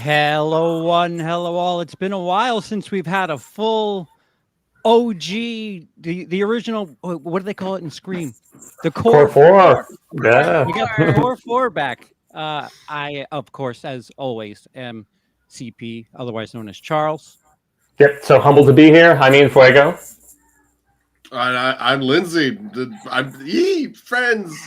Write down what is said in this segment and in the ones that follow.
Hello, one, hello, all. It's been a while since we've had a full OG, the original. What do they call it in Scream? The Core core four. four. Core Yeah. We got the four. core four back. I, of course, as always, am CP, otherwise known as Charles. Yep. So humbled to be here. I mean, Fuego. I'm Lindsay. Friends.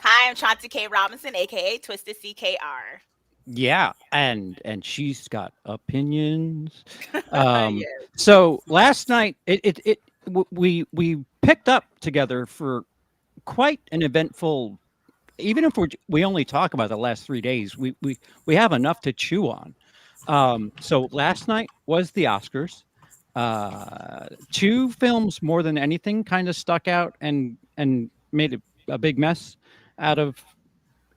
Hi, I'm Chauncey K. Robinson, aka Twisted CKR. Yeah, and she's got opinions. Yes. So last night, we picked up together for quite an eventful. Even if we only talk about the last 3 days, we have enough to chew on. So last night was the Oscars. Two films more than anything kind of stuck out and made a big mess out of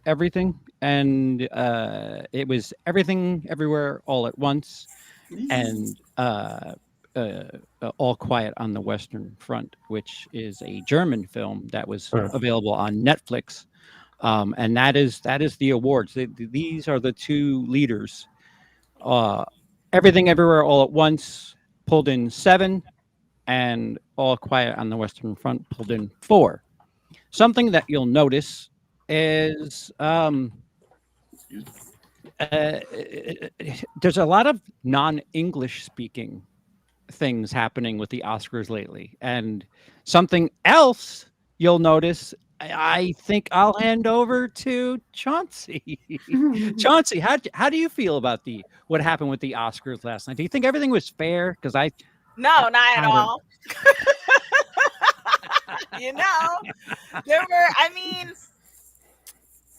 everything. And it was Everything Everywhere All at Once and All Quiet on the Western Front, which is a German film that was available on Netflix. And that is the awards. These are the two leaders. Everything Everywhere All at Once pulled in 7, and All Quiet on the Western Front pulled in 4. Something that you'll notice is there's a lot of non-English speaking things happening with the Oscars lately, and something else you'll notice. I think I'll hand over to Chauncey. Chauncey, how do you feel about what happened with the Oscars last night? Do you think everything was fair? Because No, not at I don't. all. You know, there were, I mean,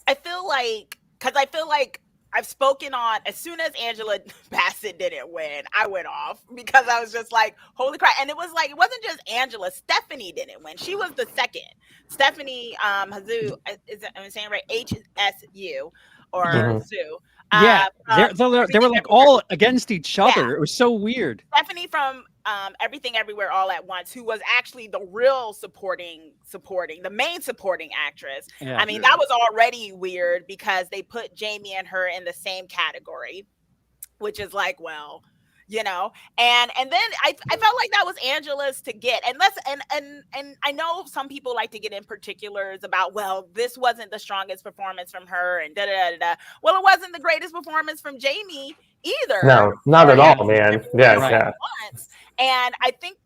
because I feel like I've spoken on, as soon as Angela Bassett didn't win, I went off because I was just like, holy crap. And it was like, it wasn't just Angela, Stephanie didn't win. She was the second. Stephanie Hazu, I'm saying right, HSU or Mhm. Zoo. Yeah, they were Everything like Everywhere. all against each Yeah. other. It was so weird. Stephanie from Everything Everywhere All at Once, who was actually the real the main supporting actress. Yeah. I mean, that was already weird because they put Jamie and her in the same category, which is like, well, you know. And then I felt like that was Angela's to get. And and I know some people like to get in particulars about, well, this wasn't the strongest performance from her and da da da da. Well, it wasn't the greatest performance from Jamie either. No, not at Yeah. all, man. Yeah, Right. yeah. Once. And I think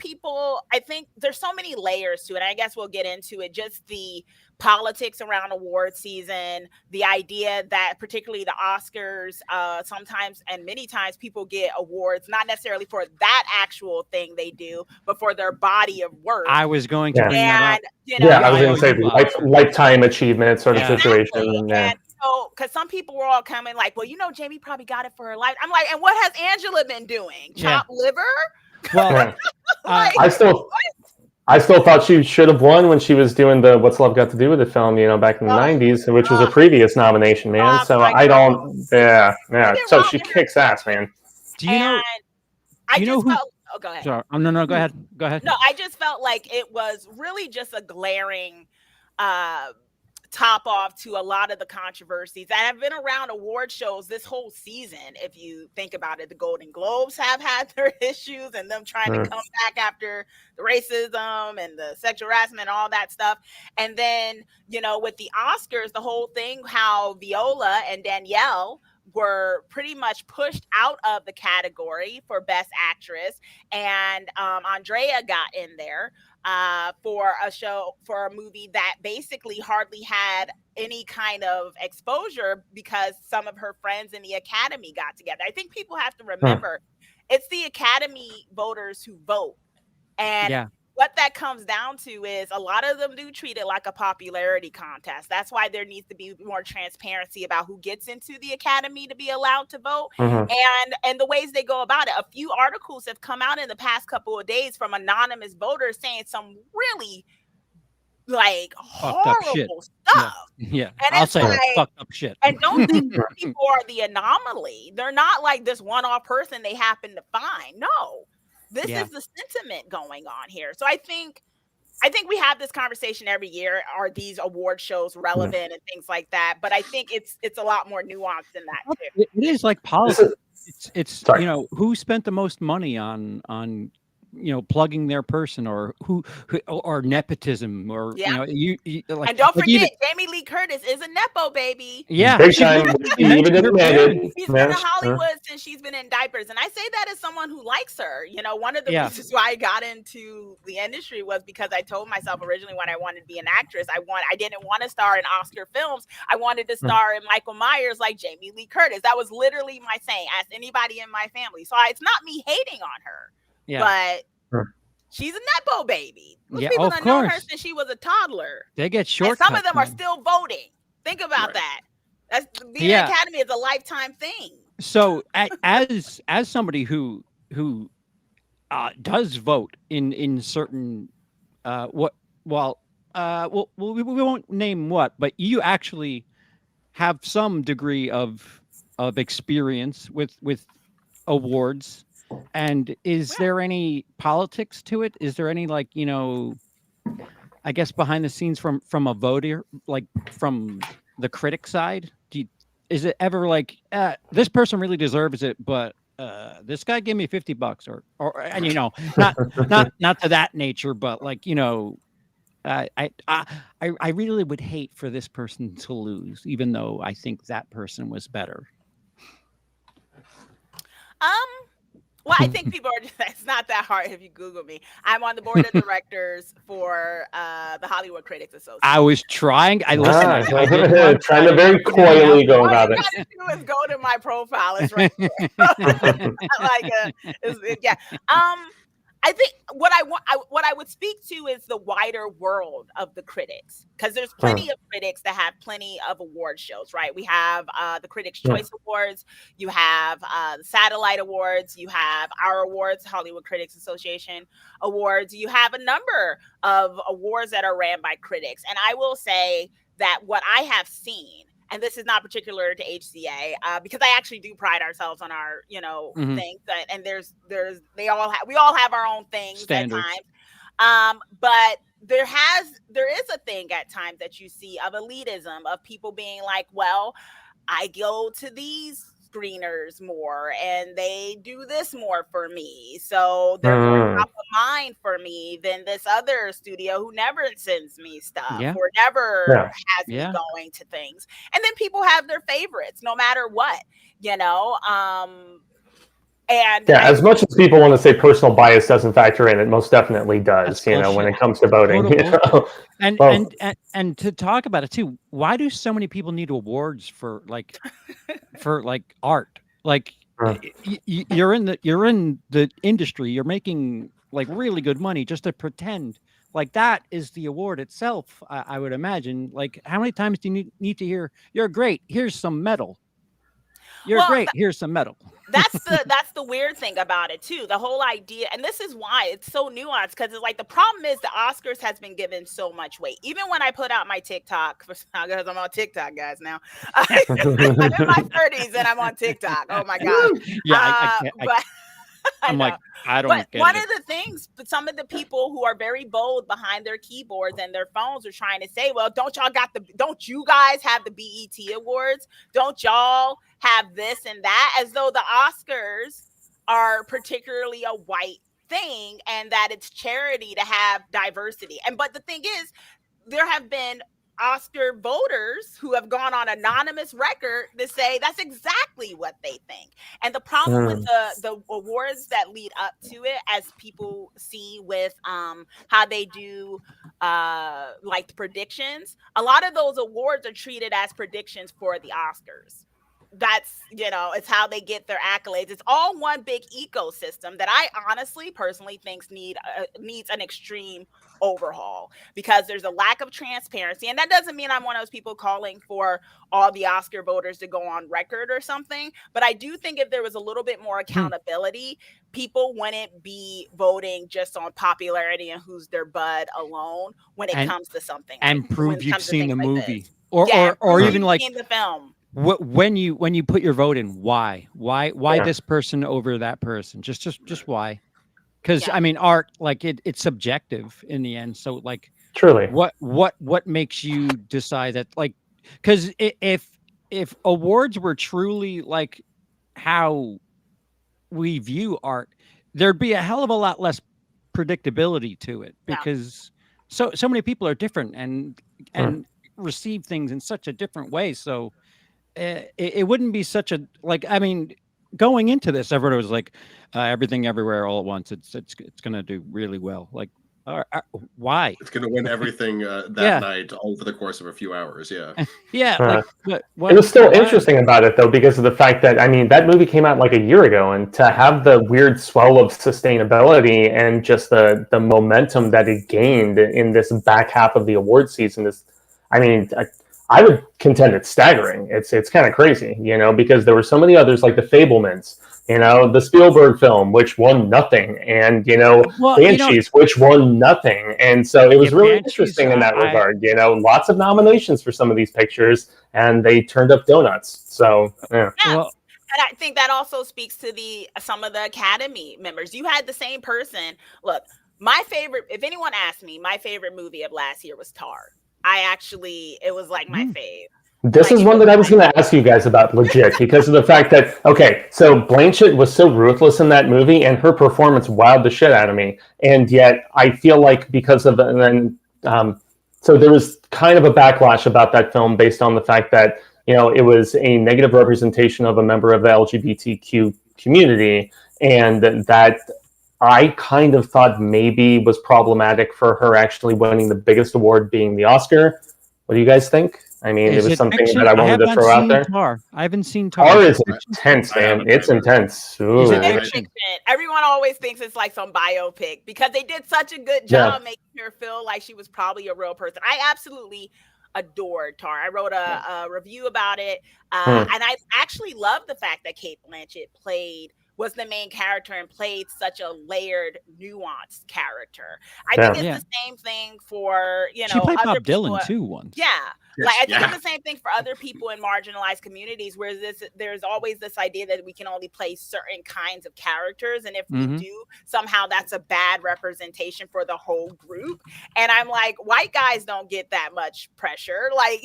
there's so many layers to it. I guess we'll get into it. Just the politics around award season, the idea that particularly the Oscars, sometimes and many times people get awards not necessarily for that actual thing they do, but for their body of work. I was going to Yeah. bring that up. And you know, Yeah, I was I going know to say you are. lifetime achievement sort of Yeah. situation. exactly. Yeah. And so, because some people were all coming like, well, Jamie probably got it for her life. I'm like, and what has Angela been doing? Yeah. Chop liver? Well, Yeah. Like, I still thought she should have won when she was doing the "What's Love Got to Do with It" film, back in the '90s, which was a previous nomination, man. Oh So my I God. don't, yeah. Nothing So wrong she with her. kicks ass, man. do you know? And I you know just who- felt. Oh, go ahead. Sorry. Oh, no. Go ahead. Go ahead. No, I just felt like it was really just a glaring top off to a lot of the controversies that have been around award shows this whole season. If you think about it, the Golden Globes have had their issues and them trying to come back after the racism and the sexual harassment and all that stuff. And then, with the Oscars, the whole thing, how Viola and Danielle were pretty much pushed out of the category for Best Actress, and Andrea got in there for a movie that basically hardly had any kind of exposure because some of her friends in the Academy got together. I think people have to remember it's the Academy voters who vote, and what that comes down to is a lot of them do treat it like a popularity contest. That's why there needs to be more transparency about who gets into the Academy to be allowed to vote and the ways they go about it. A few articles have come out in the past couple of days from anonymous voters saying some really horrible stuff. Yeah. And I'll it's say like, fucked up shit. And don't think these people are the anomaly. They're not like this one-off person they happen to find. No. This is the sentiment going on here. So I think I think we have this conversation every year. Are these award shows relevant and things like that? But I think it's a lot more nuanced than that too. It is like This politics. is, It's sorry. who spent the most money on plugging their person, or who or nepotism, or Yeah. you like, And don't like even, forget, Jamie Lee Curtis is a nepo baby. yeah, Big she time. literally Even mentioned her admitted. family. She's been in Hollywood since she's been in diapers. And I say that as someone who likes her. You know, one of the Yeah. reasons why I got into the industry was because I told myself originally when I wanted to be an actress, I didn't want to star in Oscar films. I wanted to star in Michael Myers like Jamie Lee Curtis. That was literally my saying. Ask anybody in my family. So it's not me hating on her. Yeah. But she's a nepo baby. Most Yeah, people of have known her course. since she was a toddler. They get And shortcuts. some of them are man. still voting. Think about Right. that. That's being Yeah. an academy is a lifetime thing. So as somebody who does vote in certain we won't name what, but you actually have some degree of experience with awards. And is there any politics to it? Is there any, like, I guess behind the scenes from a voter, like from the critic side? Is it ever like, this person really deserves it, but this guy gave me $50, or and not to that nature, but like, I really would hate for this person to lose, even though I think that person was better. Well, I think people are just, it's not that hard if you Google me. I'm on the board of directors for the Hollywood Critics Association. I was trying. I listened. I did not trying to very coyly go about it. All you gotta do is go to my profile. It's right there. Yeah. I think what I would speak to is the wider world of the critics, because there's plenty of critics that have plenty of award shows, right? We have the Critics' Choice Awards, you have the Satellite Awards, you have our awards, Hollywood Critics Association Awards. You have a number of awards that are ran by critics, and I will say that what I have seen, and this is not particular to HCA, because I actually do pride ourselves on our, things. And we all have our own things Standards. at times. But there is a thing at times that you see of elitism, of people being like, well, I go to these screeners more and they do this more for me, so they're more top of mind for me than this other studio who never sends me stuff or never has me going to things. And then people have their favorites no matter what, and as much as people want to say personal bias doesn't factor in, it most definitely does, when it comes to voting. And to talk about it too, why do so many people need awards for art? Like, you're in the industry, you're making like really good money just to pretend like that is the award itself. I would imagine. Like, how many times do you need to hear, "You're great, here's some medal. You're great, here's some medal." That's the weird thing about it too. The whole idea, and this is why it's so nuanced, because it's like the problem is the Oscars has been given so much weight. Even when I put out my TikTok, because I'm on TikTok, guys. Now I'm in my 30s and I'm on TikTok. Oh my gosh! Yeah, I'm like, I don't but get one it. of the things, but some of the people who are very bold behind their keyboards and their phones are trying to say, well, don't you guys have the BET Awards? Don't y'all have this and that? As though the Oscars are particularly a white thing and that it's charity to have diversity. But the thing is, there have been Oscar voters who have gone on anonymous record to say that's exactly what they think. And the problem with the awards that lead up to it, as people see with how they do like the predictions, a lot of those awards are treated as predictions for the Oscars. That's, it's how they get their accolades. It's all one big ecosystem that I honestly, personally think needs an extreme overhaul, because there's a lack of transparency. And that doesn't mean I'm one of those people calling for all the Oscar voters to go on record or something. But I do think if there was a little bit more accountability, people wouldn't be voting just on popularity and who's their bud alone when it comes to something. And prove you've seen the movie. This. Or even like in the film. When you put your vote in, why this person over that person? Just why? because Yeah. I mean, art, like it's subjective in the end. So like, Truly. what makes you decide that? Like, because if awards were truly like how we view art, there'd be a hell of a lot less predictability to it Yeah. because so many people are different and Hmm. receive things in such a different way. So it wouldn't be such a like. I mean, going into this, everyone was like, "Everything, everywhere, all at once." It's going to do really well. Like, why? It's going to win everything that Yeah. night over the course of a few hours. Yeah. Yeah, Uh, like what? It was still why? interesting about it though, because of the fact that I mean that movie came out like a year ago, and to have the weird swell of sustainability and just the momentum that it gained in this back half of the award season is, I mean, I would contend it's staggering. It's kind of crazy, you know, because there were so many others like The Fablemans, you know, the Spielberg film, which won nothing, and you know, Well, you know, Banshees, which won nothing, and so it was Yeah, really Banshees, interesting in that I- regard. You know, lots of nominations for some of these pictures, and they turned up donuts. So yeah, Yeah. well, And I think that also speaks to some of the Academy members. You had the same person. Look, my favorite, if anyone asked me, my favorite movie of last year was Tar. It was like my fave. this Like, is it one was that I was going to ask you guys about legit because of the fact that okay, so Blanchett was so ruthless in that movie, and her performance wowed the shit out of me, and yet I feel like because of and then so there was kind of a backlash about that film based on the fact that you know it was a negative representation of a member of the LGBTQ community, and that I kind of thought maybe was problematic for her actually winning the biggest award, being the Oscar. What do you guys think? I mean, it is was it something fiction? that I I wanted have to not throw out seen there. Tar. I haven't seen Tar. Tar Is is it fiction? intense, I man. haven't It's either. intense. Is it Ooh. It's fiction? fiction. Everyone always thinks it's like some biopic because they did such a good Yeah. job making her feel like she was probably a real person. I absolutely adored Tar. I wrote a review about it, and I actually love the fact that Kate Blanchett was the main character and played such a layered, nuanced character. I think it's Yeah. the same thing for She played other Bob people. Dylan too once. Yeah. Yes, Like I think yeah. it's the same thing for other people in marginalized communities, where there's always this idea that we can only play certain kinds of characters, and if we do, somehow that's a bad representation for the whole group. And I'm like, white guys don't get that much pressure. Like,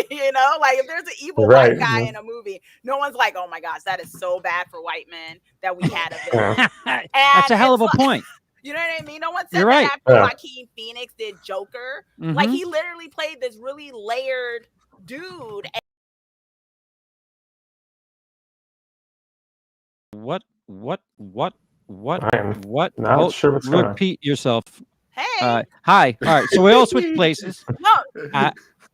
you know, like if there's an evil Right. white guy in a movie, no one's like, oh my gosh, that is so bad for white men that we had a villain. That's a hell of a point. You know what I mean? No one said You're that right. after Yeah. Joaquin Phoenix did Joker. Like he literally played this really layered dude. What? I am What? not Hold- sure what's going on. Repeat yourself. Hey, Hi. All right. So we all switched places. no,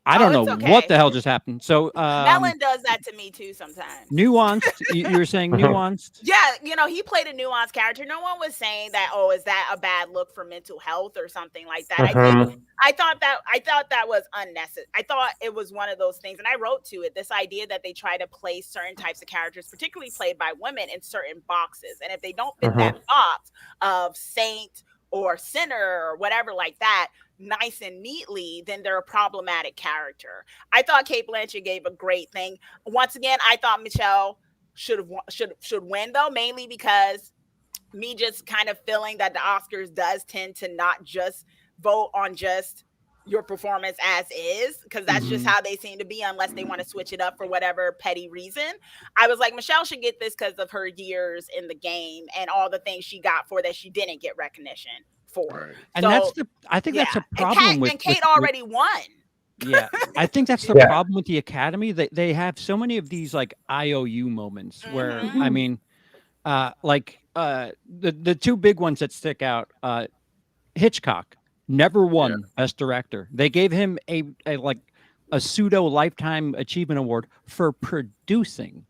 I don't Oh, know it's what okay. the hell just happened. So Melon does that to me too sometimes. nuanced. You were saying nuanced. Yeah, you know, he played a nuanced character. No one was saying that, oh, is that a bad look for mental health or something like that. I thought that was unnecessary. I thought it was one of those things, and I wrote to it, this idea that they try to place certain types of characters, particularly played by women, in certain boxes. And if they don't fit that box of saint or sinner or whatever like that, nice and neatly, then they're a problematic character. I thought Kate Blanchett gave a great thing. Once again, I thought Michelle should win though, mainly because me just kind of feeling that the Oscars does tend to not just vote on just your performance as is, because that's just how they seem to be, unless they want to switch it up for whatever petty reason. I was like, Michelle should get this because of her years in the game and all the things she got for that she didn't get recognition for. Right. And I think that's a problem and Kate already won. Yeah, I think that's the problem with the Academy. They have so many of these like IOU moments where I mean, the two big ones that stick out. Hitchcock never won Best Director. They gave him a pseudo lifetime achievement award for producing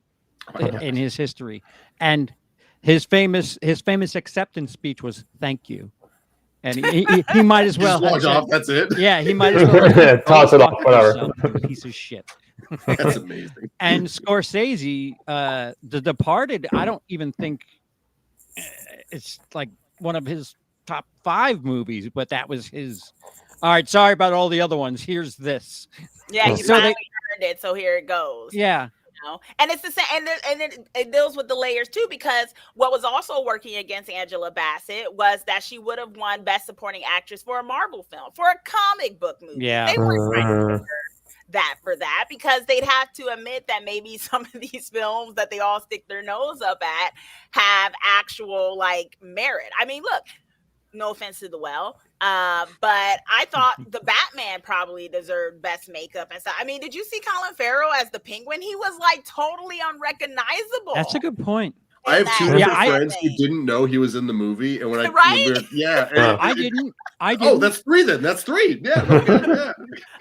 in his history, and his famous acceptance speech was "Thank you." And he might as well Just log off. That's it. Yeah, he might as well toss it off. Whatever. You piece of shit. That's amazing. And Scorsese, The Departed, I don't even think it's like one of his top 5 movies, but that was his. All right, sorry about all the other ones. Here's this. Yeah, you So finally earned it, so here it goes. Yeah. know, and it's the same, and it deals with the layers too, because what was also working against Angela Bassett was that she would have won Best Supporting Actress for a Marvel film, for a comic book movie. Yeah. They weren't trying to give her that for that, because they'd have to admit that maybe some of these films that they all stick their nose up at have actual like merit. I mean, look, no offense to the Well, but I thought the Batman probably deserved best makeup and stuff. I mean, did you see Colin Farrell as the Penguin? He was like totally unrecognizable. That's a good point. I have two that different I- friends who didn't know he was in the movie, and when I Right? when we were- yeah, I didn't. Oh, that's three then. That's three. Yeah. Okay, yeah.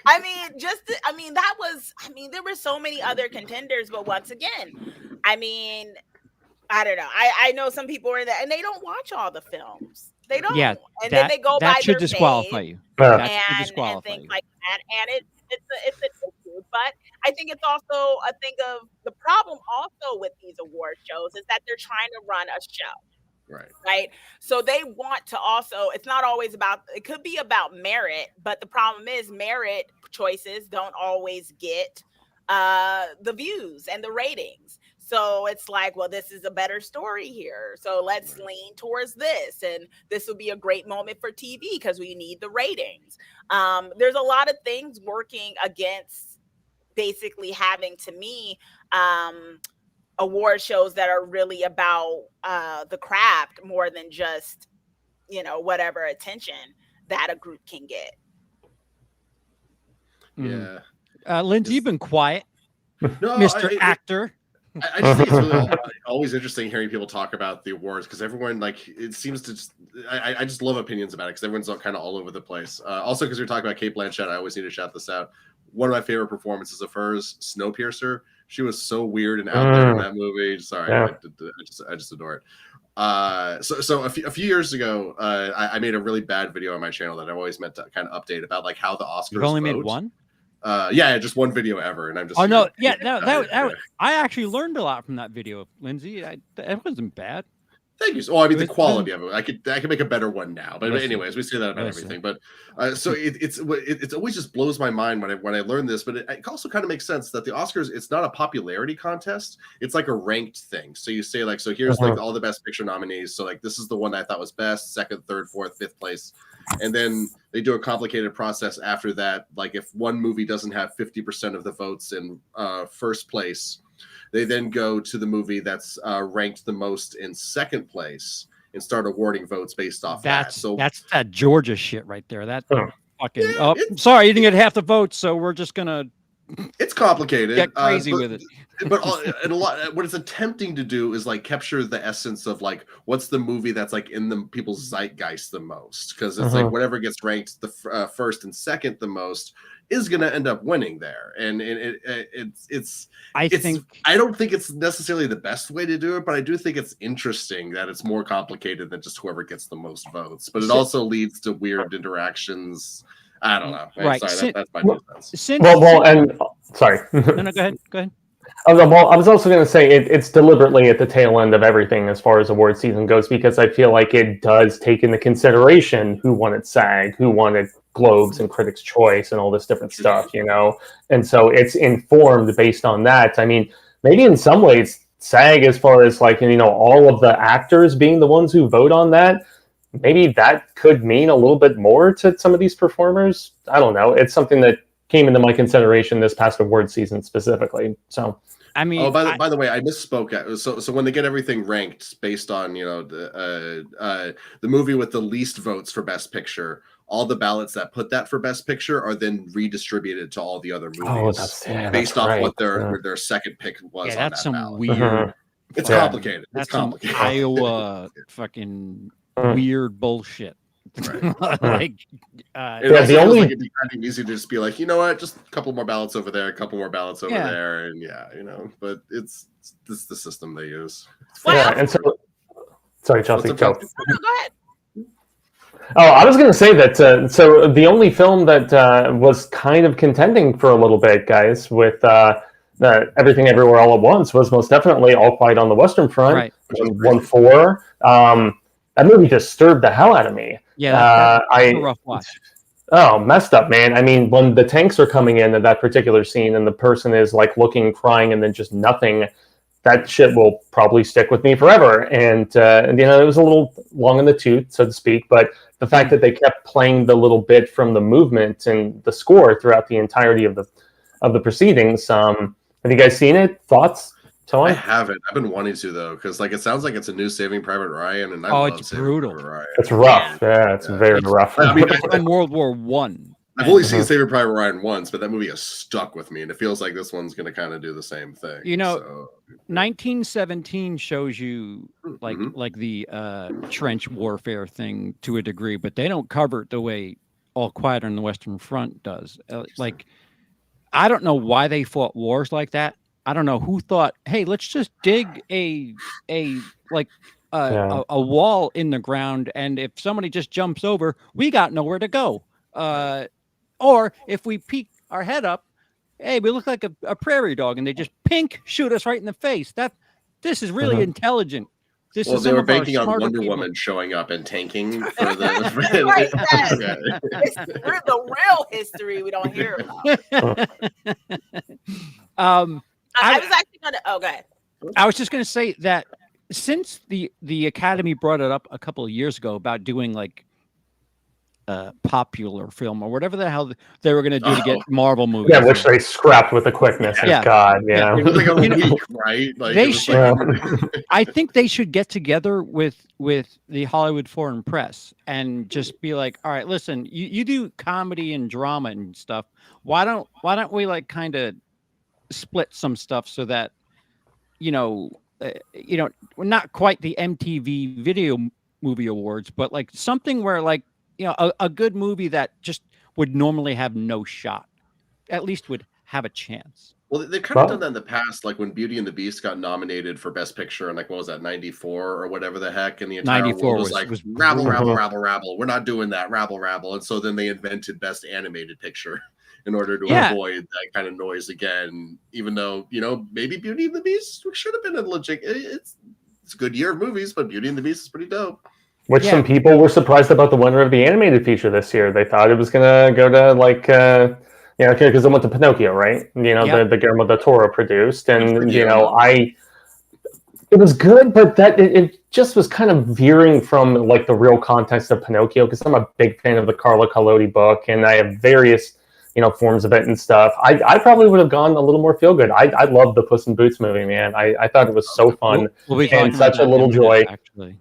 I mean, there were so many other contenders, but once again, I mean, I don't know. I know some people are in that and they don't watch all the films. They don't. Yeah, and then they go by that should their disqualify fave you. Yeah. That should and disqualify things you. like that. And it's an issue. But I think it's also a thing of the problem also with these award shows is that they're trying to run a show. Right. Right. So they want to also, it's not always about, it could be about merit, but the problem is merit choices don't always get the views and the ratings. So it's like, well, this is a better story here. So let's lean towards this. And this will be a great moment for TV because we need the ratings. There's a lot of things working against basically having, to me, award shows that are really about the craft more than just, whatever attention that a group can get. Yeah. Lindsay, you've been quiet, No, Mr. Actor. I just think it's really always interesting hearing people talk about the awards because everyone it seems to just I just love opinions about it because everyone's kind of all over the place. Also, because we're talking about Cate Blanchett, I always need to shout this out. One of my favorite performances of hers, Snowpiercer. She was so weird and out there in that movie. Sorry, Yeah. I just adore it. So a few years ago, I made a really bad video on my channel that I always meant to kind of update about like how the Oscars. You've only made vote. one? Yeah, just one video ever, and I'm just. Oh no, yeah, no, that I actually learned a lot from that video, Lindsay. That wasn't bad. Thank you. Oh, I mean the quality of it. I could make a better one now, but Listen. anyways, we say that about everything. But so it's always just blows my mind when I learn this. But it also kind of makes sense that the Oscars, it's not a popularity contest. It's like a ranked thing. So you say like, so here's like all the Best Picture nominees. So like this is the one that I thought was best, second, third, fourth, fifth place. And then they do a complicated process after that. Like if one movie doesn't have 50% of the votes in first place, they then go to the movie that's ranked the most in second place and start awarding votes based off that. So that's that Georgia shit right there. That fucking. Yeah, oh, sorry, you didn't get half the votes, so we're just gonna it's complicated. get crazy with it. But and a lot what it's attempting to do is like capture the essence of like what's the movie that's like in the people's zeitgeist the most, because it's like whatever gets ranked the first and second the most is going to end up winning there. And I don't think it's necessarily the best way to do it, but I do think it's interesting that it's more complicated than just whoever gets the most votes. But it also leads to weird interactions. I don't know. Right. Sorry, that's my two cents. Sorry. No, go ahead. I was also going to say it's deliberately at the tail end of everything as far as award season goes, because I feel like it does take into consideration who won at SAG, who won at Globes and Critics' Choice and all this different stuff, and so it's informed based on that. I mean, maybe in some ways SAG, as far as like, all of the actors being the ones who vote on that, maybe that could mean a little bit more to some of these performers. I don't know. It's something that came into my consideration this past award season specifically. So, I mean, by the way, I misspoke. So when they get everything ranked based on the movie with the least votes for Best Picture, all the ballots that put that for Best Picture are then redistributed to all the other movies based off what their second pick was. Yeah, that's some ballot. weird. It's complicated. That's it's complicated. Some Iowa fucking weird bullshit. Right. Like, the only like it'd be kind of easy to just be like, you know what, just a couple more ballots over there, a couple more ballots over there, and but it's the system they use. And so, sorry, Chelsea. Go ahead. Oh, I was going to say that. So the only film that was kind of contending for a little bit, guys, with Everything Everywhere All at Once, was most definitely All Quiet on the Western Front. Right. Won 4. That movie disturbed the hell out of me. Yeah, that's a rough watch. Oh, messed up, man. I mean, when the tanks are coming in that particular scene and the person is like looking, crying, and then just nothing, that shit will probably stick with me forever. And it was a little long in the tooth, so to speak, but the fact that they kept playing the little bit from the movement and the score throughout the entirety of the proceedings. Have you guys seen it? Thoughts? I Tony? haven't. I've been wanting to though, because like it sounds like it's a new Saving Private Ryan, and I love it's Saving brutal. Private Ryan. It's rough. Yeah, it's very rough. I mean, It's from World War One. I've only seen Saving Private Ryan once, but that movie has stuck with me, and it feels like this one's going to kind of do the same thing. 1917 shows you like the trench warfare thing to a degree, but they don't cover it the way All Quiet on the Western Front does. Like, I don't know why they fought wars like that. I don't know who thought, hey, let's just dig a wall in the ground, and if somebody just jumps over, we got nowhere to go. Or if we peek our head up, hey, we look like a prairie dog, and they just shoot us right in the face. This is really intelligent. They were banking on Wonder Woman showing up and tanking for the the real history we don't hear about. I was actually going to. Oh, go ahead. I was just going to say that since the Academy brought it up a couple of years ago about doing like popular film or whatever the hell they were going to do to get Marvel movies. Yeah, which they scrapped with the quickness of God. Yeah, it was like a week, right? Like they should. I think they should get together with the Hollywood Foreign Press and just be like, all right, listen, you do comedy and drama and stuff. Why don't we like kind of split some stuff so that not quite the MTV Video Movie Awards, but like something where like a good movie that just would normally have no shot, at least would have a chance. Well, they've kind of done that in the past, like when Beauty and the Beast got nominated for Best Picture, and like what was that, 94 or whatever the heck, and the entire world was like rabble, we're not doing that, rabble, and so then they invented Best Animated Picture in order to avoid that kind of noise again. Even though maybe Beauty and the Beast should have been a legit. It's a good year of movies, but Beauty and the Beast is pretty dope. Which some people were surprised about the winner of the animated feature this year. They thought it was going to go to like, because it went to Pinocchio, right? The Guillermo del Toro produced, and it was good, but it just was kind of veering from like the real context of Pinocchio, because I'm a big fan of the Carlo Collodi book, and I have various forms of it and stuff. I probably would have gone a little more feel good. I love the Puss in Boots movie, man. I thought it was so fun and such a little joy. Actually.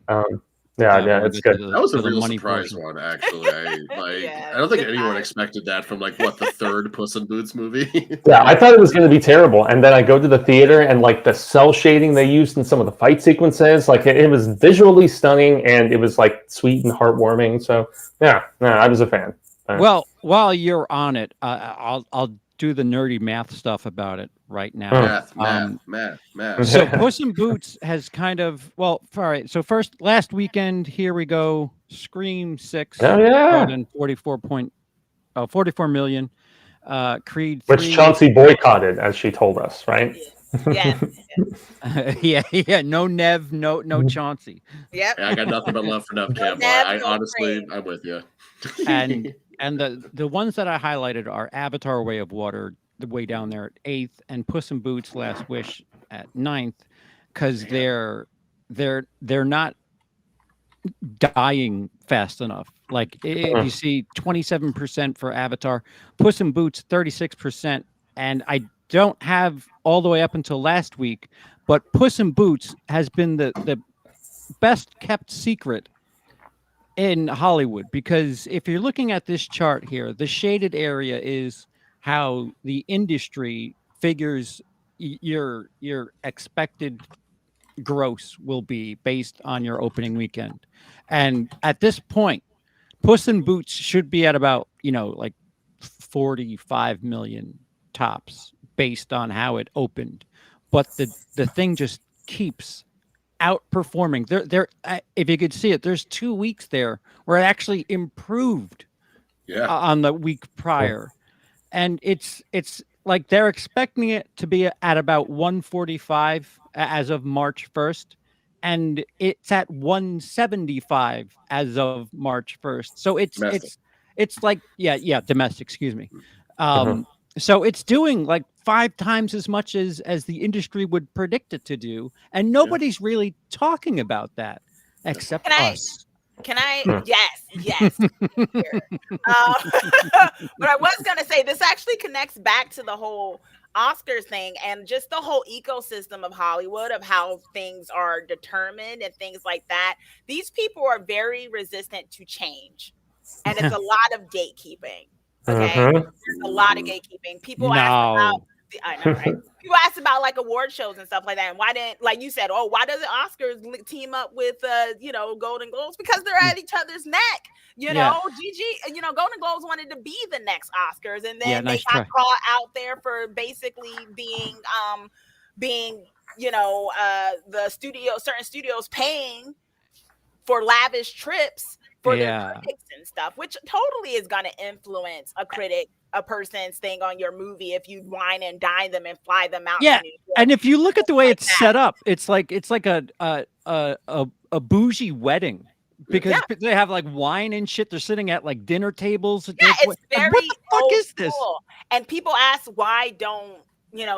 Yeah, it's good. That was a real surprise one, actually. I don't think anyone expected that from like the third Puss in Boots movie. Yeah, I thought it was going to be terrible, and then I go to the theater and like the cell shading they used in some of the fight sequences, like it was visually stunning, and it was like sweet and heartwarming. So I was a fan. Well, while you're on it, I'll do the nerdy math stuff about it right now. Math. So Puss in Boots has kind of all right. So first, last weekend, here we go. Scream 6. Oh yeah. 44 million. Creed 3. Which Chauncey boycotted, as she told us, right? Yeah. Yeah. No Nev, no Chauncey. Yep. Yeah, I got nothing but love for Nev Campbell. I honestly, I'm with you. And the ones that I highlighted are Avatar: Way of Water, the way down there at 8th, and Puss in Boots: Last Wish at 9th, because they're not dying fast enough. Like if you see 27% for Avatar, Puss in Boots 36%, and I don't have all the way up until last week, but Puss in Boots has been the best kept secret in Hollywood, because if you're looking at this chart here, the shaded area is how the industry figures your expected gross will be based on your opening weekend. And at this point, Puss in Boots should be at about, like 45 million tops based on how it opened. But the thing just keeps outperforming. There if you could see it, there's 2 weeks there where it actually improved on the week prior. And it's like they're expecting it to be at about 145 as of March 1st, and it's at 175 as of March 1st. So it's like domestic. Excuse me. Mhm. So it's doing like 5 times as much as the industry would predict it to do, and nobody's really talking about that except Can I? us. Can I? Hmm. Yes. Here. But I was gonna say this actually connects back to the whole Oscars thing and just the whole ecosystem of Hollywood, of how things are determined and things like that. These people are very resistant to change, and it's a lot of gatekeeping. Okay, Mhm. there's a lot of gatekeeping. People ask about. No. I know, right? People ask about like award shows and stuff like that, and why didn't, like you said, oh, why does the Oscars team up with Golden Globes? Because they're at each other's neck. Yeah. Golden Globes wanted to be the next Oscars, and Yeah, then they nice got try. caught out there for basically being certain studios paying for lavish trips for their Yeah. critics and stuff, which totally is going to influence a person staying on your movie if you wine and dine them and fly them out Yeah. to New York. And if you look at the way like it's set up, it's like a bougie wedding because Yeah. they have like wine and shit. They're sitting at like dinner tables. Yeah, Like, it's what very the fuck old is this? school. And people ask why don't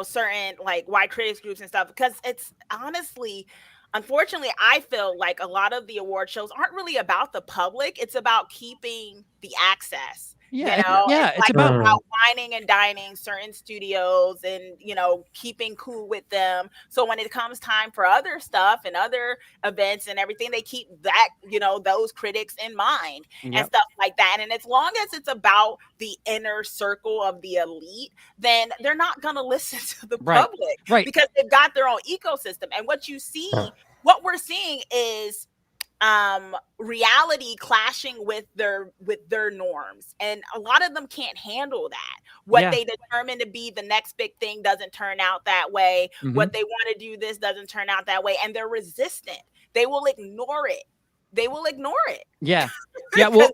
certain why critics groups and stuff, because it's honestly, unfortunately, I feel like a lot of the award shows aren't really about the public. It's about keeping the access. Yeah, It's it's like about about whining and dining certain studios and keeping cool with them. So when it comes time for other stuff and other events and everything, they keep that those critics in mind and stuff like that. And as long as it's about the inner circle of the elite, then they're not gonna listen to the public, right. because they've got their own ecosystem. And what we're seeing is reality clashing with their norms, and a lot of them can't handle that. What they determine to be the next big thing doesn't turn out that way. What they want to do this doesn't turn out that way, and they're resistant. They will ignore it. Yeah. Well,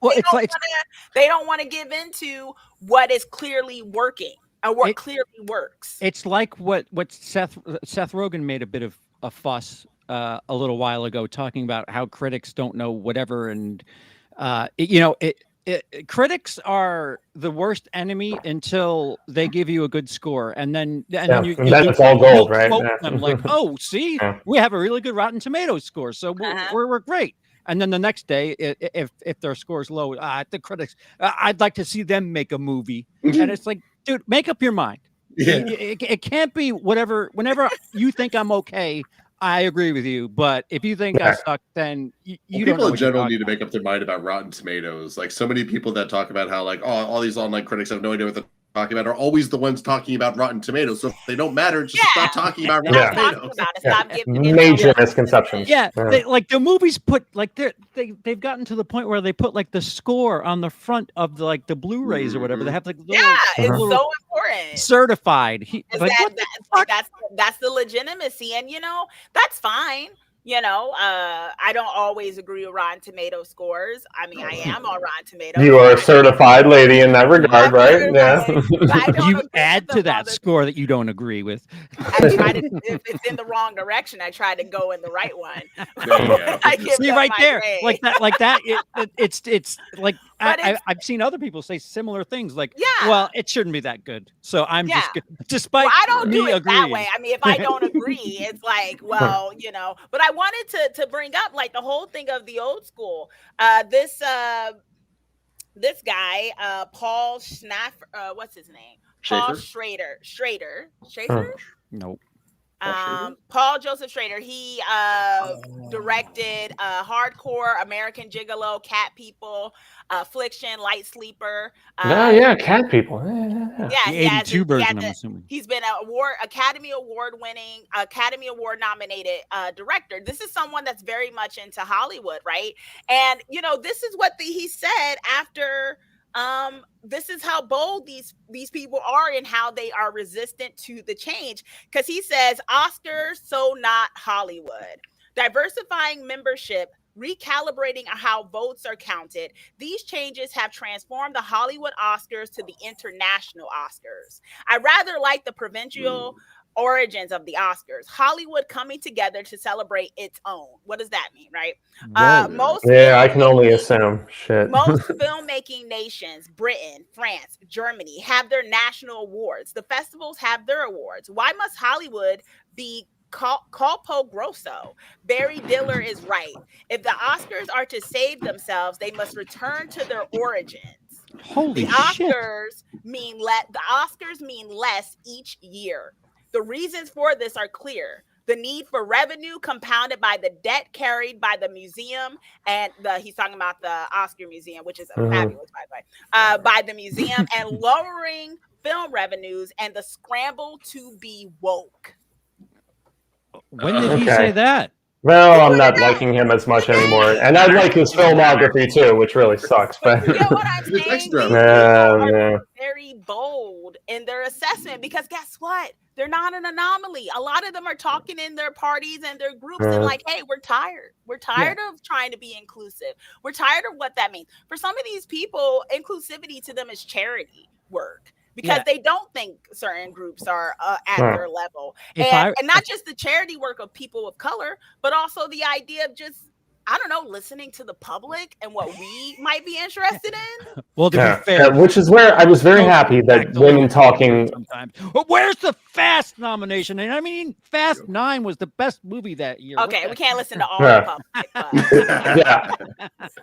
they don't want to give into what is clearly working and what clearly works. It's like what Seth Rogen made a bit of a fuss a little while ago, talking about how critics don't know whatever, and critics are the worst enemy until they give you a good score, and then it's all gold, right? I'm like, oh, see, we have a really good Rotten Tomatoes score, so we're great. And then the next day, if their score's low, the critics, I'd like to see them make a movie, and it's like, dude, make up your mind. Yeah. It can't be whatever. Whenever you think I'm okay, I agree with you. But if you think I suck, then you don't know. People in general need to make up their mind about Rotten Tomatoes. Like, so many people that talk about how all these online critics have no idea what they're talking about are always the ones talking about Rotten Tomatoes. So if they don't matter, just stop talking about Rotten Tomatoes. Stop giving major misconceptions. The movies put they've gotten to the point where they put like the score on the front of the Blu-rays or whatever. They have like it's so important. Certified. That's the legitimacy, and that's fine. I don't always agree with Rotten Tomato scores. I mean, I am on Rotten Tomatoes. You are a certified lady in that regard, right? Yeah. You add to that score that you don't agree with. I try to, if it's in the wrong direction, I try to go in the right one. See right there, grade. like that. It's like I've seen other people say similar things. Like, well, it shouldn't be that good. So I'm just despite I don't do it agreeing. that way. I mean, if I don't agree, it's like, well, But I wanted to bring up the whole thing of the old school. This guy, Paul Schnafer, what's his name? Paul Schrader. Nope. Paul Joseph Schrader. He directed Hardcore, American Gigolo, Cat People, Affliction, Light Sleeper. Cat People. The 82 version, I'm assuming. He's been Academy Award winning, Academy Award nominated director. This is someone that's very much into Hollywood, right? And this is what he said after. This is how bold these people are and how they are resistant to the change. Because he says, Oscars, so not Hollywood. Diversifying membership, recalibrating how votes are counted. These changes have transformed the Hollywood Oscars to the international Oscars. I rather like the provincial origins of the Oscars. Hollywood coming together to celebrate its own. What does that mean, right? Whoa. Yeah, I can only assume. Shit. Most filmmaking nations, Britain, France, Germany, have their national awards. The festivals have their awards. Why must Hollywood be colpo grosso? Barry Diller is right. If the Oscars are to save themselves, they must return to their origins. Holy The shit. Oscars mean less each year. The reasons for this are clear. The need for revenue compounded by the debt carried by the museum, and he's talking about the Oscar Museum, which is fabulous, by the way, by the museum, and lowering film revenues and the scramble to be woke. When did he say that? Well, I'm not liking him as much anymore, and I like his filmography too, which really sucks. But you know what I'm saying? These people are very bold in their assessment, because guess what? They're not an anomaly. A lot of them are talking in their parties and their groups and like, hey, we're tired. We're tired of trying to be inclusive. We're tired of what that means. For some of these people, inclusivity to them is charity work, because they don't think certain groups are at their level. And not just the charity work of people of color, but also the idea of just, I don't know, listening to the public and what we might be interested in. Well, to be fair, which is where I was very happy that Women Talking. But where's the Fast nomination? And I mean, Fast 9 was the best movie that year. Okay, we can't listen to all the public.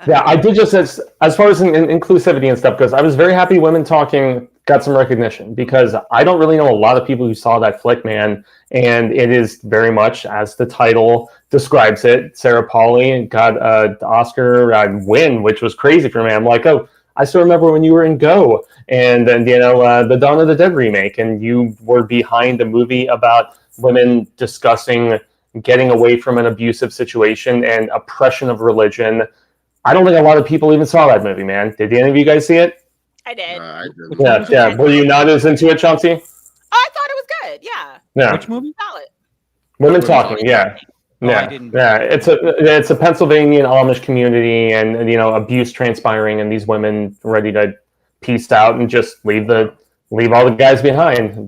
Yeah, I did just as far as inclusivity and stuff goes, I was very happy Women Talking got some recognition, because I don't really know a lot of people who saw that flick, man. And it is very much as the title describes it. Sarah Polley got the Oscar win, which was crazy for me. I'm like, oh, I still remember when you were in Go, and then the Dawn of the Dead remake, and you were behind a movie about women discussing getting away from an abusive situation and oppression of religion. I don't think a lot of people even saw that movie, man. Did any of you guys see it? I did. I did. Yeah. Were you not as into it, Chauncey? Oh, I thought it was good. Yeah. Which movie? Solid. Women Talking. Yeah. It's a Pennsylvania Amish community, and abuse transpiring, and these women ready to piece out and just leave all the guys behind.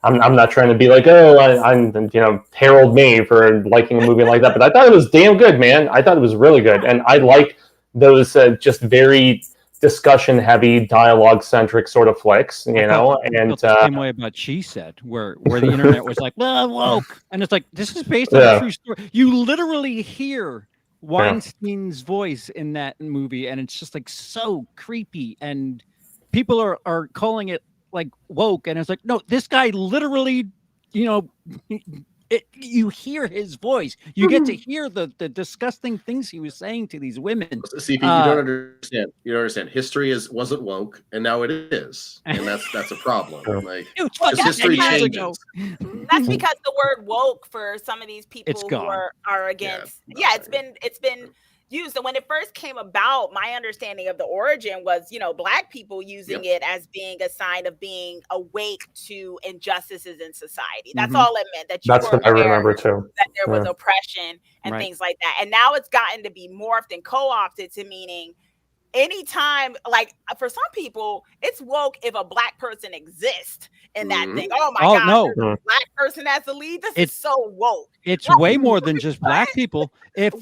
I'm not trying to be like, oh, I'm herald me for liking a movie like that, but I thought it was damn good, man. I thought it was really good, and I like those just very discussion heavy, dialogue centric sort of flicks, and the same way about She Said, where the internet was like, well, woke, and it's like, this is based on a true story. You literally hear Weinstein's voice in that movie, and it's just like so creepy, and people are calling it like woke, and it's like, no, this guy literally, you hear his voice. You get to hear the disgusting things he was saying to these women. CP, you don't understand. You don't understand. History wasn't woke, and now it is, and that's a problem. Like, history changes. That's because the word woke for some of these people who are against. It's been used. And when it first came about, my understanding of the origin was, Black people using it as being a sign of being awake to injustices in society. That's all it meant. That's what I remember too. That there was oppression and things like that. And now it's gotten to be morphed and co-opted to meaning anytime, like for some people, it's woke if a Black person exists in that thing. Oh my God, no. There's a Black person as the lead. It's so woke. It's way more than just Black people. If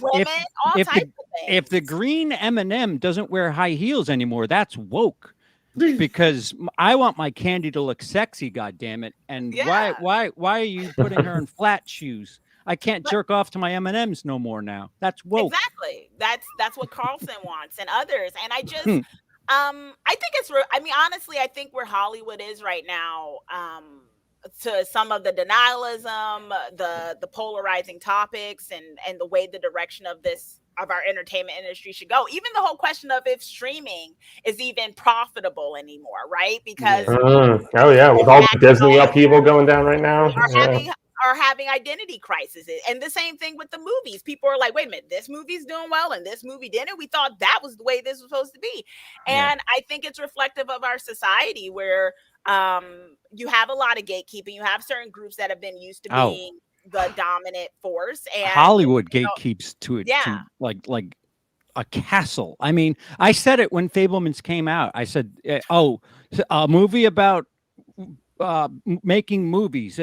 the green M&M doesn't wear high heels anymore, that's woke. Because I want my candy to look sexy, goddammit. And why are you putting her in flat shoes? I can't jerk off to my M&Ms no more now. That's woke. Exactly. That's what Carlson wants and others. And I just I think it's honestly, I think where Hollywood is right now, to some of the denialism, the polarizing topics, and the way the direction of our entertainment industry should go. Even the whole question of if streaming is even profitable anymore, right? Because with all the Disney upheaval going down right now, are having identity crises. And the same thing with the movies. People are like, wait a minute, this movie's doing well and this movie didn't. We thought that was the way this was supposed to be. And I think it's reflective of our society where you have a lot of gatekeeping. You have certain groups that have been used to being the dominant force. And Hollywood gatekeeps to it to like a castle. I mean, I said it when Fabelmans came out. I said, a movie about making movies.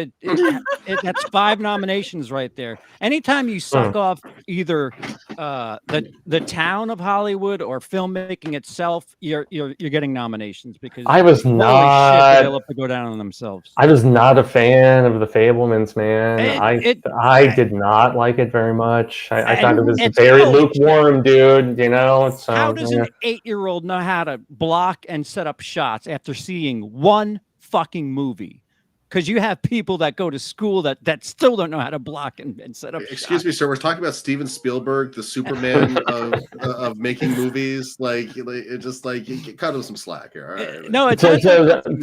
That's 5 nominations right there. Anytime you suck off either the town of Hollywood or filmmaking itself, you're getting nominations because I was holy shit, not. they love to go down on themselves. I was not a fan of the Fablemans, man. I did not like it very much. I thought it was very lukewarm, dude. You know, so, how does an 8-year-old know how to block and set up shots after seeing one fucking movie? Because you have people that go to school that still don't know how to block and set up. Excuse me, sir. We're talking about Steven Spielberg, the Superman of making movies. It just you cut him some slack here. All right. No, it's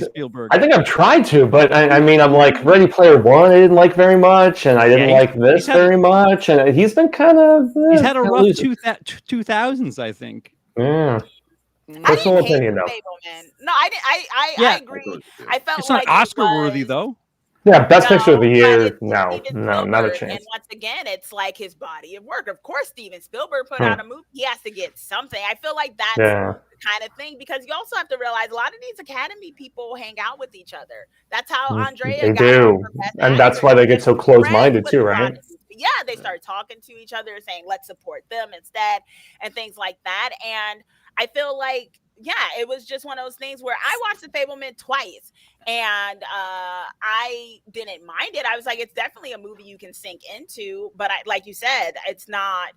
Spielberg. I think I've tried to, but I mean, I'm like Ready Player One. I didn't like very much, and I didn't like this very much. And he's been kind of. He's had a rough 2000s, I think. Yeah. Personal opinion, though. No, I didn't. I agree. I felt it's not Oscar worthy, though. Yeah, best picture of the year. No, not a chance. And once again, it's like his body of work. Of course, Steven Spielberg put out a movie. He has to get something. I feel like that's the kind of thing, because you also have to realize a lot of these Academy people hang out with each other. That's how Andrea they do, and that's why they get so close-minded too, right? Yeah, they start talking to each other, saying let's support them instead, and things like that. And I feel like, yeah, it was just one of those things where I watched The Fabelman twice, and I didn't mind it. I was like, it's definitely a movie you can sink into, but like you said, it's not.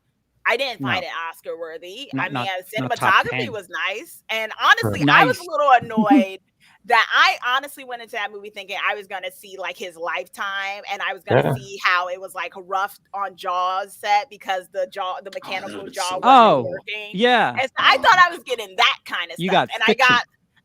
I didn't find it Oscar worthy. Cinematography was nice, and honestly, I was a little annoyed that I honestly went into that movie thinking I was going to see like his lifetime, and I was going to see how it was like rough on Jaws set because the mechanical jaw wasn't working. Yeah. And so I thought I was getting that kind of stuff.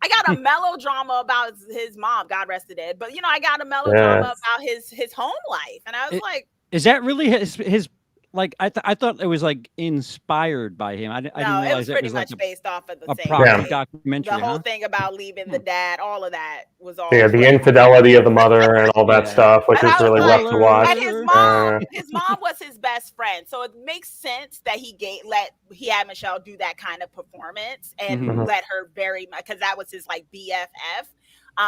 I got a melodrama about his mom, God rest her dead. But I got a melodrama about his home life. And I was like, is that really his like I thought it was like inspired by him. I didn't realize it was pretty much like based off of the same private documentary. The whole thing about leaving the dad, all of that was all. Yeah, the infidelity of the mother and all that stuff, which is really rough to watch. And his mom was his best friend, so it makes sense that he had Michelle do that kind of performance and let her very much, because that was his like BFF.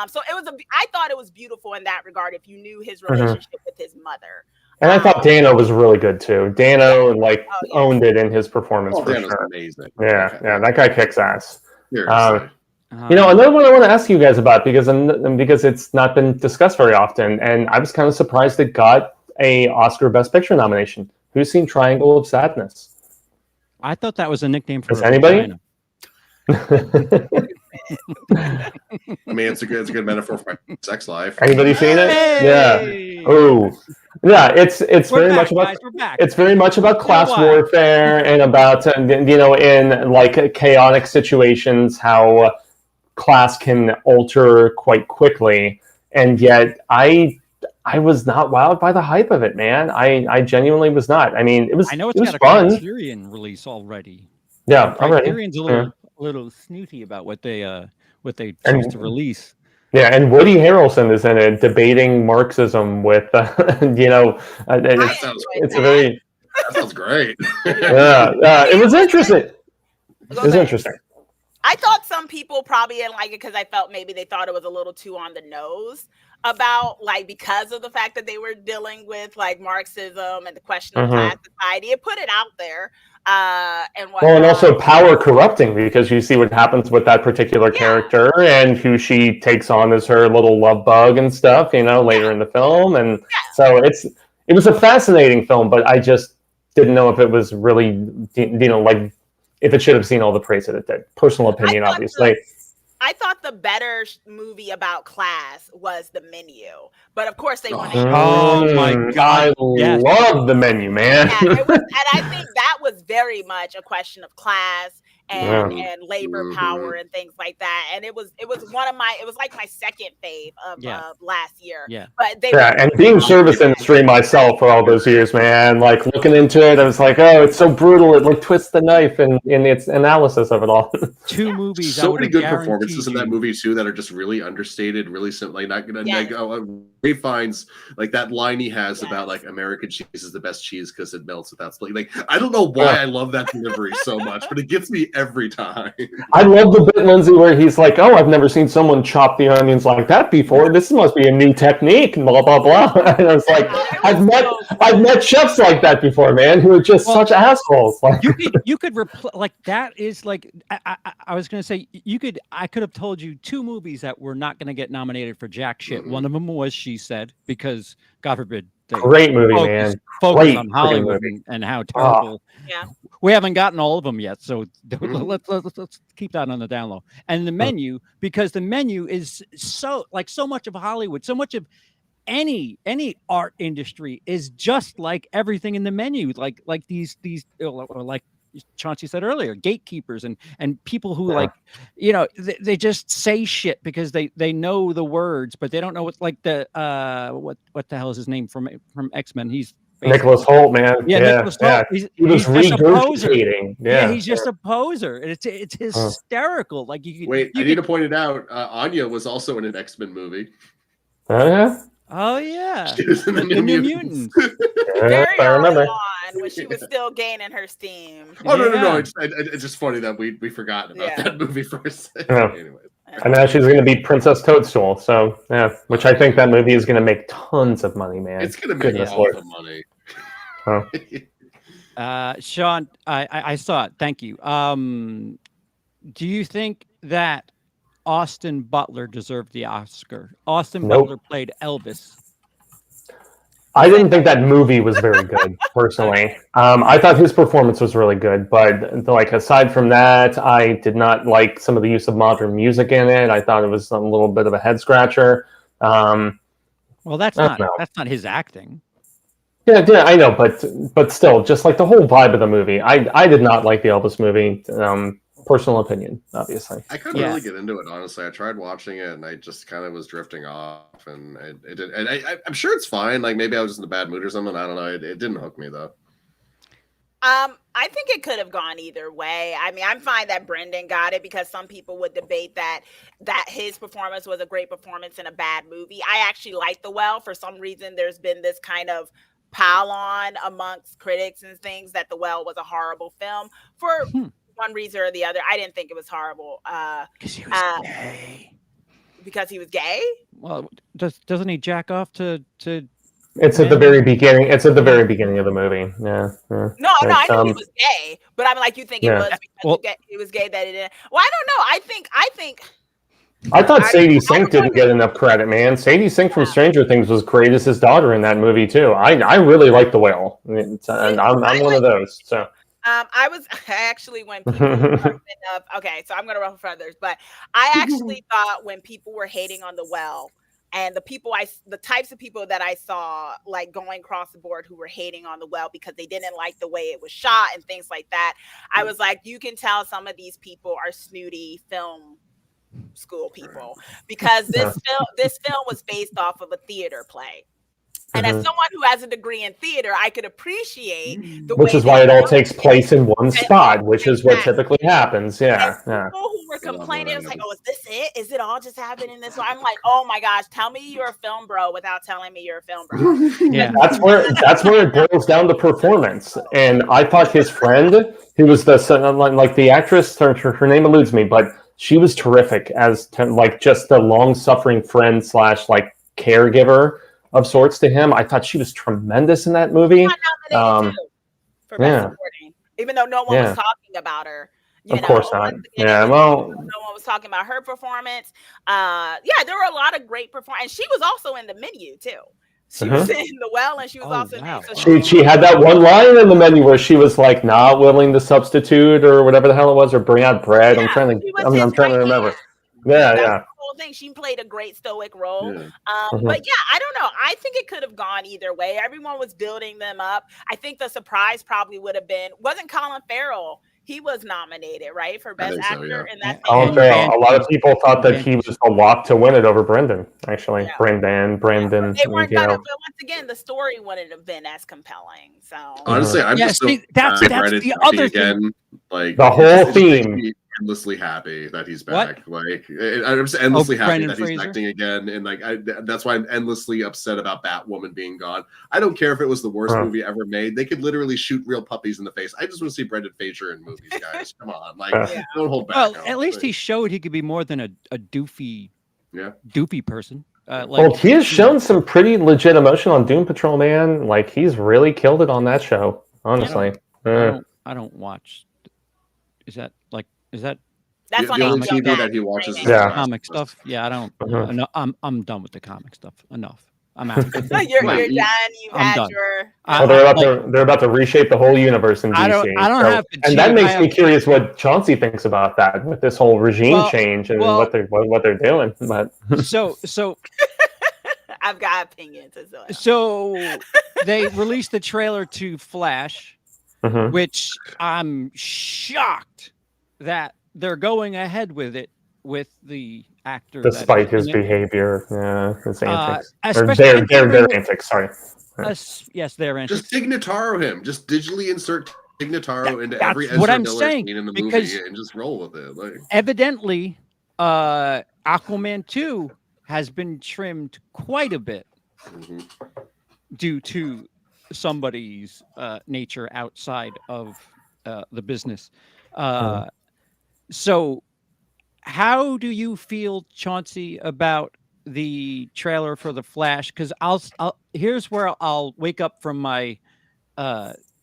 So I thought it was beautiful in that regard if you knew his relationship with his mother. And I thought Dano was really good too. Dano owned it in his performance for Dano's sure. Amazing. Yeah, that guy kicks ass. Seriously. Another one I want to ask you guys about because it's not been discussed very often, and I was kind of surprised it got a Oscar Best Picture nomination. Who's seen Triangle of Sadness? I thought that was a nickname for anybody. I mean, it's a good metaphor for my sex life. Anybody seen it? Hey! Yeah. Oh, yeah. It's very much about it's very much about class warfare and about in like chaotic situations how class can alter quite quickly, and yet I was not wowed by the hype of it, man. I genuinely was not. I mean, it was. I know it's got a fun. Criterion release already. Yeah, already. Criterion's a little snooty about what they choose to release. Yeah, and Woody Harrelson is in it debating Marxism with it's a very that sounds great. It was interesting. It was interesting. I thought some people probably didn't like it because I felt maybe they thought it was a little too on the nose about because of the fact that they were dealing with like Marxism and the question of class society. It put it out there. And also power corrupting, because you see what happens with that particular character and who she takes on as her little love bug and stuff, later in the film. And so it was a fascinating film, but I just didn't know if it was really, if it should have seen all the praise that it did. Personal opinion, obviously. I thought the better movie about class was The Menu, but of course they wanted. Oh my God! I love The Menu, man. Yeah, and I think that was very much a question of class and labor power and things like that. And it was like my second fave of last year. Yeah, but and being service industry myself for all those years, man. Like looking into it, I was like, oh, it's so brutal. It twists the knife in its analysis of it all. Two movies. So many good performances in that movie too that are just really understated, really simple. Like not gonna Ray finds like that line he has about like American cheese is the best cheese because it melts without splitting. Like I don't know why I love that delivery so much, but it gets me every time. I love the bit, Lindsay, where he's like, "Oh, I've never seen someone chop the onions like that before. This must be a new technique." And blah blah blah. And I was like, I've met chefs like that before, man, who are just such assholes. Like, you could like that is like I was gonna say I could have told you 2 movies that were not gonna get nominated for jack shit. One of them was She Said, because God forbid. Great movie, man. Focus on Hollywood and how terrible. Yeah. We haven't gotten all of them yet, so let's keep that on the down low. And the menu, because the menu is so much of Hollywood, so much of any art industry is just like everything in the menu, like these like Chauncey said earlier, gatekeepers and people who they just say shit because they know the words, but they don't know what, like the what the hell is his name from X-Men? He's Nicholas Hoult, man. Yeah, Nicholas Hoult. He was regurgitating. Yeah, he's just a poser. It's hysterical. Like I need to point it out. Anya was also in an X-Men movie. Oh yeah, she was in the New Mutants. Very early on, when she was still gaining her steam. Oh no! It's just funny that we forgot about that movie for a second. Anyway. And now she's going to be Princess Toadstool. So which I think that movie is going to make tons of money, man. It's going to make a lot of money. Sean, I saw it. Thank you. Do you think that Austin Butler deserved the Oscar? Austin Butler played Elvis. I didn't think that movie was very good, personally. I thought his performance was really good, but like aside from that, I did not like some of the use of modern music in it. I thought it was a little bit of a head scratcher. Well, that's not his acting. Yeah, I know, but still, just like the whole vibe of the movie, I did not like the Elvis movie. Personal opinion, obviously. I couldn't really get into it, honestly. I tried watching it and I just kind of was drifting off, and I'm sure it's fine. Like maybe I was just in a bad mood or something. I don't know. It didn't hook me though. I think it could have gone either way. I mean, I'm fine that Brendan got it, because some people would debate that his performance was a great performance in a bad movie. I actually like The Well. For some reason, there's been this kind of pile on amongst critics and things that The Well was a horrible film for one reason or the other. I didn't think it was horrible. Because he was gay. Because he was gay? Well, doesn't he jack off to It's at the very beginning. It's at the very beginning of the movie. Yeah. No, I knew he was gay, but I'm like, you think it was because he was gay that it didn't? Well, I don't know. I thought Sadie Sink didn't get enough credit, man. Sadie Sink from Stranger Things was great as his daughter in that movie too. I really like The Whale, and I'm one of those. So. I actually, when people okay, so I'm gonna ruffle feathers, but I actually thought when people were hating on The Well, and the types of people that I saw like going across the board who were hating on The Well because they didn't like the way it was shot and things like that, I was like, you can tell some of these people are snooty film school people, because this film was based off of a theater play. And as someone who has a degree in theater, I could appreciate which is why it all takes place in one spot, which is what typically happens. Yeah. People who were complaining, it was like, "Oh, is this it? Is it all just happening in this?" So I'm like, "Oh my gosh, tell me you're a film bro without telling me you're a film bro." Yeah, that's where it boils down to performance. And I thought his friend, who was the actress, her name eludes me, but she was terrific as just the long-suffering friend / caregiver of sorts to him. I thought she was tremendous in that movie. For best supporting, even though no one was talking about her. Of course not. No one was talking about her performance. There were a lot of great performances, and she was also in the menu too. She was in The Well, and she was also in. She had that one line in the menu where she was like not willing to substitute or whatever the hell it was, or bring out bread. I'm trying to remember. The whole thing. She played a great stoic role. But I don't know. I think it could have gone either way. Everyone was building them up. I think the surprise probably would have been, wasn't Colin Farrell? He was nominated, right, for Best Actor in that. Colin Farrell. A lot of people thought that he was a lock to win it over Brendan. Actually, Brendan. They weren't gonna. But once again, the story wouldn't have been as compelling. So honestly, I'm just that's the other thing. Like the whole theme. endlessly happy that he's What? back. Like I'm just endlessly happy Brendan that he's Fraser? acting again, and like that's why I'm endlessly upset about Batwoman being gone. I don't care if it was the worst movie ever made. They could literally shoot real puppies in the face. I just want to see Brendan Fraser in movies, guys. Come on, like don't hold back. Well, now. at least he showed he could be more than a doofy person. Well, he has shown some pretty legit emotion on Doom Patrol, man. Like he's really killed it on that show. Honestly, I don't watch. Is that That's on the only HBO TV Max, that he watches is Yeah. comic stuff? Yeah, I don't. I'm done with the comic stuff. Enough. I'm out. you're Right. done. You've I'm had done. your. They're about to reshape the whole universe in DC. I don't have to and that cheat. makes me curious what Chauncey thinks about that with this whole regime change and what they're doing. But so I've got opinions as well. So they released the trailer to Flash, which I'm shocked that they're going ahead with it with the actor. Despite his behavior, his antics. Or their antics, sorry. Yes, their antics. Just Ignataro him. Just digitally insert Ignataro into every what Ezra I'm Miller saying, scene in the because movie and just roll with it. Like evidently, Aquaman 2 has been trimmed quite a bit due to somebody's nature outside of the business. So how do you feel, Chauncey, about the trailer for The Flash? Because here's where I'll wake up from my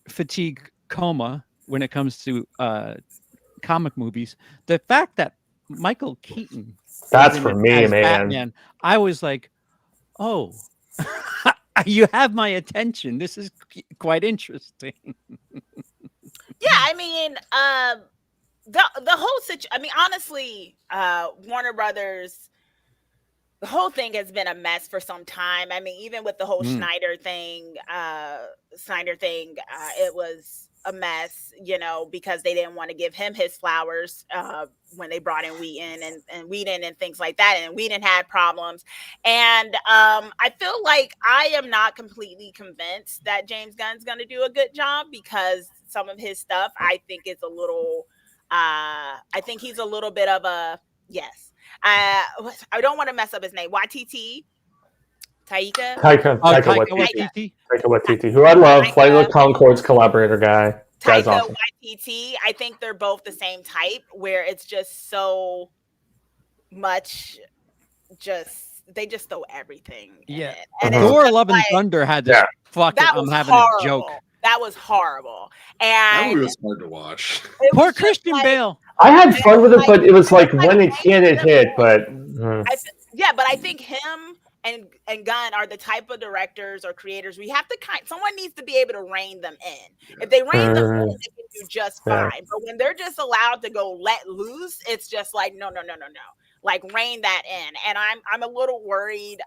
fatigue coma when it comes to comic movies. The fact that Michael Keaton, that's for me, man. Batman, I was like, oh, you have my attention. This is quite interesting. Yeah, I mean, the whole situation. I mean, honestly, Warner Brothers, the whole thing has been a mess for some time. I mean, even with the whole Snyder thing, it was a mess, because they didn't want to give him his flowers when they brought in Whedon and things like that. And Whedon had problems. And I feel like I am not completely convinced that James Gunn's going to do a good job, because some of his stuff I think is a little, I think he's a little bit of a, yes. I don't want to mess up his name. Taika Waititi, who I love, Flight of the Conchords collaborator guy. Guy's awesome. Waititi, I think they're both the same type, where it's just so much, they just throw everything. Yeah, and Thor: Love and Thunder had this. Fuck it, I'm having a joke. That was horrible, and that movie was hard to watch. Poor Christian Bale. I had fun with it, but it was like when it hit. But but I think him and Gunn are the type of directors or creators we have to someone needs to be able to rein them in. If they rein them in, they can do just fine. But when they're just allowed to go let loose, it's just like no. Like rein that in. And I'm a little worried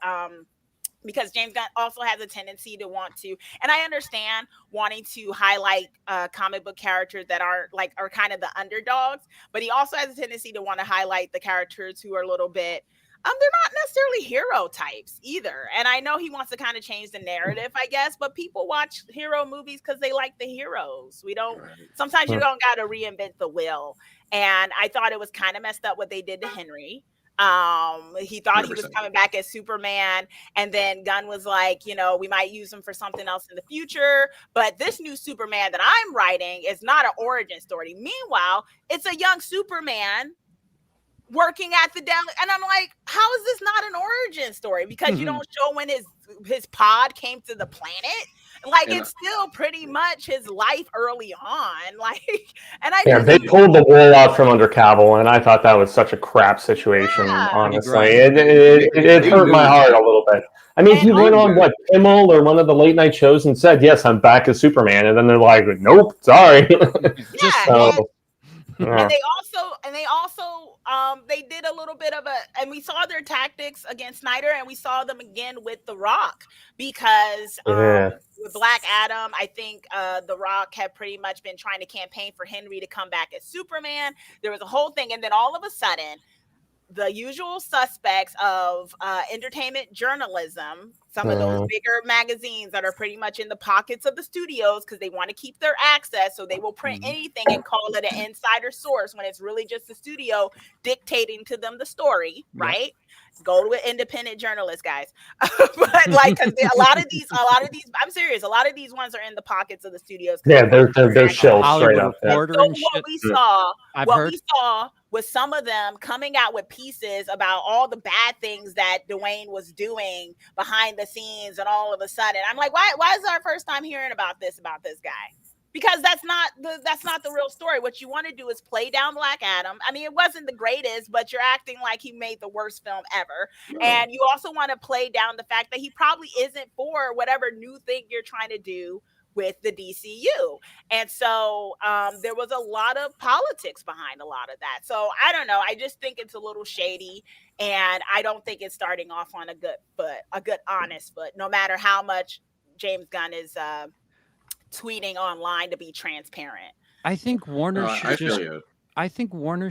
because James Gunn also has a tendency to want to, and I understand wanting to highlight comic book characters that are kind of the underdogs, but he also has a tendency to want to highlight the characters who are a little bit they're not necessarily hero types either. And I know he wants to kind of change the narrative, I guess, but people watch hero movies because they like the heroes. Sometimes you don't got to reinvent the wheel. And I thought it was kind of messed up what they did to Henry. He thought 100%. He was coming back as Superman, and then Gunn was like, we might use him for something else in the future, but this new Superman that I'm writing is not an origin story. Meanwhile, it's a young Superman working at the down, and I'm like, how is this not an origin story? Because you don't show when his pod came to the planet. It's still pretty much his life early on. They pulled the wool out from under Cavill, and I thought that was such a crap situation. Honestly, it hurt my heart a little bit. I mean, he went on Kimmel or one of the late night shows and said, "Yes, I'm back as Superman," and then they're like, "Nope, sorry." And they also they did a little bit of and we saw their tactics against Snyder, and we saw them again with The Rock, because with Black Adam, I think The Rock had pretty much been trying to campaign for Henry to come back as Superman. There was a whole thing, and then all of a sudden, the usual suspects of entertainment journalism, some of those bigger magazines that are pretty much in the pockets of the studios because they want to keep their access, so they will print anything and call it an insider source when it's really just the studio dictating to them the story, right? Go to an independent journalist, guys. But like, cause a lot of these, I'm serious. A lot of these ones are in the pockets of the studios. Yeah, they're shills straight up. So what we saw was some of them coming out with pieces about all the bad things that Dwayne was doing behind the scenes, and all of a sudden, I'm like, why is our first time hearing about this guy? Because that's not the real story. What you want to do is play down Black Adam. I mean, it wasn't the greatest, but you're acting like he made the worst film ever. And you also want to play down the fact that he probably isn't for whatever new thing you're trying to do with the DCU. And so there was a lot of politics behind a lot of that. So I don't know. I just think it's a little shady, and I don't think it's starting off on a good honest foot, no matter how much James Gunn is tweeting online to be transparent. I think Warner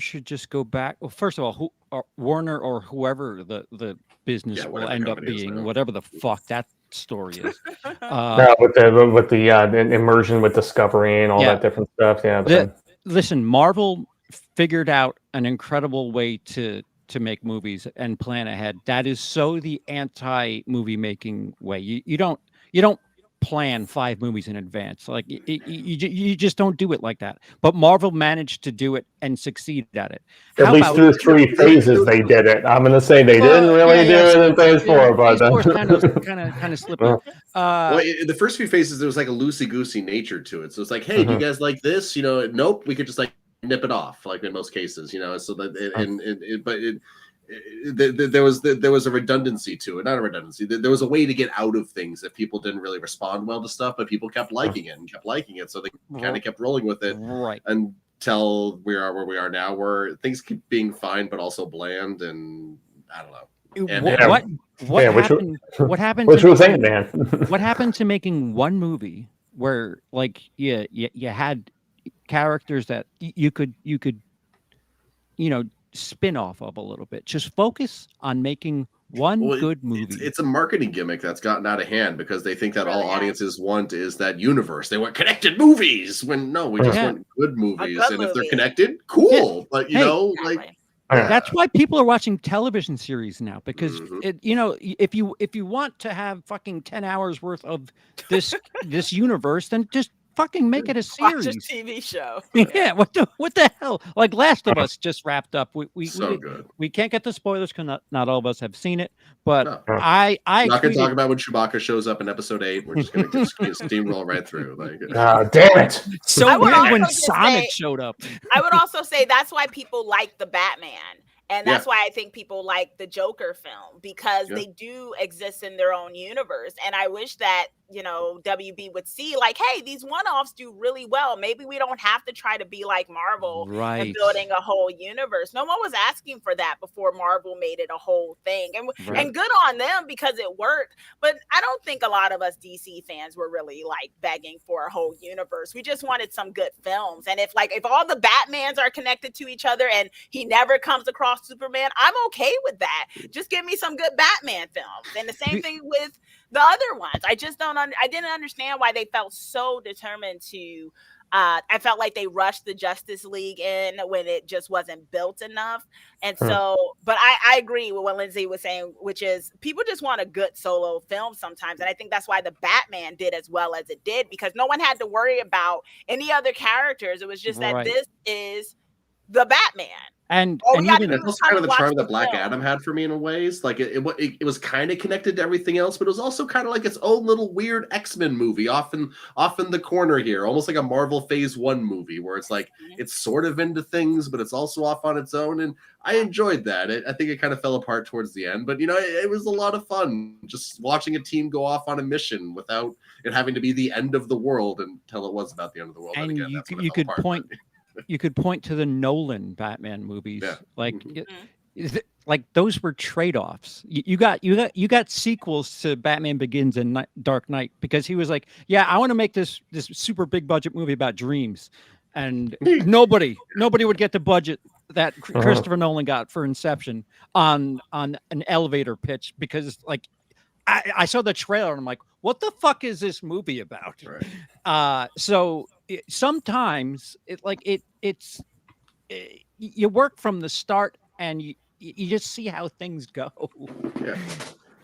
should just go back. Well, first of all, Warner or whoever the business will end up being, whatever the fuck that story is. With the immersion with Discovery and all that different stuff. Yeah. Listen, Marvel figured out an incredible way to make movies and plan ahead. That is so the anti-movie making way. You don't plan 5 movies in advance. Like you just don't do it like that. But Marvel managed to do it and succeed at it. At least through 3 phases they did it. I'm going to say they didn't really do it in phase 4, but kind of slipping. Well, in the first few phases, there was like a loosey-goosey nature to it. So it's like, hey, do you guys like this? Nope. We could just like nip it off, like in most cases. So that there was a redundancy to it. Not a redundancy. There was a way to get out of things if people didn't really respond well to stuff, but people kept liking it and kept liking it, so they kind of kept rolling with it until we are where we are now, where things keep being fine but also bland, and I don't know. And what happened? Which was Ant-Man. What happened to making one movie where like you had characters that you could spin off of a little bit? Just focus on making one good movie. It's a marketing gimmick that's gotten out of hand because they think that all audiences want is that universe. They want connected movies when no, we just want good movies. And if they're connected, cool. But that's why people are watching television series now, because if you want to have fucking 10 hours worth of this universe, then just fucking make it a series. Watch a TV show. Yeah, what the hell? Like Last of Us just wrapped up. We can't get the spoilers because not all of us have seen it. But I not gonna talk about when Chewbacca shows up in episode 8. We're just gonna steamroll right through. Damn it! So weird when Sonic showed up. I would also say that's why people like the Batman. And that's why I think people like the Joker film, because they do exist in their own universe. And I wish that, WB would see like, hey, these one-offs do really well. Maybe we don't have to try to be like Marvel and building a whole universe. No one was asking for that before Marvel made it a whole thing. And good on them because it worked. But I don't think a lot of us DC fans were really like begging for a whole universe. We just wanted some good films. And if all the Batmans are connected to each other and he never comes across Superman, I'm okay with that. Just give me some good Batman films. And the same thing with the other ones. I just I didn't understand why they felt so determined to I felt like they rushed the Justice League in when it just wasn't built enough. And so, but I agree with what Lindsay was saying, which is people just want a good solo film sometimes. And I think that's why the Batman did as well as it did, because no one had to worry about any other characters. It was just that this is the Batman. And even that's also kind of the charm that Black Adam had for me in a ways. Like it was kind of connected to everything else, but it was also kind of like its own little weird X-Men movie, off in the corner here, almost like a Marvel Phase 1 movie, where it's like it's sort of into things, but it's also off on its own. And I enjoyed that. I think it kind of fell apart towards the end, but it was a lot of fun just watching a team go off on a mission without it having to be the end of the world until it was about the end of the world. And again, you could point. You could point to the Nolan Batman movies, like those were trade-offs. You got sequels to Batman Begins and Dark Knight because he was like, I want to make this super big budget movie about dreams, and nobody would get the budget that Christopher Nolan got for Inception on an elevator pitch, because like I saw the trailer and I'm like, what the fuck is this movie about? Right. Sometimes it's you work from the start and you just see how things go. Yeah.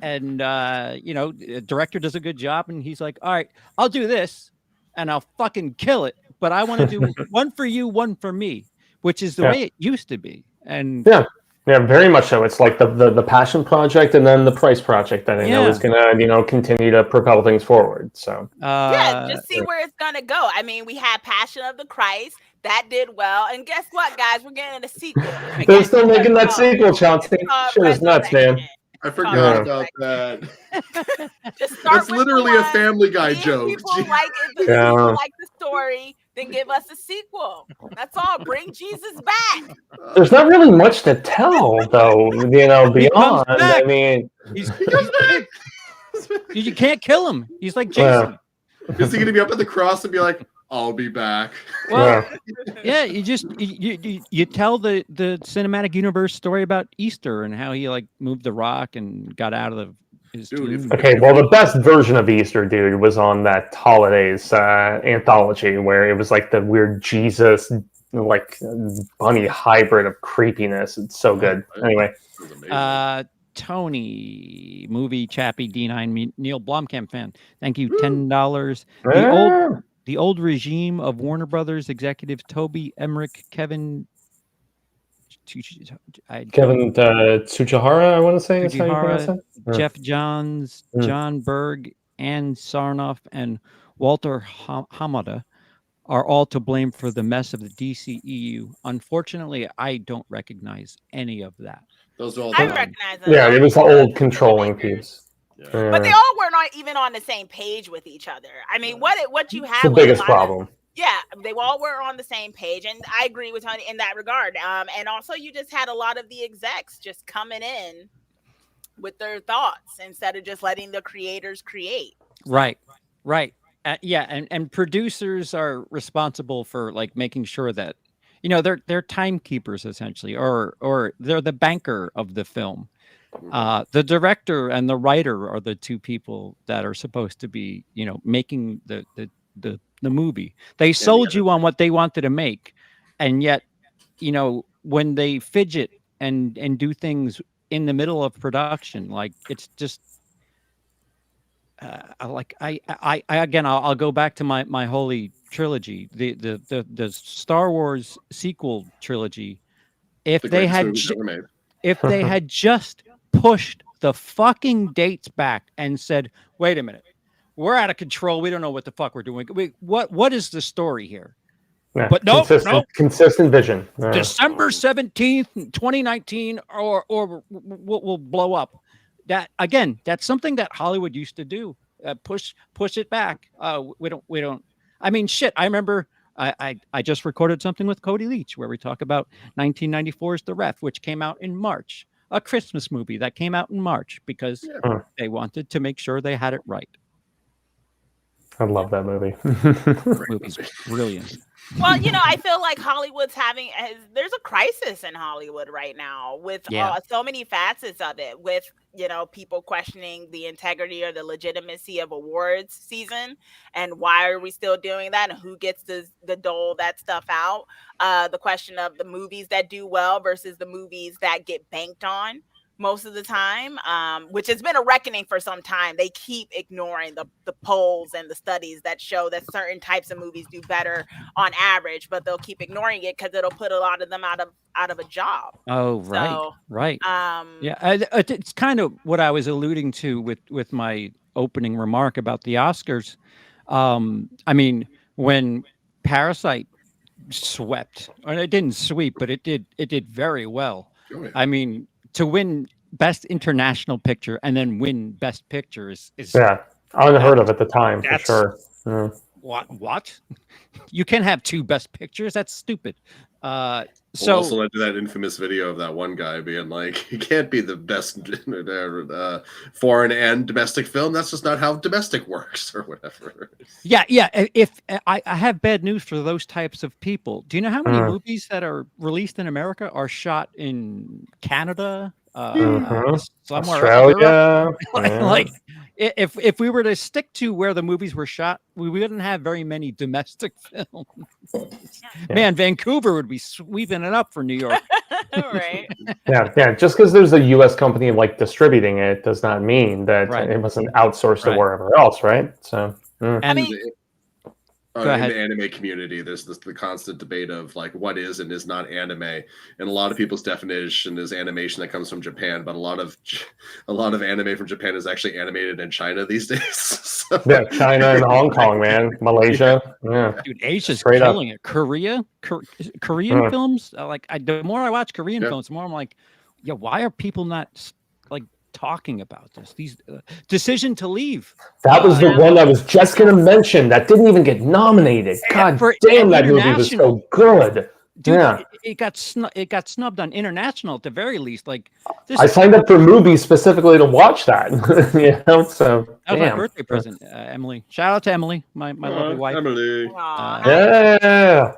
And the director does a good job, and he's like, all right, I'll do this and I'll fucking kill it, but I want to do one for you, one for me, which is the way it used to be. And yeah, very much so. It's like the passion project and then the price project that I know is gonna continue to propel things forward. So just see where it's gonna go. I mean, we had Passion of the Christ that did well, and guess what, guys? We're getting a sequel. They're still making that sequel, Chauncey. Shit is nuts, man. I forgot about that. Just start That's literally a Family Guy joke. People like the story, then give us a sequel. That's all. Bring Jesus back. There's not really much to tell, though. Beyond. I mean, you can't kill him. He's like Jason. Is he going to be up at the cross and be like, "I'll be back"? Well, yeah. You tell the cinematic universe story about Easter and how he like moved the rock and got out of his tomb. Okay, well, the best version of Easter, dude, was on that Holidays anthology where it was like the weird Jesus, like bunny hybrid of creepiness. It's so good. Anyway, Tony, movie chappy D9 Neil Blomkamp fan. Thank you, $10. The old regime of Warner Brothers executives Toby Emmerich, Kevin Tsuchihara, I want to say. Is how you pronounce it? Jeff Johns, John Berg, Ann Sarnoff, and Walter Hamada are all to blame for the mess of the DCEU. Unfortunately, I don't recognize any of that. Those are all. I recognize them. Yeah, it was the old controlling piece. Yeah. But they all were not even on the same page with each other. I mean, what you have the biggest problem. Yeah, they all were on the same page, and I agree with Tony in that regard. And also, you just had a lot of the execs just coming in with their thoughts instead of just letting the creators create. Right. And producers are responsible for like making sure that they're timekeepers essentially, or they're the banker of the film. The director and the writer are the two people that are supposed to be making the movie. They sold you on what they wanted to make, and yet when they fidget and do things in the middle of production, like it's just I'll go back to my holy trilogy, the Star Wars sequel trilogy. If they had just pushed the fucking dates back and said, wait a minute, we're out of control, we don't know what the fuck we're doing, what is the story here? Yeah, but no, consistent vision. December 17th 2019 or we'll blow up. That's something that Hollywood used to do. Push it back. We don't I mean, shit, I remember I just recorded something with Cody Leach where we talk about 1994's The Ref, which came out in March, a Christmas movie that came out in March because they wanted to make sure they had it right. I love that movie. Movie's brilliant. Well, I feel like there's a crisis in Hollywood right now with so many facets of it, with people questioning the integrity or the legitimacy of awards season, and why are we still doing that, and who gets to dole that stuff out. The question of the movies that do well versus the movies that get banked on most of the time, which has been a reckoning for some time. They keep ignoring the polls and the studies that show that certain types of movies do better on average, but they'll keep ignoring it because it'll put a lot of them out of a job. Oh, right. So, right. It's kind of what I was alluding to with my opening remark about the Oscars. I mean, when Parasite swept, and it didn't sweep, but it did very well. Oh, yeah. I mean, to win Best International Picture and then win Best Picture is unheard of at the time, for sure. What? You can't have two Best Pictures? That's stupid. So also led to that infamous video of that one guy being like, "He can't be the best foreign and domestic film. That's just not how domestic works," or whatever. yeah. If I have bad news for those types of people. Do you know how many movies that are released in America are shot in Canada, somewhere Australia, like if we were to stick to where the movies were shot, we wouldn't have very many domestic films. Man, Vancouver would be sweeping it up for New York. Right. Yeah. Just because there's a U.S. company like distributing it does not mean that it wasn't outsourced to wherever else, right? So, I mean, Go ahead. In the anime community, there's the constant debate of like what is and is not anime, and a lot of people's definition is animation that comes from Japan, but a lot of anime from Japan is actually animated in China these days. So, yeah, China and Hong Kong, man, Malaysia, dude, Asia's Straight killing it. Korean films, the more I watch Korean films, the more I'm like, yeah, why are people not like talking about this? These Decision to Leave. That was the one I was just going to mention that didn't even get nominated. God damn, that movie was so good. Dude, it got snubbed on international at the very least. Like, I signed up for movies specifically to watch that. So that was my birthday present, Emily. Shout out to Emily, my lovely wife. Emily. Yeah.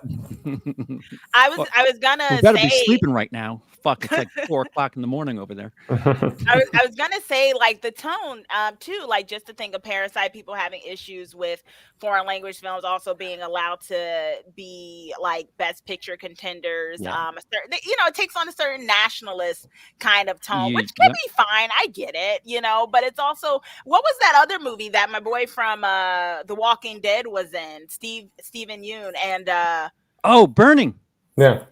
I was gonna You better say, be sleeping right now. Fuck, it's like 4:00 in the morning over there. I was gonna say, like, the tone, too, like, just to think of Parasite, people having issues with foreign language films also being allowed to be like best picture contenders. A certain, it takes on a certain nationalist kind of tone, which can be fine. I get it, but it's also, what was that other movie that my boy from The Walking Dead was in, Steven Yeun, and Burning. Yeah.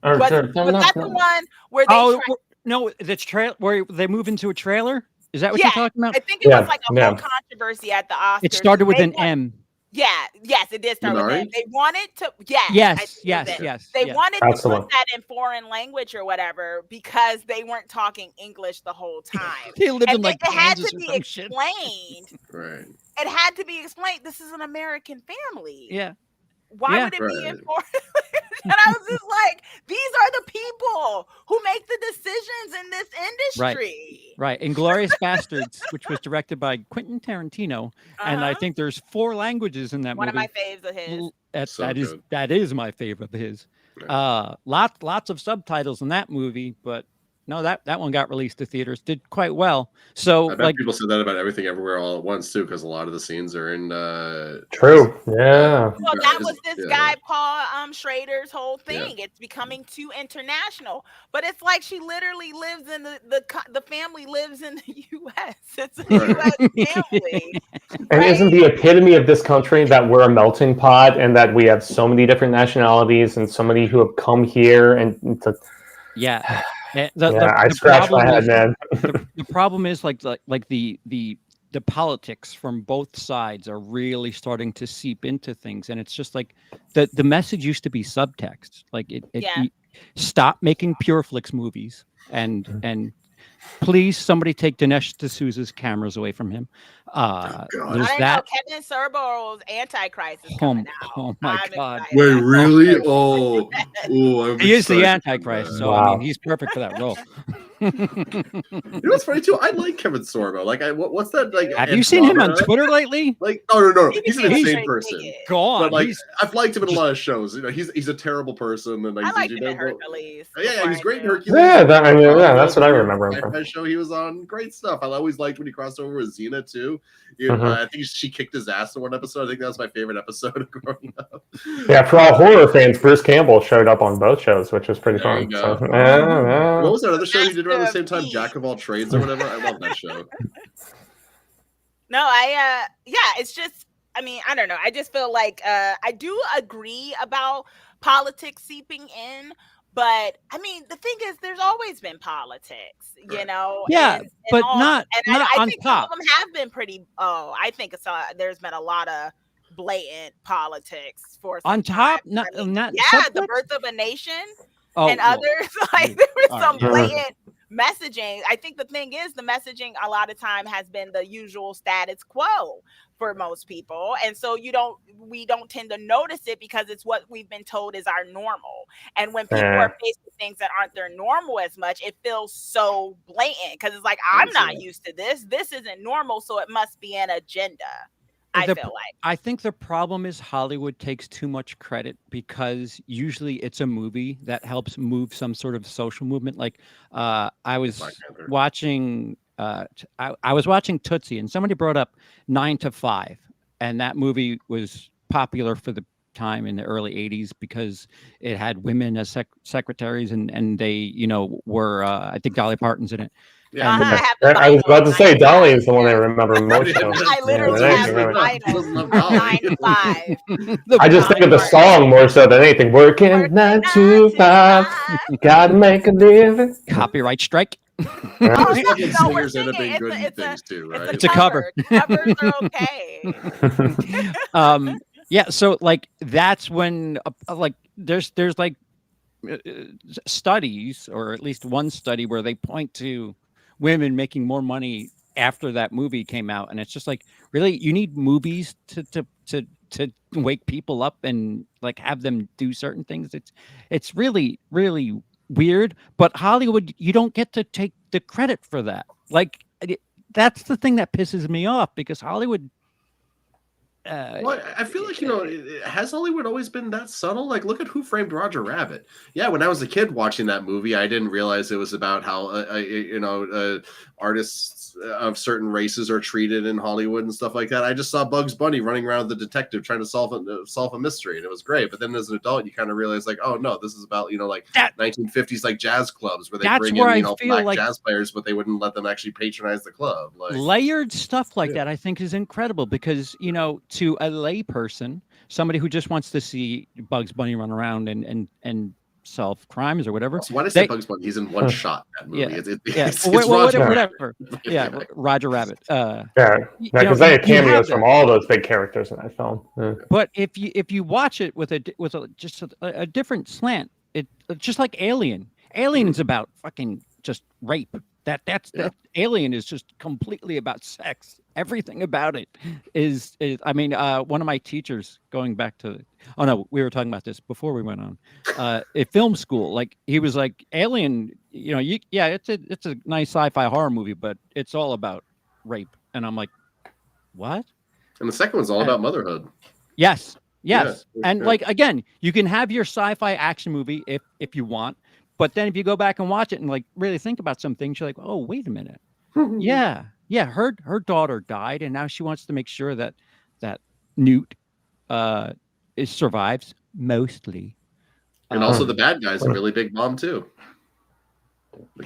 Was that the one where they no, that's where they move into a trailer? Is that what you're talking about? I think it was like a whole controversy at the Oscars. It started with an M. Yeah, yes, it did start with M. They wanted to, yes. They wanted to put that in foreign language or whatever because they weren't talking English the whole time. They lived in like it had Kansas to or be some explained. Right. It had to be explained. This is an American family. Yeah. Why would it be in foreign language? And I was just like, these are the people who make the decisions in this industry. Right. Inglourious Bastards, which was directed by Quentin Tarantino. And I think there's 4 languages in that movie. One of my faves of his. That is my favorite of his. Lots of subtitles in that movie, but no, that one got released to theaters, did quite well. So I bet people said that about Everything Everywhere All at Once too, because a lot of the scenes are in True. Yeah. Well, that was this guy Paul Schrader's whole thing. It's becoming too international, but it's like she literally lives in the family lives in the U.S. It's a U.S. family. And isn't the epitome of this country that we're a melting pot and that we have so many different nationalities and so many who have come here and to. Yeah. I scratched my head, man. The problem is like the politics from both sides are really starting to seep into things, and it's just like the message used to be subtext. Like stop making Pure Flix movies, and please somebody take Dinesh D'Souza's cameras away from him. I don't know. Kevin Sorbo's Antichrist is coming out. Oh my God! Wait, really? Oh, he is the Antichrist, so I mean, he's perfect for that role. You know what's funny too? I like Kevin Sorbo. Like, what's that? Like, have you seen him on Twitter lately? Like, no. He's an insane person. Go on. But like, I've liked him in a lot of shows. He's a terrible person. And like, I liked him in Hercules. Yeah, he's great in Hercules. Yeah, that's what I remember him from. Show he was on, great stuff. I always liked when he crossed over with Xena too. I think she kicked his ass in one episode. I think that was my favorite episode growing up. Yeah, for all horror fans, Bruce Campbell showed up on both shows, which was pretty fun. So, what was that other show he did around the same time? Jack of all trades or whatever. I love that show. No, it's just, I mean, I don't know. I just feel like I do agree about politics seeping in, but I mean, the thing is, there's always been politics, you know. Yeah, but not I on think top. some of them have been pretty. I think there's been a lot of blatant politics on top. Not subject? The Birth of a Nation and others. Like there was some blatant messaging, I think the thing is the messaging a lot of time has been the usual status quo for most people, and so we don't tend to notice it because it's what we've been told is our normal. And when people are faced with things that aren't their normal as much, it feels so blatant because it's like, I'm not used to this isn't normal, so it must be an agenda. I feel like. I think the problem is Hollywood takes too much credit because usually it's a movie that helps move some sort of social movement. Like I was watching I was watching Tootsie, and somebody brought up 9 to 5, and that movie was popular for the time in the early 80s because it had women as secretaries, and they, you know, were I think Dolly Parton's in it. Yeah, I was about to say Dolly is the one I remember most. I literally have the title 9 to 5. I just think of the song more so than anything. Working 9 to 5, gotta make a living. Copyright strike. It's a cover. Covers are okay. Yeah, so like that's when like there's like studies, or at least one study where they point to women making more money after that movie came out, and it's just like, really, you need movies to wake people up and like have them do certain things. It's really weird, but Hollywood, you don't get to take the credit for that. Like that's the thing that pisses me off, because Hollywood. Well, I feel like, you know, has Hollywood always been that subtle? Like, look at Who Framed Roger Rabbit. Yeah, when I was a kid watching that movie, I didn't realize it was about how, artists of certain races are treated in Hollywood and stuff like that. I just saw Bugs Bunny running around with the detective trying to solve a mystery, and it was great. But then as an adult, you kind of realize, like, oh no, this is about, you know, like 1950s like jazz clubs where they bring in, you know, black like jazz players, but they wouldn't let them actually patronize the club. Like layered stuff like that, I think is incredible, because, you know, to a lay person, somebody who just wants to see Bugs Bunny run around and solve crimes or whatever. So why did I say Bugs Bunny? He's in one shot in that movie. It's whatever. Yeah, Roger Rabbit. Because they had cameos from all those big characters in that film. Yeah. But if you watch it with a different slant, it's just like Alien. Alien is about fucking just rape. That Alien is just completely about sex. Everything about it is I mean, one of my teachers, going back to, oh no, we were talking about this before we went on, at film school, like he was like, Alien, you know, it's a nice sci-fi horror movie, but it's all about rape. And I'm like, what? And the second one's all about motherhood. Yes. And like, again, you can have your sci-fi action movie if you want, but then if you go back and watch it and like really think about some things, you're like, oh, wait a minute. Yeah, her daughter died, and now she wants to make sure that Newt survives mostly. And also the bad guy's a really big mom too.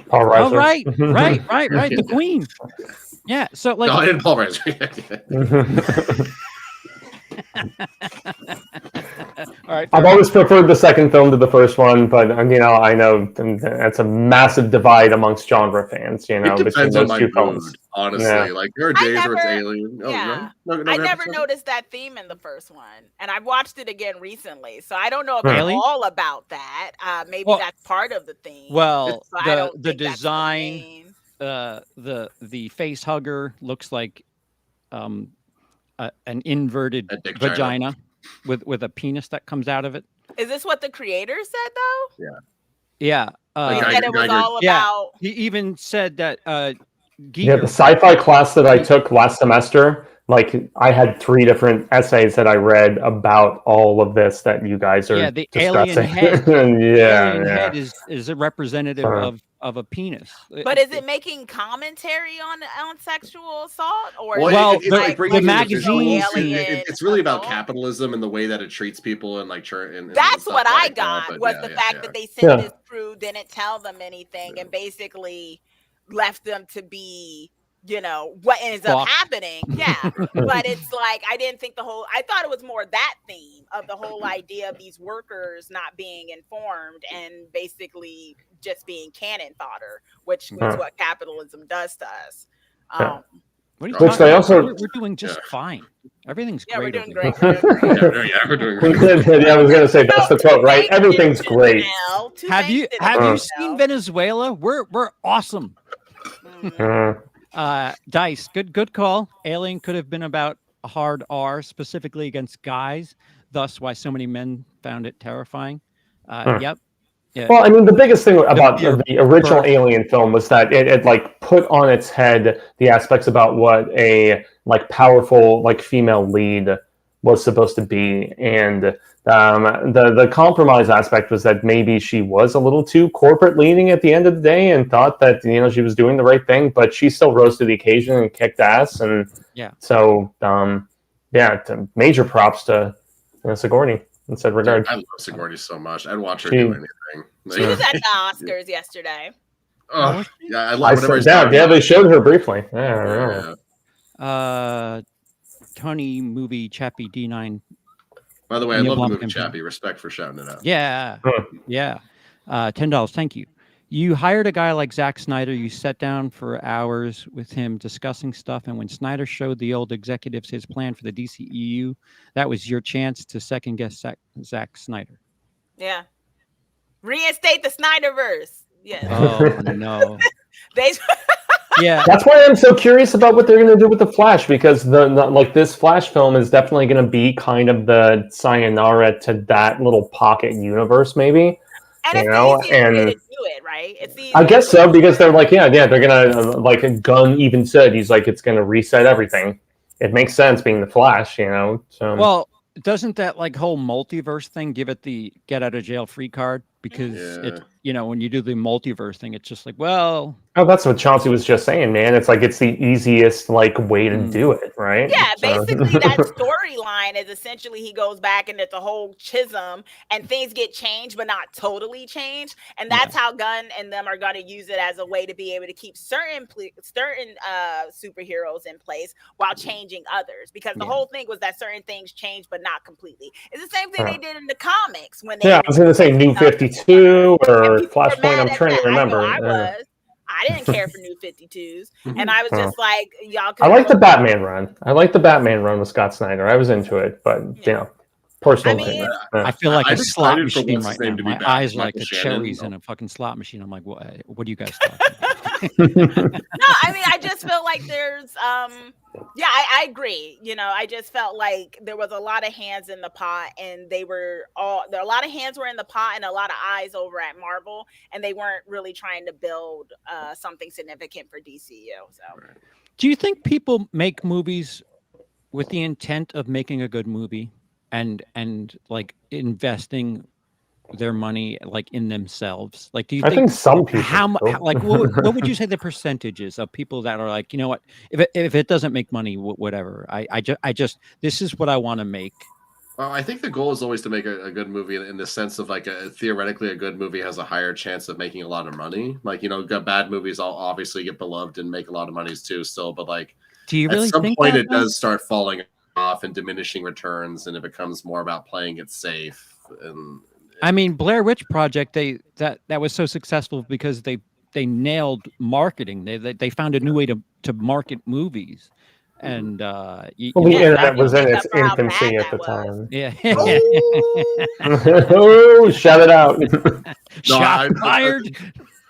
Paul Reiser. Oh, right. The Queen. Yeah. So like, no, I didn't Paul Reiser. All right. I've always preferred the second film to the first one, but you know, I know that's a massive divide amongst genre fans. You know, between those two films. Honestly, like there are days where it's Alien. I never noticed that theme in the first one, and I watched it again recently, so I don't know if it's all about that. Maybe that's part of the theme. Well, the design, the face hugger looks like an inverted vagina with a penis that comes out of it. Is this what the creator said though? Yeah. He said it was all about. He even said that. The sci-fi class that I took last semester, like I had 3 different essays that I read about all of this that you guys are the discussing. Alien head. Alien head is a representative of a penis. But is it making commentary on sexual assault, or the magazine? It's really about capitalism and the way that it treats people, and like that's what I got was the fact that they sent this through, didn't tell them anything, and basically left them to be, you know, what ends up happening. But it's like, I didn't think I thought it was more that theme of the whole idea of these workers not being informed and basically just being cannon fodder, which is what capitalism does to us. What are you Which talking they about? also- We're doing just fine. Everything's Yeah, we're great. doing over great. here. We're doing great. We're doing great. Yeah, I was gonna say that's the quote, right? Two Everything's Banks great. now. Two Have Banks you did it have you himself. seen Venezuela? We're awesome. Mhm. Dice, good call. Alien could have been about a hard R, specifically against guys. Thus, why so many men found it terrifying. Yep. Yeah. Well, I mean, the biggest thing about fear the original birth. Alien film was that it like put on its head the aspects about what a like powerful like female lead was supposed to be, and the compromise aspect was that maybe she was a little too corporate leaning at the end of the day, and thought that she was doing the right thing, but she still rose to the occasion and kicked ass, and Yeah. So major props to Sigourney in said regard. I love Sigourney so much. I'd watch her She- do anything. She was at the Oscars yesterday. Oh, yeah, I I love whenever I said, start- yeah, they showed her briefly. Yeah, I don't know. Yeah. Tony movie Chappie D9. By the way, I Neil love the movie Blomkamp. Chappie. Respect for shouting it out. Yeah. Huh. Yeah. $10. Thank you. You hired a guy like Zack Snyder. You sat down for hours with him discussing stuff. And when Snyder showed the old executives his plan for the DCEU, that was your chance to second guess Zack Snyder. Yeah. Reinstate the Snyderverse. Yes. Oh, no. They Yeah. That's why I'm so curious about what they're going to do with the Flash, because like this Flash film is definitely going to be kind of the sayonara to that little pocket universe, maybe. and it's You know, the easiest way and- to do it, right? It's the I easiest guess way so, to because do it. they're like, they're gonna like Gunn even said he's like it's gonna reset everything. It makes sense being the Flash, So Well, doesn't that like whole multiverse thing give it the get out of jail free card? Because it, when you do the multiverse thing, it's just like, well, that's what Chauncey was just saying, man. It's like it's the easiest like way to do it, right? Yeah, So- basically that storyline is essentially he goes back and it's a whole chism and things get changed but not totally changed, and that's how Gunn and them are going to use it as a way to be able to keep certain superheroes in place while changing others, because the whole thing was that certain things changed but not completely. It's the same thing they did in the comics when they I was gonna say New 52 or Flashpoint. I'm trying to remember. I didn't care for New 52s, and I was just like, y'all. I like the Batman run. I like the Batman run with Scott Snyder. I was into it, but personal opinion. I feel like I'm a slot excited for machine what's right his name now. to be My back. eyes like Michael the Shannon. cherries in a fucking slot machine. I'm like, what are you guys talking No, I mean, I just feel like there's, I agree. I just felt like there was a lot of hands in the pot, and a lot of hands were in the pot and a lot of eyes over at Marvel, and they weren't really trying to build something significant for DCU. So, Do you think people make movies with the intent of making a good movie and like investing their money like in themselves? Like, do you I think some people like what would you say the percentage is of people that are like, you know what, if it doesn't make money, whatever, I just this is what I want to make? Well, I think the goal is always to make a good movie in the sense of like theoretically a good movie has a higher chance of making a lot of money. Like, bad movies all obviously get beloved and make a lot of monies too still, but like do you really at some think point that, it does start falling off and diminishing returns, and it becomes more about playing it safe. And I mean, Blair Witch Project, that was so successful because they nailed marketing. They found a new way to market movies, and the internet was in its for how bad infancy at that the was. time. Yeah. Oh, shout it out! Shot fired.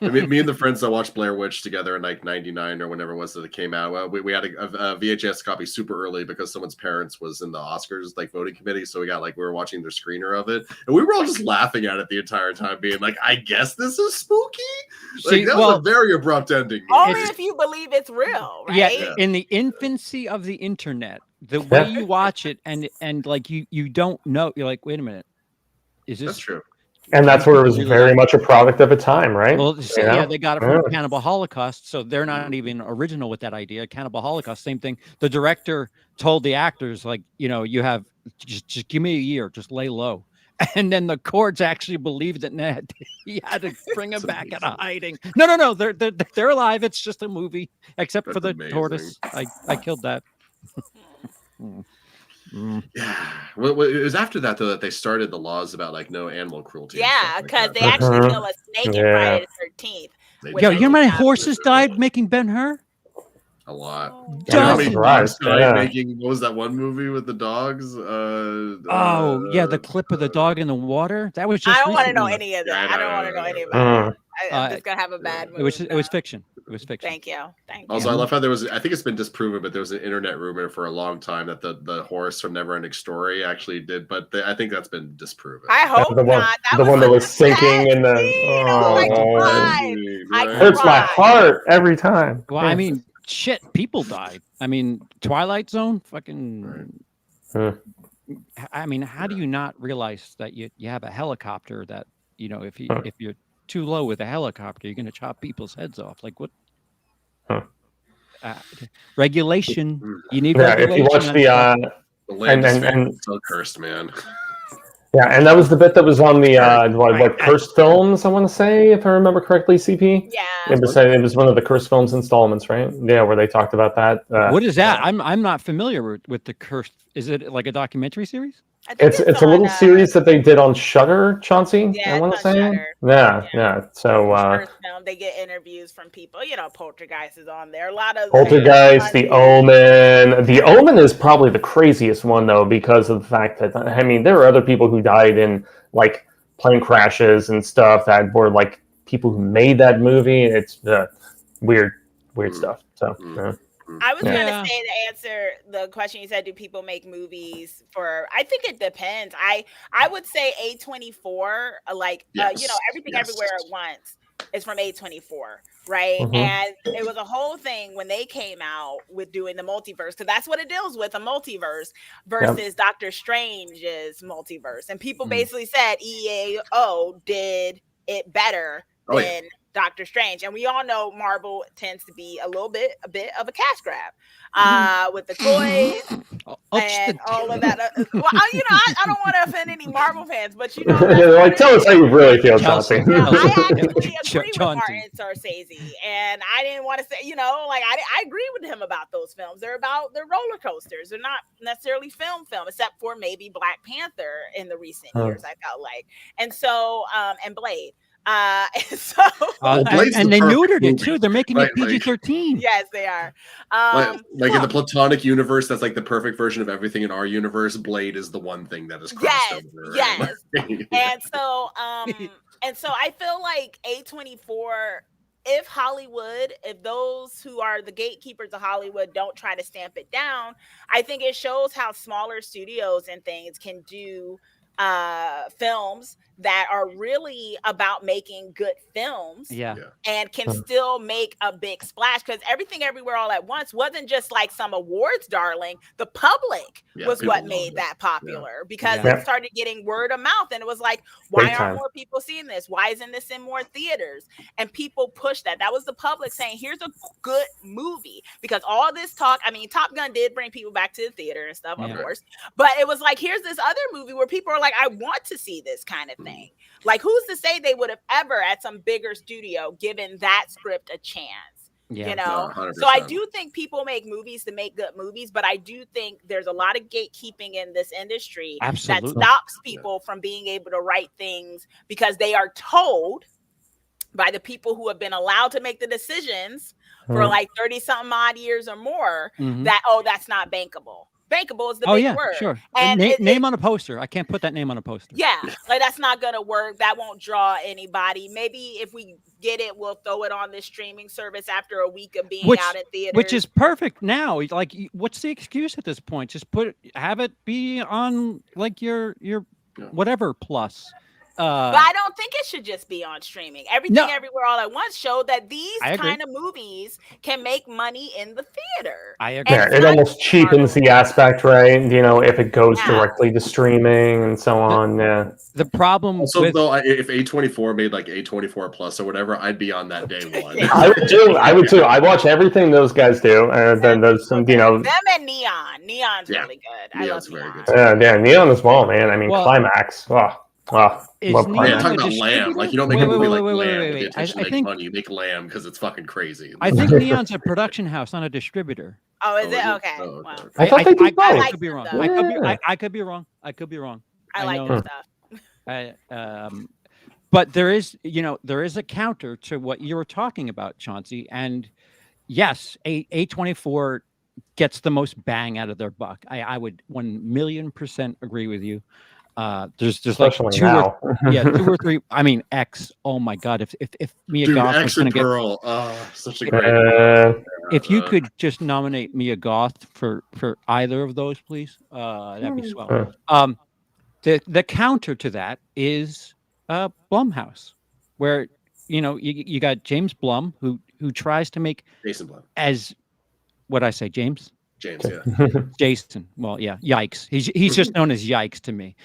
I mean, me and the friends that watched Blair Witch together in like '99 or whenever it was that it came out, we had a VHS copy super early because someone's parents was in the Oscars like voting committee, so we were watching their screener of it, and we were all just laughing at it the entire time, being like, "I guess this is spooky." Like, that was a very abrupt ending. Only if you believe it's real, right? Yeah, in the infancy of the internet, the way you watch it and like you don't know, you're like, wait a minute, is this? That's true. And that's where it was very much a product of a time, right? Well, they got it from Cannibal Holocaust, so they're not even original with that idea. Cannibal Holocaust, same thing. The director told the actors, like, you have just give me a year, just lay low. And then the courts actually believed it, and he had to bring them back out of hiding. No, they're alive. It's just a movie, except for the tortoise. I killed that. Yeah, well, it was after that though that they started the laws about like no animal cruelty. Yeah, because they actually kill a snake in Friday the 13th. Yo, you know how many horses died making Ben-Hur? A lot. Oh. You know how many Dozens. dogs died Yeah. making? What was that one movie with the dogs? Oh yeah, the clip of the dog in the water. That was just. I don't want to know recently. any of Yeah, that. I don't want to know any Mm. about it. I'm just gonna have a bad mood. It was now. fiction. It was fiction. Thank you. Thank you. Also, I love how there was. I think it's been disproven, but there was an internet rumor for a long time that the horse from Neverending Story actually did. But I think that's been disproven. I hope The one, not. the one that such was a sinking in the. sad scene. Oh, I cried. I Right? hurts my cried. heart every time. Well, I mean, shit, people died. I mean, Twilight Zone, fucking. Right. I mean, how do you not realize that you have a helicopter that if you're too low with a helicopter, you're going to chop people's heads off? Like what? Regulation. You need regulation. If you watch The land is and so cursed, man. yeah, and that was the bit that was on the what cursed films. I want to say, if I remember correctly, CP. Yeah. It was one of the cursed films installments, right? Yeah, where they talked about that. What is that? I'm not familiar with the cursed. Is it like a documentary series? I think It's a on, little series that they did on Shudder, Chauncey. Yeah, I want to it's on say. Shudder. Yeah. So First film, they get interviews from people. Poltergeist is on there. A lot of Poltergeist, The Omen. The Omen is probably the craziest one though, because of the fact that there are other people who died in like plane crashes and stuff that were like people who made that movie. It's weird stuff. So. Yeah. I was gonna say to answer the question you said, do people make movies for? I think it depends. I would say A24, everything everywhere at once is from A24, right? Mhm. And it was a whole thing when they came out with doing the multiverse, because that's what it deals with, a multiverse versus Doctor Strange's multiverse. And people basically said EAO did it better than Doctor Strange, and we all know Marvel tends to be a bit of a cash grab with the toys and all of that. Well, I don't want to offend any Marvel fans, but like, tell us how you really feel, Chelsea. I actually agree with Martin Scorsese, and I didn't want to say, I agree with him about those films. They're roller coasters. They're not necessarily film, except for maybe Black Panther in the recent years. I felt like, and so and Blade. And they neutered it too. They're making it PG-13. Yes, they are. Like in the platonic universe, that's like the perfect version of everything in our universe. Blade is the one thing that is crossed over. Yes. And so I feel like A24, if those who are the gatekeepers of Hollywood don't try to stamp it down, I think it shows how smaller studios and things can do films that are really about making good films and can still make a big splash, because Everything Everywhere All at Once wasn't just like some awards darling. The public was what made that popular because it started getting word of mouth, and it was like, why aren't more people seeing this? Why isn't this in more theaters? And people pushed that. That was the public saying, here's a good movie, because all this talk, Top Gun did bring people back to the theater and stuff, of course, but it was like, here's this other movie where people are like, I want to see this kind of thing. Like, who's to say they would have ever at some bigger studio given that script a chance? So I do think people make movies to make good movies, but I do think there's a lot of gatekeeping in this industry that stops people from being able to write things because they are told by the people who have been allowed to make the decisions for like 30 something odd years or more that, that's not bankable. Bankable is the big word. Sure. And name on a poster. I can't put that name on a poster. Yeah, like that's not gonna work. That won't draw anybody. Maybe if we get it, we'll throw it on this streaming service after a week of being out in theaters. Which is perfect now. Like, what's the excuse at this point? Just have it be on like your whatever plus. But I don't think it should just be on streaming. Everything Everywhere All at Once showed that these kind of movies can make money in the theater. I agree. Yeah, it almost cheapens the aspect, right? If it goes directly to streaming and so on. The problem though, if A24 made like A24 Plus or whatever, I'd be on that day one. I would too. I watch everything those guys do, and then there's some, them and Neon. Neon's really good. I love Neon. Yeah, Neon as well, man. Climax. Talking about Lamb. Like, you don't make a movie like Lamb with the intention to make money. You make Lamb because it's fucking crazy. I think Neon's a production house, not a distributor. Oh, is it? Okay. Wow. I thought they did both. I could be wrong. I could be wrong. I like their stuff. But there is a counter to what you were talking about, Chauncey, and yes, A24 gets the most bang out of their buck. I would 1,000,000% agree with you. There's Especially like now. 2 or 3. I mean, X. Oh my God! If Mia Dude, Goth was X going and to get, Pearl. Oh, such a great. if you could just nominate Mia Goth for either of those, please, that'd be swell. The counter to that is Blumhouse, where you got James Blum who tries to make Jason Blum. as what I say, James. James, yeah. Jason. Well, yeah, yikes. He's just known as yikes to me.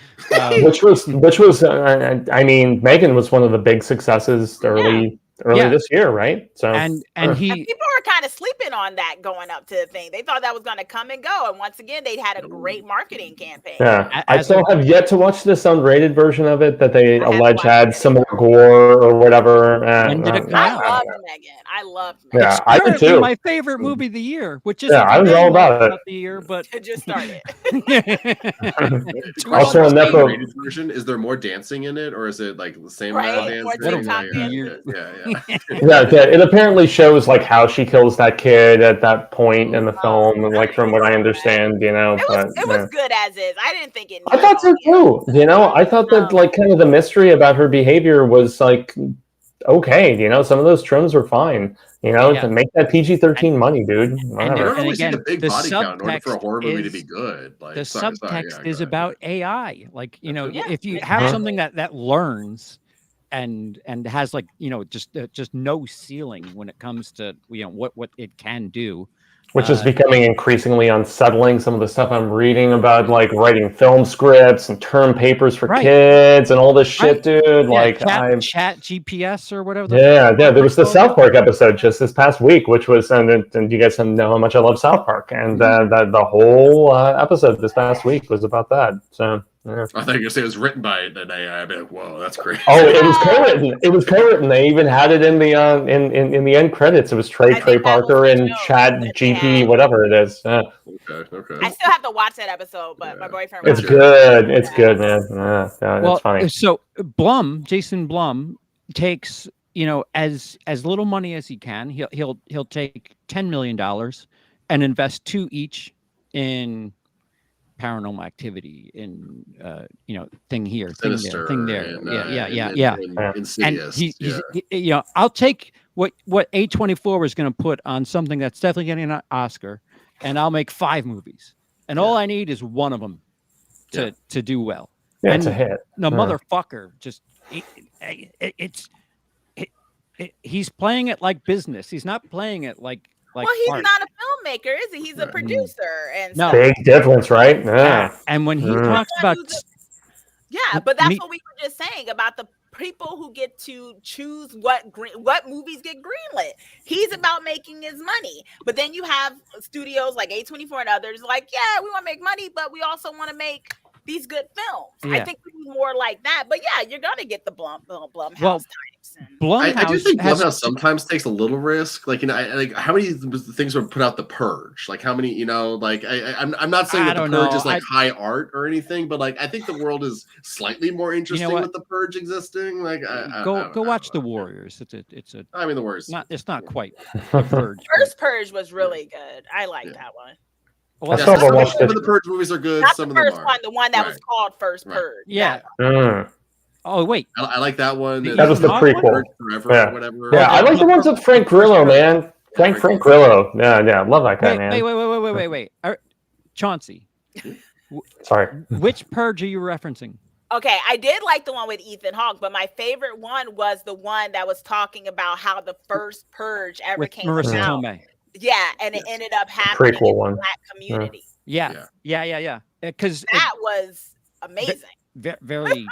which was I mean, Megan was one of the big successes early this year, right? So and And people were kind of sleeping on that going up to the thing. They thought that was going to come and go. And once again, they had a great marketing campaign. yeah, I still have yet to watch this unrated version of it that they allege had some more gore or whatever. When did it come out? I loved Megan. I loved Megan. Yeah, I did Currently too. my favorite movie of the year, which isn't I was all about it. the year, but It just started. Also on Netflix. Rated version, is there more dancing in it, or is it like the same Right, amount more of dancing? TikTok Yeah, it apparently shows like how she kills that kid at that point in the film, like from what I understand, It was good as is. I didn't think it. I thought so too. I thought that like kind of the mystery about her behavior was like okay. Some of those trims were fine. To make that PG-13 money, dude. You don't always again, need a big the body count in order for a horror movie to subtext be good. Like the subtext is about AI. Like Yeah, if you have something that learns and has like just no ceiling when it comes to what it can do, which is becoming increasingly unsettling. Some of the stuff I'm reading about, like writing film scripts and term papers for kids and all this shit, dude. Yeah, like chat GPS or whatever. There was the South Park episode just this past week, which was, and you guys know how much I love South Park, and the whole episode this past week was about that. So. Yeah. I thought you were going to say it was written by an AI. I'd be like, whoa, that's great. Oh, it was co-written. It was co-written. They even had it in the in the end credits. It was Trey Parker and Chad GP, whatever it is. Yeah. Okay. I still have to watch that episode, but my boyfriend. It's good. It's good, man. Yeah, it's funny. So Jason Blum takes as little money as he can. He'll take $10 million and invest 2 each in Paranormal Activity, in thing here, Sinister, thing there. And Insidious. And he's I'll take what A24 was going to put on something that's definitely getting an Oscar, and I'll make 5 movies, and all I need is one of them to do well. Yeah, and it's a hit. The motherfucker just he's playing it like business. He's not playing it like he's art. not a filmmaker, is he? He's a producer, and big difference, right? Yeah. And when he talks about but that's what we were just saying about the people who get to choose what movies get greenlit. He's about making his money, but then you have studios like A24 and others like, yeah, we want to make money, but we also want to make these good films. Yeah. I think we need more like that. But yeah, you're gonna get the Blumhouse types. I do think Blumhouse sometimes takes a little risk. Like like how many things were put out The Purge? Like how many? Like I'm not saying that The Purge is like high art or anything, but like I think the world is slightly more interesting with The Purge existing. Like go watch The Warriors. It's a. I mean, The Warriors. It's not quite The Purge. First Purge was really good. I like that one. Well, some of the Purge movies are good. Not some the of them first are. one, the one that was called First Purge. Yeah. Oh wait, I like that one. That was the prequel. Forever, or whatever. Yeah, I like the ones with Frank Grillo, man. Frank Grillo. Yeah, love that guy, man. Wait. Chauncey. Sorry. Which Purge are you referencing? Okay, I did like the one with Ethan Hawke, but my favorite one was the one that was talking about how the first Purge ever with came Marissa out. Tomei. Yeah, and it ended up happening in the Black community. Yeah. Because that was amazing. Very.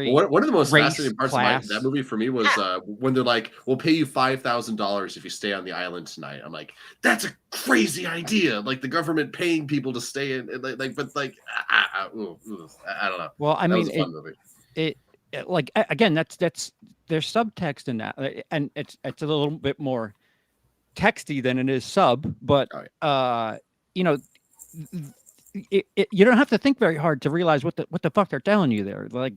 One of the most fascinating parts class. of that movie for me was when they're like, "We'll pay you $5,000 if you stay on the island tonight." I'm like, "That's a crazy idea!" Like the government paying people to stay in, but I don't know. Well, I mean, was a fun movie. It like again, that's there's subtext in that, and it's a little bit more texty than it is sub, but you don't have to think very hard to realize what the fuck they're telling you there. Like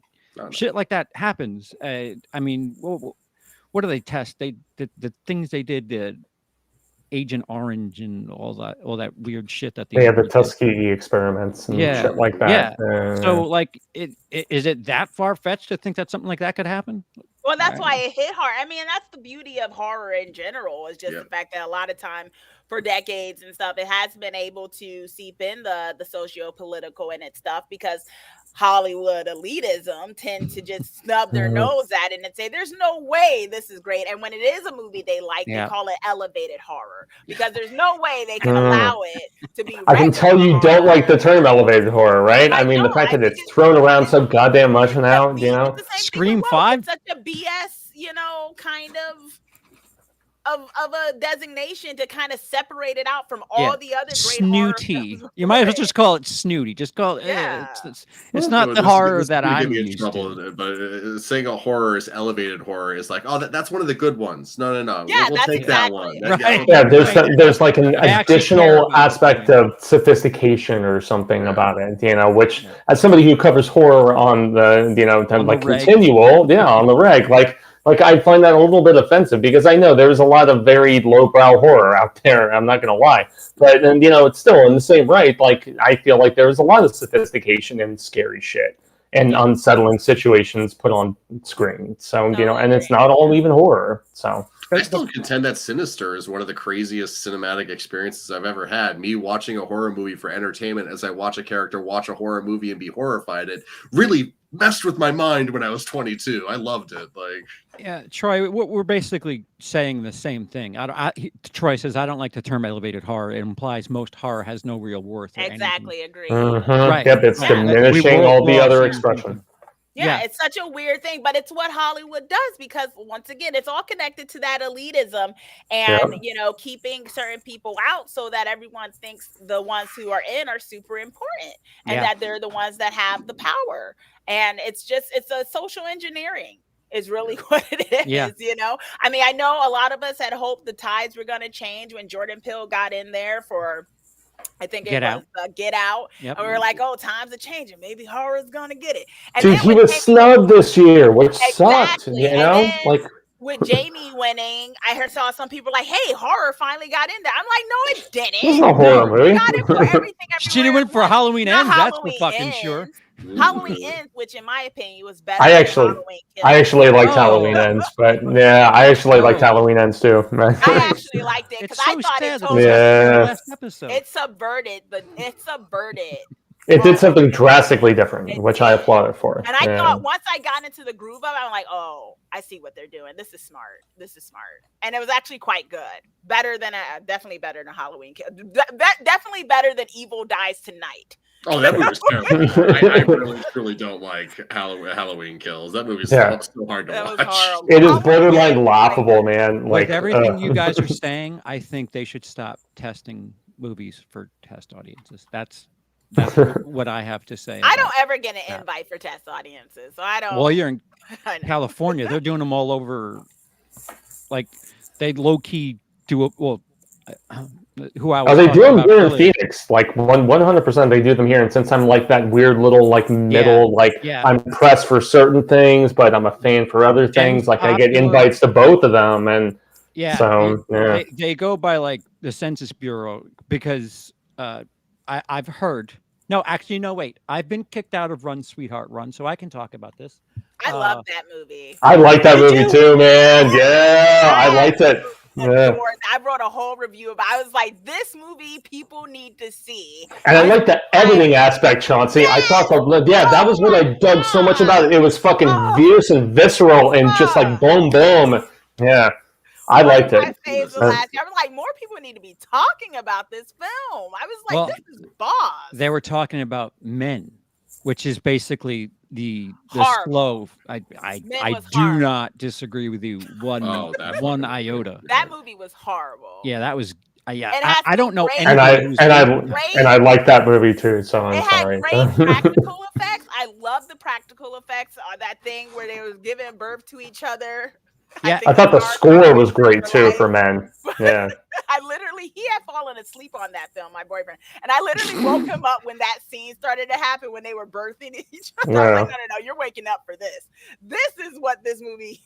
shit like that happens. I mean, what do they test? The things they did Agent Orange and all that weird shit that They had the did. Tuskegee experiments and Yeah, shit like that. So like, is it that far fetched to think that something like that could happen? Well, that's why it hit hard. I mean, that's the beauty of horror in general, is just Yeah. the fact that a lot of time for decades and stuff, it has been able to seep in the socio-political in its stuff, because Hollywood elitism tend to just snub their nose at it and say, there's no way this is great. And when it is a movie they like, they call it elevated horror, because there's no way they can allow it to be I can tell you don't like the term elevated horror, right? I mean, the fact that it's thrown around so goddamn much now, you know? Scream 5? It's such a BS, you know, kind of a designation to kind of separate it out from all the other great snooty. horror. You might as well just call it snooty. Just call it. It's not the horror that I'm used to. But saying a horror is elevated horror is like, oh, that's one of the good ones. No. Yeah, we'll that's take that one. Right. Yeah, there's like an additional aspect of sophistication or something about it, you know, which as somebody who covers horror on the, you know, like continual, on the reg, like I find that a little bit offensive, because I know there's a lot of very lowbrow horror out there. I'm not going to lie, but you know, it's still in the same right. Like I feel like there's a lot of sophistication and scary shit and unsettling situations put on screen. So you know, and it's not all even horror. So I still contend that Sinister is one of the craziest cinematic experiences I've ever had. Me watching a horror movie for entertainment as I watch a character watch a horror movie and be horrified. It really messed with my mind when I was 22. I loved it. Like, yeah, Troy, we're basically saying the same thing. Troy says, I don't like the term elevated horror. It implies most horror has no real worth. Exactly, agree. Right. Yep, it's diminishing all the other expression. Yeah, it's such a weird thing, but it's what Hollywood does, because once again, it's all connected to that elitism and, you know, keeping certain people out so that everyone thinks the ones who are in are super important and that they're the ones that have the power. And it's a social engineering is really what it is, you know? I mean, I know a lot of us had hoped the tides were going to change when Jordan Peele got in there for, I think it was Get Out. Yep. And we were like, oh, times are changing. Maybe horror is going to get it. And dude, he was snubbed this year, which sucked, you know? Like, with Jamie winning, I saw some people like, hey, horror finally got in there. I'm like, no, it didn't. It's a horror movie. Got it for everything. She went for Halloween Ends, that's for fucking sure. Halloween Ends, which in my opinion was better. I actually liked Halloween Ends, but I actually liked Halloween Ends too. I actually liked it because I thought it subverted It did something drastically different, which I applaud it for. And I thought once I got into the groove of it, I'm like, oh, I see what they're doing. This is smart. And it was actually quite good. Definitely better than Halloween Kills. Definitely better than Evil Dies Tonight. Oh, that movie's terrible. I really, truly don't like Halloween Kills. That movie's so hard to watch. It is borderline laughable, man. Like everything you guys are saying, I think they should stop testing movies for test audiences. That's what I have to say. I don't ever get an invite for test audiences, so I don't. Well, you're in California. They're doing them all over. Like they low key do it. Well, they do them here in Phoenix. Like 100%, they do them here. And since I'm like that weird little like middle, I'm pressed for certain things, but I'm a fan for other things. Like I get invites to both of them, and they go by like the Census Bureau because I've heard. No, actually, no, wait. I've been kicked out of Run, Sweetheart, Run, so I can talk about this. I love that movie. I like that movie too, man. Yeah, I liked it. Yeah. I wrote a whole review about it. I was like, this movie people need to see. And I like the editing aspect, Chauncey. I thought that was what I dug so much about it. It was fucking fierce and visceral and just like boom, boom. Yeah. I liked it. I was like, more people need to be talking about this film. I was like, this is boss. They were talking about Men, which is basically the slow. I do not disagree with you one iota. That movie was horrible. Yeah, that was. I don't know. And I like that movie too. So I'm sorry. It had great practical effects. I love the practical effects on that thing where they was giving birth to each other. Yeah, I thought the score was great too for Men. Yeah. He had fallen asleep on that film, my boyfriend, and I literally woke him up when that scene started to happen when they were birthing each other. I was like, no, you're waking up for this. This is what this movie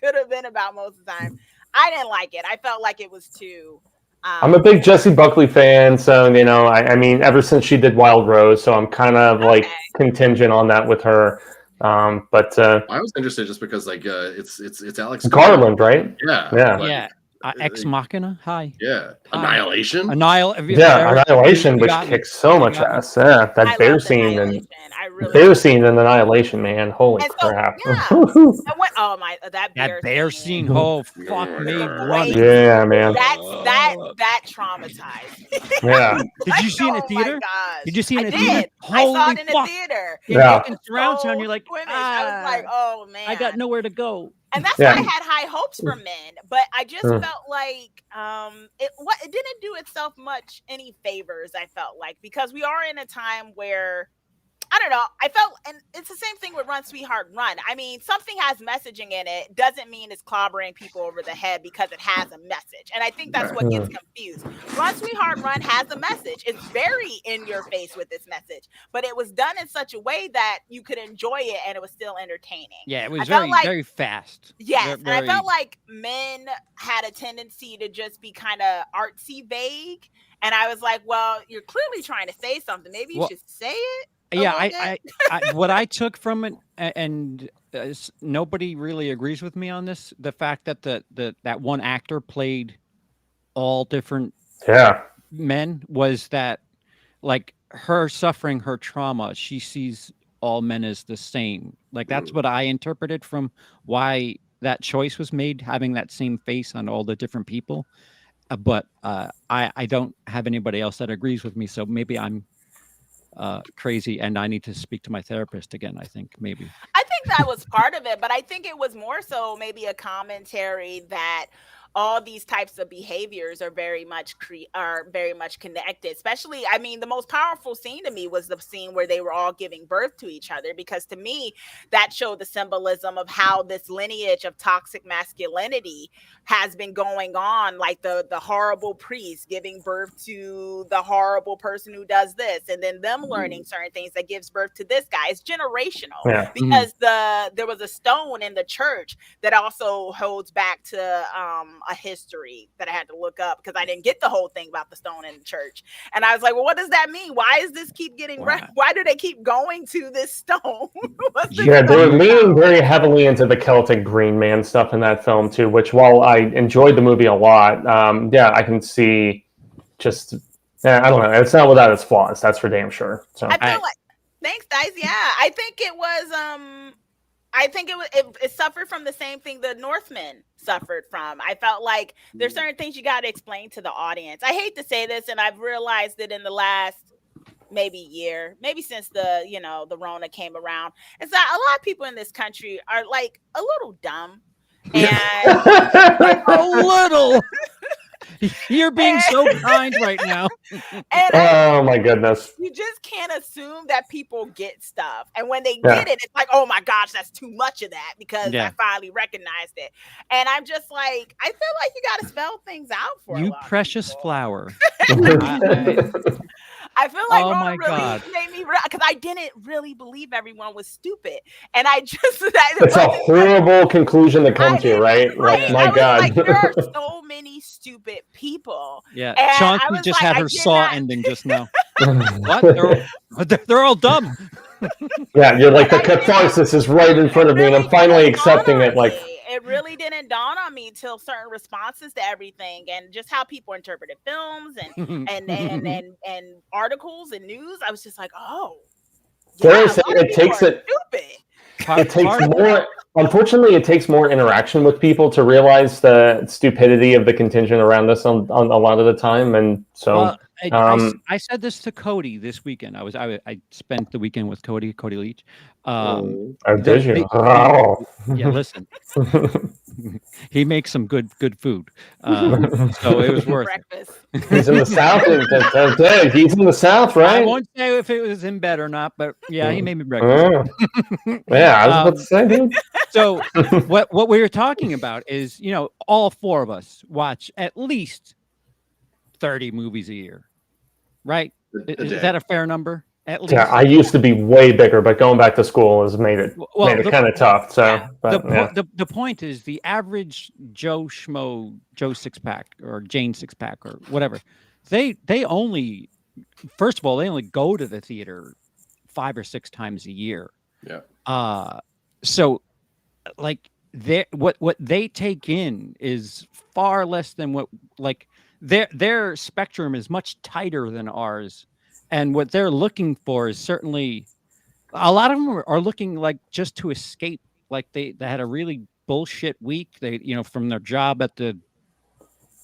could have been about most of the time. I didn't like it. I felt like it was too I'm a big Jessie Buckley fan, so I mean, ever since she did Wild Rose, so I'm kind of like contingent on that with her. But I was interested just because like it's Alex Garland, right? Yeah, Yeah. Yeah. Ex Machina. Hi. Yeah. Hi. Annihilation. Annihilation, which kicks so much ass. Yeah, that bear scene and Annihilation, man. Holy crap! That bear scene. Oh, fuck me, run. Yeah, man. That traumatized. Yeah. Did you see it in the theater? Did you see it in the theater? I saw it in the theater. Yeah. In surround sound, you're like, I was like, oh man, I got nowhere to go. And that's why I had high hopes for Men, but I just felt like it didn't do itself much any favors. I felt like, because we are in a time where, I don't know, I felt, and it's the same thing with Run Sweetheart Run. I mean, something has messaging in it doesn't mean it's clobbering people over the head because it has a message. And I think that's what gets confused. Run Sweetheart Run has a message. It's very in your face with this message, but it was done in such a way that you could enjoy it and it was still entertaining. Yeah, it was very fast. Yes, and I felt like Men had a tendency to just be kind of artsy vague. And I was like, well, you're clearly trying to say something. Maybe you should say it. Yeah, I what I took from it, and nobody really agrees with me on this, the fact that that one actor played all different men, was that, like, her suffering her trauma, she sees all men as the same. Like, that's what I interpreted from why that choice was made, having that same face on all the different people. But I don't have anybody else that agrees with me, so maybe I'm crazy and I need to speak to my therapist again. I think maybe. I think that was part of it, but I think it was more so maybe a commentary that all these types of behaviors are very much connected. Especially, I mean, the most powerful scene to me was the scene where they were all giving birth to each other, because to me that showed the symbolism of how this lineage of toxic masculinity has been going on, like the horrible priest giving birth to the horrible person who does this, and then them learning certain things that gives birth to this guy. It's generational, because there was a stone in the church that also holds back to a history that I had to look up, because I didn't get the whole thing about the stone in the church. And I was like, well, what does that mean? Why is this keep getting why do they keep going to this stone? Yeah, they were leaning very heavily into the Celtic Green Man stuff in that film too, which, while I enjoyed the movie a lot, I can see just, I don't know, it's not without its flaws, that's for damn sure. So I feel like, thanks guys. Yeah, I think it was it suffered from the same thing the Northmen suffered from. I felt like there's certain things you got to explain to the audience. I hate to say this, and I've realized it in the last year, maybe since the Rona came around, is that a lot of people in this country are like a little dumb. And a little. You're being so kind right now. And oh my goodness. You just can't assume that people get stuff. And when they get it, it's like, oh my gosh, that's too much of that, because I finally recognized it. And I'm just like, I feel like you got to spell things out for you precious flower. I feel like Rona really made me, because I didn't really believe everyone was stupid, and I just it's a horrible conclusion to come to, right? Like, my God, like, there are so many stupid people. Yeah, Chauncey just had her Saw ending just now. What? They're all dumb. Yeah, you're like, the catharsis is right in front of me, and I'm finally accepting it. Like, it really didn't dawn on me till certain responses to everything, and just how people interpreted films and articles and news. I was just like, oh, it takes more. Unfortunately, it takes more interaction with people to realize the stupidity of the contingent around us on a lot of the time, and so. I said this to Cody this weekend. I spent the weekend with Cody Leach. Did you? Yeah, listen. He makes some good food, so it was worth breakfast. It. He's in the South. He's in the South, right? I won't say if it was in bed or not, but yeah, he made me breakfast. Yeah, I was about to say, dude. So what we were talking about is, all four of us watch at least 30 movies a year, right? Is that a fair number? At least. Yeah, I used to be way bigger, but going back to school has made it kind of tough. So, yeah. but, The point is, the average Joe Schmo, Joe Six Pack or Jane Six Pack or whatever, they only, first of all, they only go to the theater 5 or 6 times a year. Yeah. So, like, what they take in is far less than what, like, their spectrum is much tighter than ours, and what they're looking for is certainly, a lot of them are looking like just to escape. Like they had a really bullshit week. They, from their job at the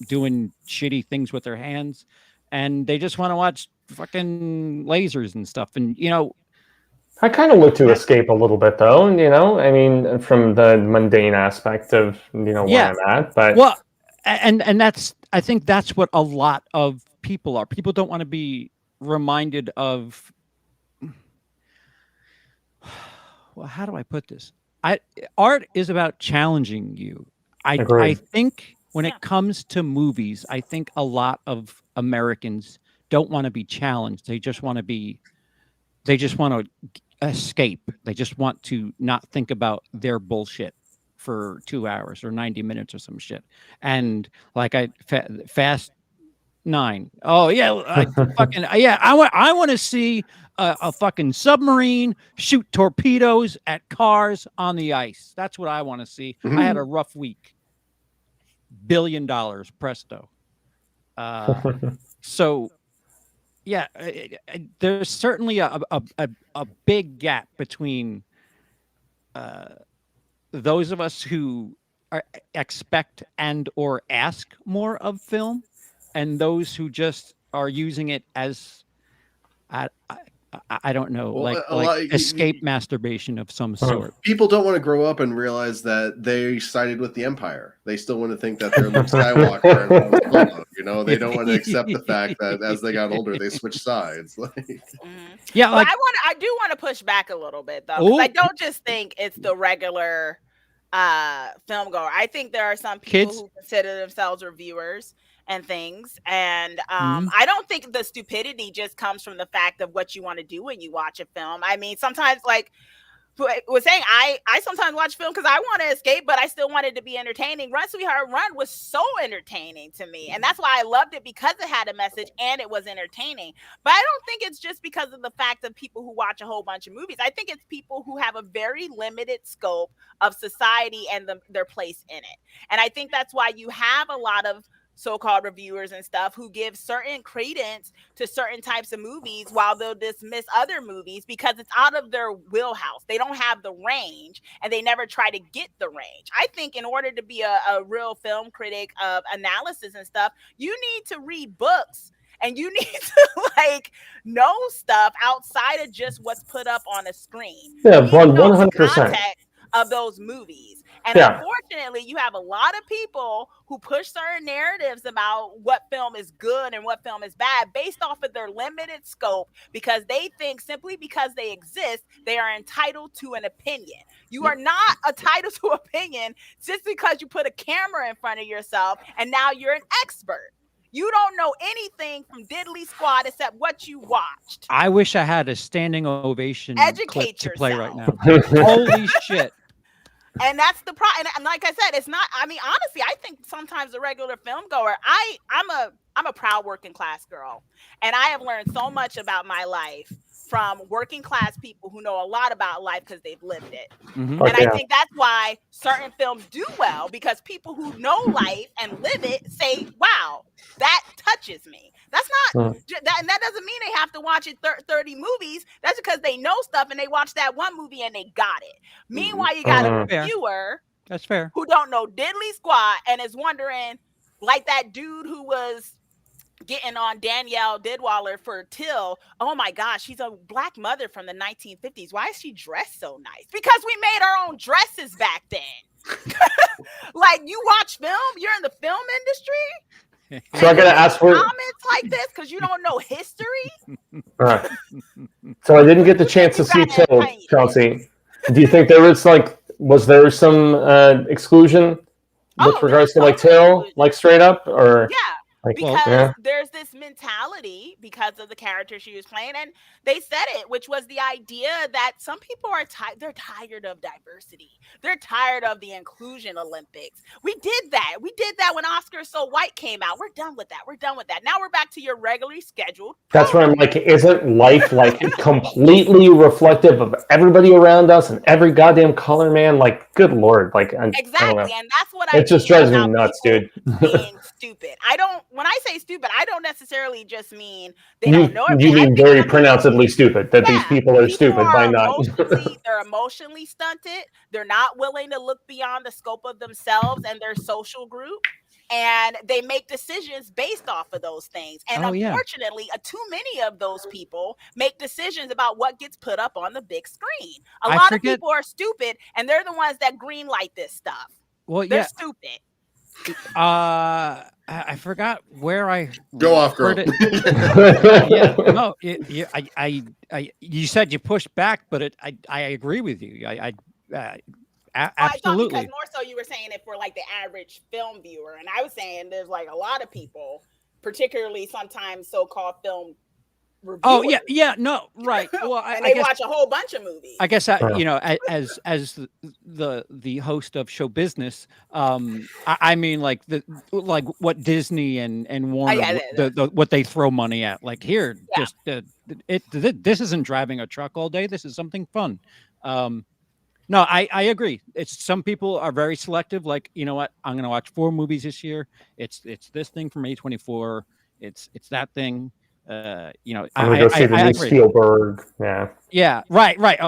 doing shitty things with their hands, and they just want to watch fucking lasers and stuff. And I kind of look to escape a little bit, though. I mean, from the mundane aspect of where I'm at. But well, and that's, I think that's what a lot of people are. People don't want to be reminded of. Well, how do I put this? Art is about challenging you. I think when it comes to movies, I think a lot of Americans don't want to be challenged. They just want to escape. They just want to not think about their bullshit for 2 hours or 90 minutes or some shit. And like Fast 9. Oh yeah, I want to see a fucking submarine shoot torpedoes at cars on the ice. That's what I want to see. I had a rough week. $1 billion, presto. So yeah, there's certainly a big gap between those of us who expect and or ask more of film, and those who just are using it as I don't know, like escape masterbation of some sort. People don't want to grow up and realize that they sided with the Empire. They still want to think that they're Luke Skywalker and Han Solo, they don't want to accept the fact that as they got older, they switched sides. Yeah, like, I do want to push back a little bit though, because I don't just think it's the regular film goer. I think there are some people who consider themselves reviewers and things, and I don't think the stupidity just comes from the fact of what you want to do when you watch a film. I mean, sometimes, like was saying, I sometimes watch film because I want to escape, but I still want it to be entertaining. Run Sweetheart Run was so entertaining to me, and that's why I loved it, because it had a message and it was entertaining. But I don't think it's just because of the fact of people who watch a whole bunch of movies. I think it's people who have a very limited scope of society and their place in it. And I think that's why you have a lot of so-called reviewers and stuff who give certain credence to certain types of movies while they'll dismiss other movies because it's out of their wheelhouse. They don't have the range, and they never try to get the range. I think in order to be a real film critic of analysis and stuff, you need to read books, and you need to know stuff outside of just what's put up on a screen. Yeah, 100% of those movies. And unfortunately, you have a lot of people who push certain narratives about what film is good and what film is bad based off of their limited scope, because they think simply because they exist, they are entitled to an opinion. You are not entitled to opinion just because you put a camera in front of yourself and now you're an expert. You don't know anything from diddly squat except what you watched. I wish I had a standing ovation clip to play right now. Holy shit. And that's the problem. And like I said, it's not, I mean, honestly, I think sometimes the regular film goer, I'm a proud working class girl. And I have learned so much about my life from working class people who know a lot about life because they've lived it. Mm-hmm. And I think that's why certain films do well, because people who know life and live it say, wow, that touches me. That's not that, and that doesn't mean they have to watch it 30 movies. That's because they know stuff and they watched that one movie and they got it. Meanwhile, you got a reviewer that's fair who don't know diddly squat and is wondering, like that dude who was getting on Danielle Didwaller for Till. Oh my gosh, she's a black mother from the 1950s. Why is she dressed so nice? Because we made our own dresses back then. Like, you watch film, you're in the film industry. So I gotta ask for comments like this because you don't know history. Right. So I didn't get the chance to see Till, Chelsea. Do you think there was there some exclusion with regards to Till, like straight up, or? Yeah. Like, because there's this mentality because of the character she was playing, and they said it, which was the idea that some people are they're tired of diversity. They're tired of the inclusion Olympics. We did that when Oscar So White came out. We're done with that. Now we're back to your regularly scheduled That's where I'm program. like, isn't life like completely reflective of everybody around us and every goddamn color, man? Like, good lord, like, I don't Exactly, know. and that's what I It just mean drives me about nuts, people dude. being stupid. When I say stupid, I don't necessarily just mean they You don't know everything. you I mean think very some people, pronouncedly stupid, that these people are people stupid by are not. emotionally stunted. They're not willing to look beyond the scope of themselves and their social group. And they make decisions based off of those things. And unfortunately, too many of those people make decisions about what gets put up on the big screen. A lot of people are stupid, and they're the ones that green light this stuff. Well, they're stupid. I forgot where I go off, girl. You said you pushed back, but I agree with you. Absolutely. I thought because more so you were saying it for like the average film viewer, and I was saying there's like a lot of people, particularly sometimes so-called film reviewers. Oh no, right. Well, and they watch a whole bunch of movies. I guess as the host of Show Business, I mean like what Disney and Warner what they throw money at. Like here, just this isn't driving a truck all day. This is something fun. No, I agree. It's some people are very selective. Like, you know what? I'm going to watch 4 movies this year. It's this thing from A24. It's that thing. I'm gonna go see the new Spielberg. Yeah. Right.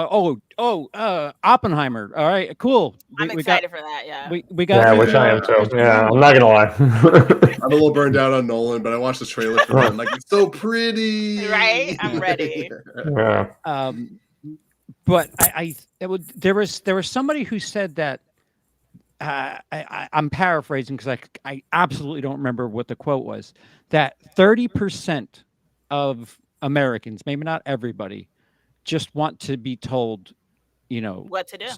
Oppenheimer. All right. Cool. I'm excited for that. Yeah. We got. Yeah, which I am too. Yeah, I'm not gonna lie. I'm a little burned out on Nolan, but I watched the trailer for it. Like, it's so pretty. Right. I'm ready. Yeah. But there was somebody who said that I'm paraphrasing because I absolutely don't remember what the quote was, that 30% of Americans, maybe not everybody, just want to be told, what to do.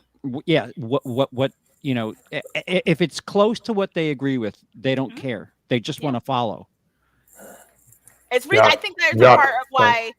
Yeah, what if it's close to what they agree with, they don't care. They just want to follow. It's really, I think there's a part of why.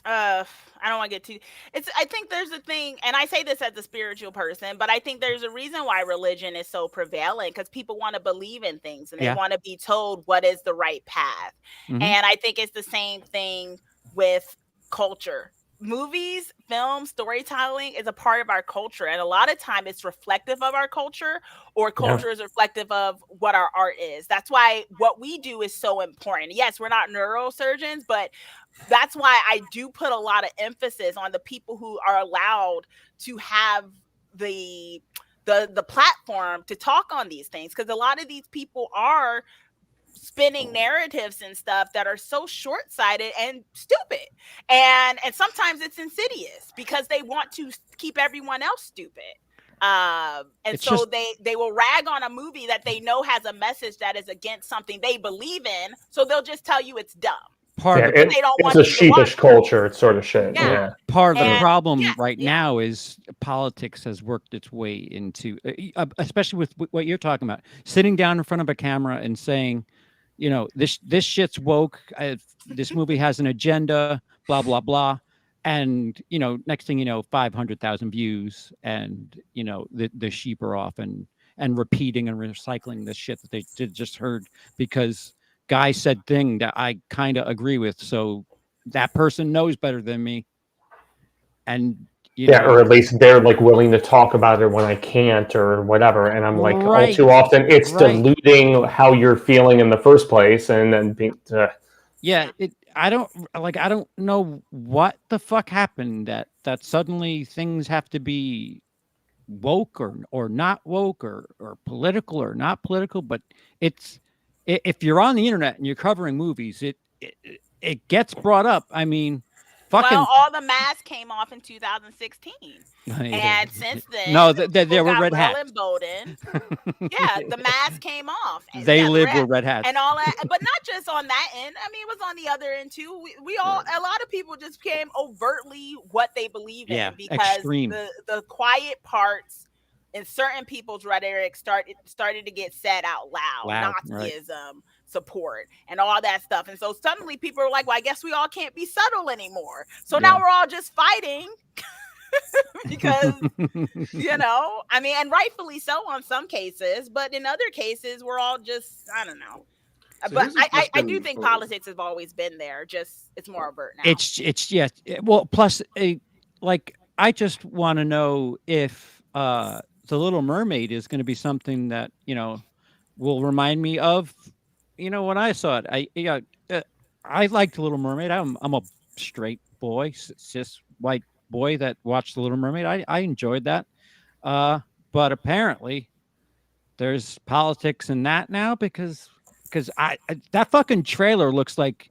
I don't want to get too. I think there's a thing, and I say this as a spiritual person, but I think there's a reason why religion is so prevalent, because people want to believe in things and they want to be told what is the right path. Mm-hmm. And I think it's the same thing with culture. Movies, film, storytelling is a part of our culture, and a lot of time it's reflective of our culture, or culture is reflective of what our art is. That's why what we do is so important. Yes, we're not neurosurgeons, but that's why I do put a lot of emphasis on the people who are allowed to have the platform to talk on these things, because a lot of these people are spinning narratives and stuff that are so short-sighted and stupid, and sometimes it's insidious because they want to keep everyone else stupid, and so they will rag on a movie that they know has a message that is against something they believe in, so they'll just tell you it's dumb. It's a sheepish culture. It's sort of shit. Yeah. Part of the problem now is politics has worked its way into, especially with what you're talking about, sitting down in front of a camera and saying, this shit's woke. This movie has an agenda. Blah blah blah. And next thing you know, 500,000 views, and the sheep are off and repeating and recycling the shit that they just heard because guy said thing that I kind of agree with, so that person knows better than me, and or at least they're like willing to talk about it when I can't or whatever, and I'm like, all too often it's diluting how you're feeling in the first place, and then being I don't know what the fuck happened that suddenly things have to be woke or not woke or political or not political, but it's. If you're on the internet and you're covering movies, it gets brought up. I mean, all the masks came off in 2016, and since then, there were red hats. Emboldened. The mask came off. They live with red hats and all that, but not just on that end. I mean, it was on the other end too. A lot of people just became overtly what they believe in, because extreme. The quiet parts in certain people's rhetoric started to get said out loud. Nazism, support and all that stuff. And so suddenly people are like, well, I guess we all can't be subtle anymore. So now we're all just fighting because, I mean, and rightfully so on some cases, but in other cases, we're all just, I don't know. So but here's a I question do think for- politics has always been there. Just it's more overt now. It's yeah. Well, plus, like I just want to know if the Little Mermaid is going to be something that will remind me of when I saw it. I liked The Little Mermaid. I'm a straight boy, cis white boy that watched The Little Mermaid. I enjoyed that. But apparently, there's politics in that now because I that fucking trailer looks like.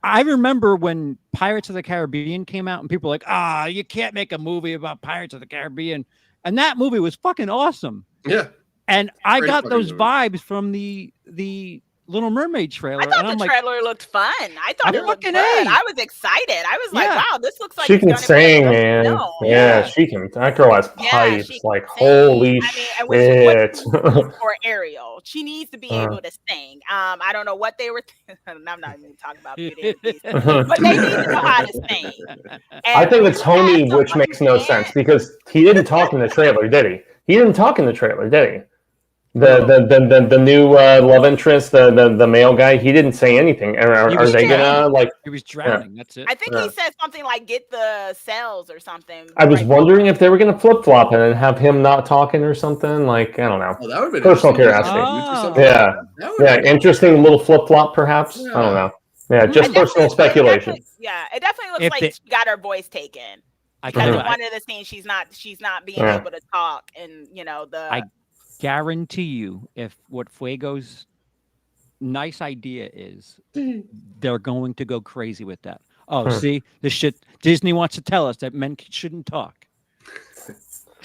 I remember when Pirates of the Caribbean came out and people were like, you can't make a movie about Pirates of the Caribbean. And that movie was fucking awesome. Yeah. And I Great got fucking those movie. vibes from the Little Mermaid trailer. I thought and I'm the like, trailer looked fun. I thought I'm it looked fucking good. A. I was excited. I was like, Yeah. wow, this looks like She it's can gonna be a sing, good man. film. Yeah, she can. That girl has Yeah, pipes. she Like, can sing. holy I mean, and what shit. she needs for Ariel, she needs to be able to sing. I don't know what they were. I'm not even talking about Beauty and the Beast, but they need to know how to sing. I think it's homey, Someone which makes no who sense can't- because he didn't talk in the trailer, did he? He didn't talk in the trailer, did he? The new love interest, the male guy, he didn't say anything. Are He was they gonna drowning. like? He was drowning. That's it. I think he said something like "get the cells" or something. I was right wondering if they were gonna flip flop it and have him not talking or something. Like, I don't know. Oh, that would have been Personal interesting. curiosity. Or something. Yeah. That would've Yeah, been- interesting little flip flop, perhaps. I don't know. Yeah, just I personal definitely- speculation. it definitely looks If like they- she got her voice taken. I Because can in one of the scenes, she's not being Yeah. able to talk, and I guarantee you, if what Fuego's nice idea is, they're going to go crazy with that. Oh, see, this shit. Disney wants to tell us that men shouldn't talk.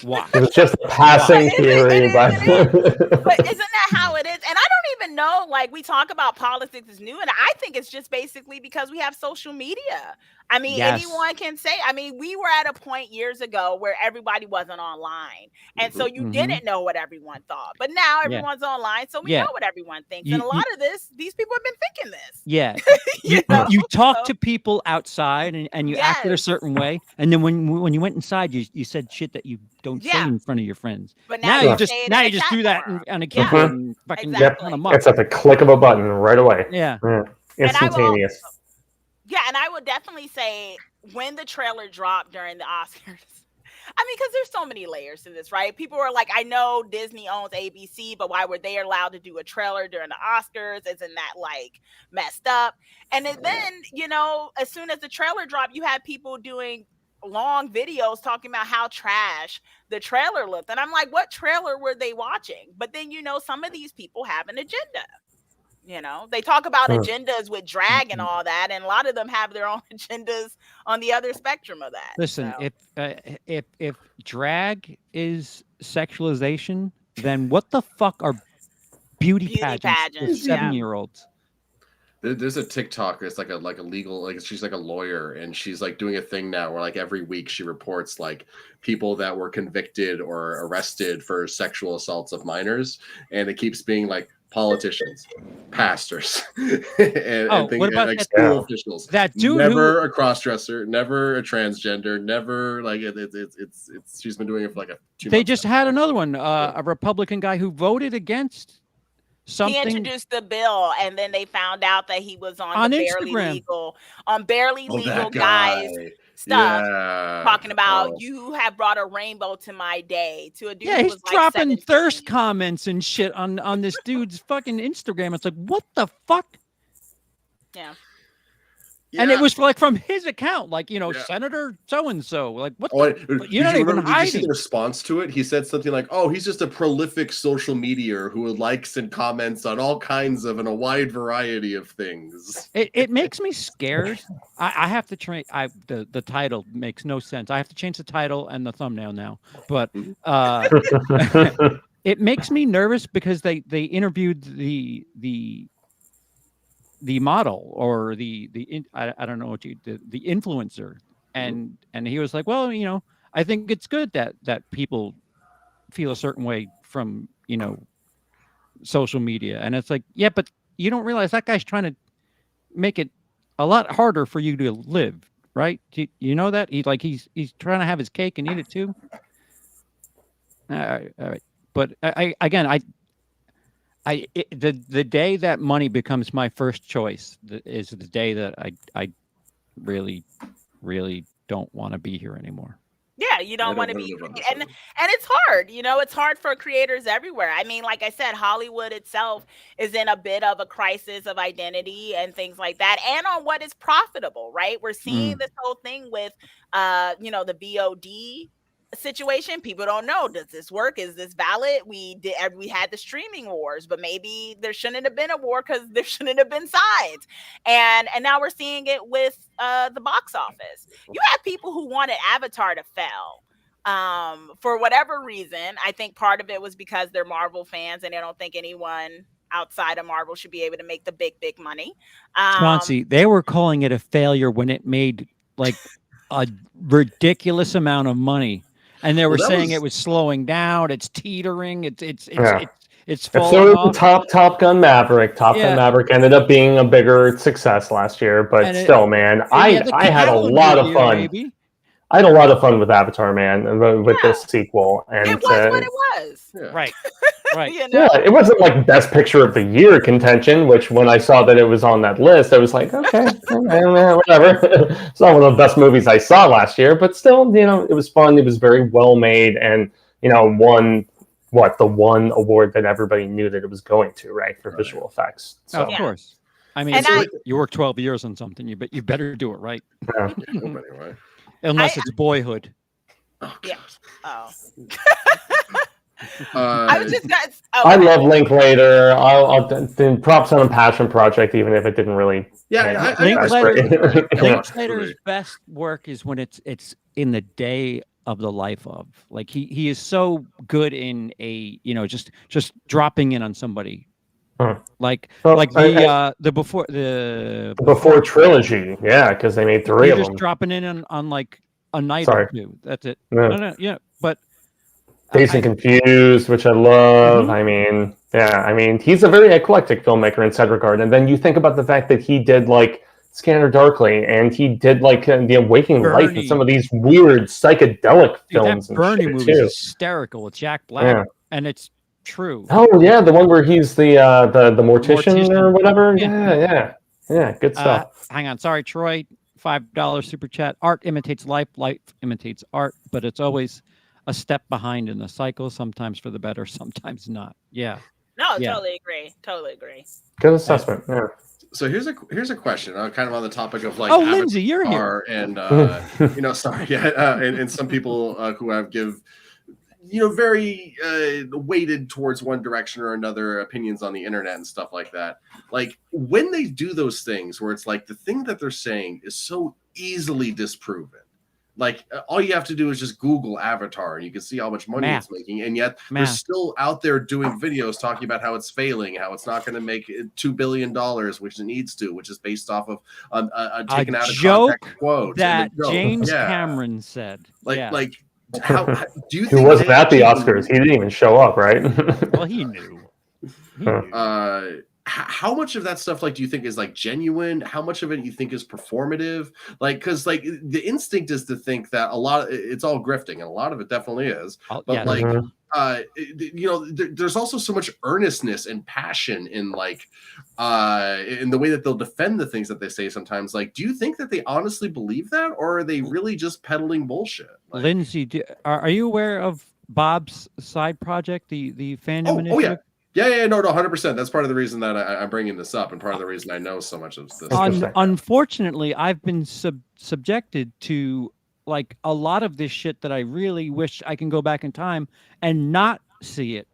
Watch. It was just a passing It is, theory, it is, but But isn't that how it is? And I don't even know. Like we talk about politics is new, and I think it's just basically because we have social media. I mean, Yes. anyone can say. I mean, we were at a point years ago where everybody wasn't online, and so you Mhm. didn't know what everyone thought. But now everyone's online, so we Yeah. know what everyone thinks. You- and a lot of these people have been thinking this. Yeah. You You, know? you talk So- to people outside and you acted a Yes. certain way. And then when you went inside, you said shit that you don't say Yeah. in front of your friends. But Now you you just say it now in you a just chat do that forum. on a Yeah. keyboard and fucking Exactly. run amok. it's at the click of a button right away. Yeah. Instantaneous. Yeah, and I would definitely say when the trailer dropped during the Oscars, I mean, because there's so many layers to this, right? People are like, I know Disney owns ABC, but why were they allowed to do a trailer during the Oscars? Isn't that like messed up? And then, as soon as the trailer dropped, you had people doing long videos talking about how trash the trailer looked. And I'm like, what trailer were they watching? But then, some of these people have an agenda. They talk about agendas with drag and all that, and a lot of them have their own agendas on the other spectrum of that. Listen, so. if drag is sexualization, then what the fuck are beauty pageants for pageants, yeah. 7-year-olds? There's a TikTok. It's like a legal, like she's like a lawyer, and she's like doing a thing now where like every week she reports like people that were convicted or arrested for sexual assaults of minors, and it keeps being like politicians, pastors, and what about like that- school officials. That dude Never a cross-dresser, never a transgender, never like it's she's been doing it for like 2 they months just now. had another one, a Republican guy who voted against He something. introduced the bill, and then they found out that he was on On the Instagram. barely Oh, legal that guys guy. stuff, Yeah. talking about Oh. you have brought a rainbow to my day to a dude Yeah, who he's was like dropping 17. thirst comments and shit on this dude's fucking Instagram. It's like, what the fuck? Yeah. And it Yeah. was like from his account, like, Yeah. Senator so and so. Like, what? Oh, You're not even did you see hiding. the response to it? He said something like, "Oh, he's just a prolific social media who likes and comments on all kinds of and a wide variety of things." It makes me scared. I have to train. The title makes no sense. I have to change the title and the thumbnail now. But it makes me nervous because they interviewed the model or I don't know what the influencer, and he was like, well, I think it's good that people feel a certain way from social media, and it's like, yeah, but you don't realize that guy's trying to make it a lot harder for you to live, right? You know that he's trying to have his cake and eat it too. All right. But the day that money becomes my first choice is the day that I really, really don't want to be here anymore. Yeah, you don't want to wanna be, live on this and island. it's hard. It's hard for creators everywhere. I mean, like I said, Hollywood itself is in a bit of a crisis of identity and things like that, and on what is profitable, right? We're seeing this whole thing with, the VOD situation. People don't know, does this work? Is this valid? We had the streaming wars, but maybe there shouldn't have been a war because there shouldn't have been sides. And now we're seeing it with the box office. You have people who wanted Avatar to fail for whatever reason. I think part of it was because they're Marvel fans and they don't think anyone outside of Marvel should be able to make the big money. Chauncey, they were calling it a failure when it made like a ridiculous amount of money, and they were saying it was slowing down. It's teetering. It's falling So off. Top Gun Maverick. Top Gun Maverick ended up being a bigger success last year, but still, man, I had a lot of fun. Maybe. I had a lot of fun with Avatar, man, with this sequel, and it was what it was. Yeah. Right. Right. Yeah, it wasn't like Best Picture of the Year contention, which when I saw that it was on that list, I was like, okay, whatever. It's not one of the best movies I saw last year, but still, it was fun. It was very well made, and won the one award that everybody knew that it was going to, right, for visual effects. So. Of course. I mean, you work 12 years on something, but you better do it right. Yeah. Anyway. Unless it's Boyhood. Oh, yeah. Oh. I was just. I love Linklater. I'll props on a passion project, even if it didn't really. Yeah, Linklater's best work is when it's in the day of the life of. Like he is so good in a just dropping in on somebody. Huh. The before trilogy, yeah, because they made 3 of them. Just dropping in on like a night or two. That's it. No, but Dazed and Confused, which I love. Mm-hmm. I mean, he's a very eclectic filmmaker in said regard. And then you think about the fact that he did like Scanner Darkly, and he did like The Awakening Life, and some of these weird psychedelic films. That Bernie movie is hysterical with Jack Black, and it's true. Oh yeah, the one where he's the mortician or whatever. Yeah, good stuff. Hang on, sorry, Troy. $5 super chat. Art imitates life, life imitates art, but it's always a step behind in the cycle. Sometimes for the better, sometimes not. Yeah. No, totally agree. Good assessment. Yeah. So here's a question, kind of on the topic of like. Oh, Lindsay, you're here. And sorry, and some people who have give. Very weighted towards one direction or another opinions on the internet and stuff like that. Like when they do those things where it's like the thing that they're saying is so easily disproven. Like all you have to do is just Google Avatar and you can see how much money it's making. And yet they're still out there doing videos talking about how it's failing, how it's not going to make $2 billion, which it needs to, which is based off of a taken out of context quote that James Cameron said. Like, how do you think he wasn't at the Oscars? He didn't even show up, right? Well, he knew. How much of that stuff do you think is like genuine? How much of it you think is performative? Because the instinct is to think that a lot of it's all grifting, and a lot of it definitely is. But there's also so much earnestness and passion in in the way that they'll defend the things that they say sometimes. Do you think that they honestly believe that, or are they really just peddling bullshit? Lindsay, are you aware of Bob's side project, the fandom initiative? Yeah, no, 100%. That's part of the reason that I'm bringing this up, and part of the reason I know so much of this. Unfortunately, I've been subjected to a lot of this shit that I really wish I can go back in time and not see it.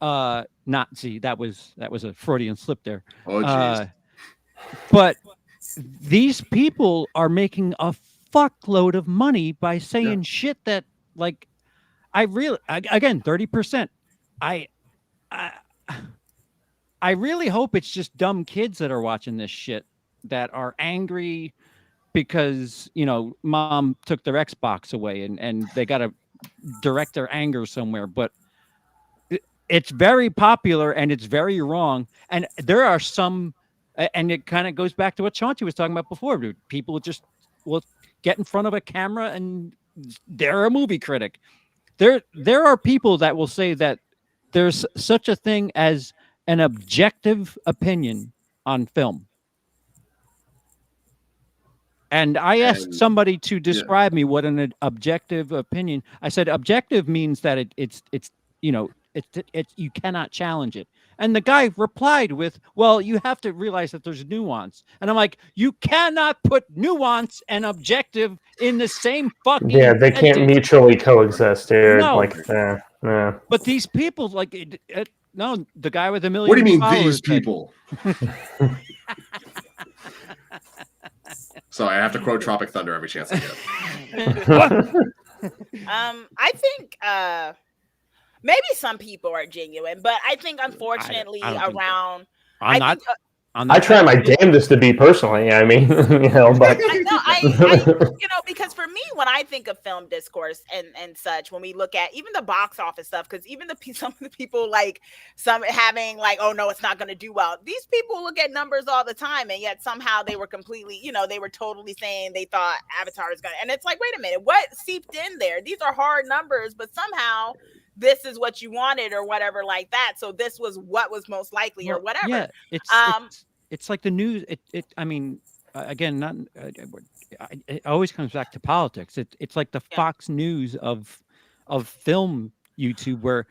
Not see. That was a Freudian slip there. Oh, jeez. But these people are making a fuckload of money by saying shit that again 30%. I really hope it's just dumb kids that are watching this shit that are angry because, mom took their Xbox away and they got to direct their anger somewhere. But it's very popular and it's very wrong. And there are some, and it kind of goes back to what Chauncey was talking about before. Dude. People just will get in front of a camera and they're a movie critic. There are people that will say that there's such a thing as an objective opinion on film. And I asked And- somebody to describe me what an objective opinion. I said objective means that it's you know it's you cannot challenge it. And the guy replied with, "Well, you have to realize that there's nuance." And I'm like, "You cannot put nuance and objective in the same fucking Yeah, they can't sentence." mutually coexist, dude. No. Like, yeah. But these people, like, no, the guy with a million. What do you mean followers these people? So I have to quote Tropic Thunder every chance I get. I think maybe some people are genuine, but I think unfortunately I don't think so. around. I'm not. think, I try my damnedest to be personally. I mean, but because for me, when I think of film discourse and such, when we look at even the box office stuff, because even some of the people like some having like, oh no, it's not going to do well. These people look at numbers all the time, and yet somehow they were completely, they were totally saying they thought Avatar is going to, and it's like, wait a minute, what seeped in there? These are hard numbers, but somehow this is what you wanted or whatever like that. So this was what was most likely or whatever. Yeah, it's like the news. I mean, again, not. It always comes back to politics. It's like the Fox News of film YouTube, where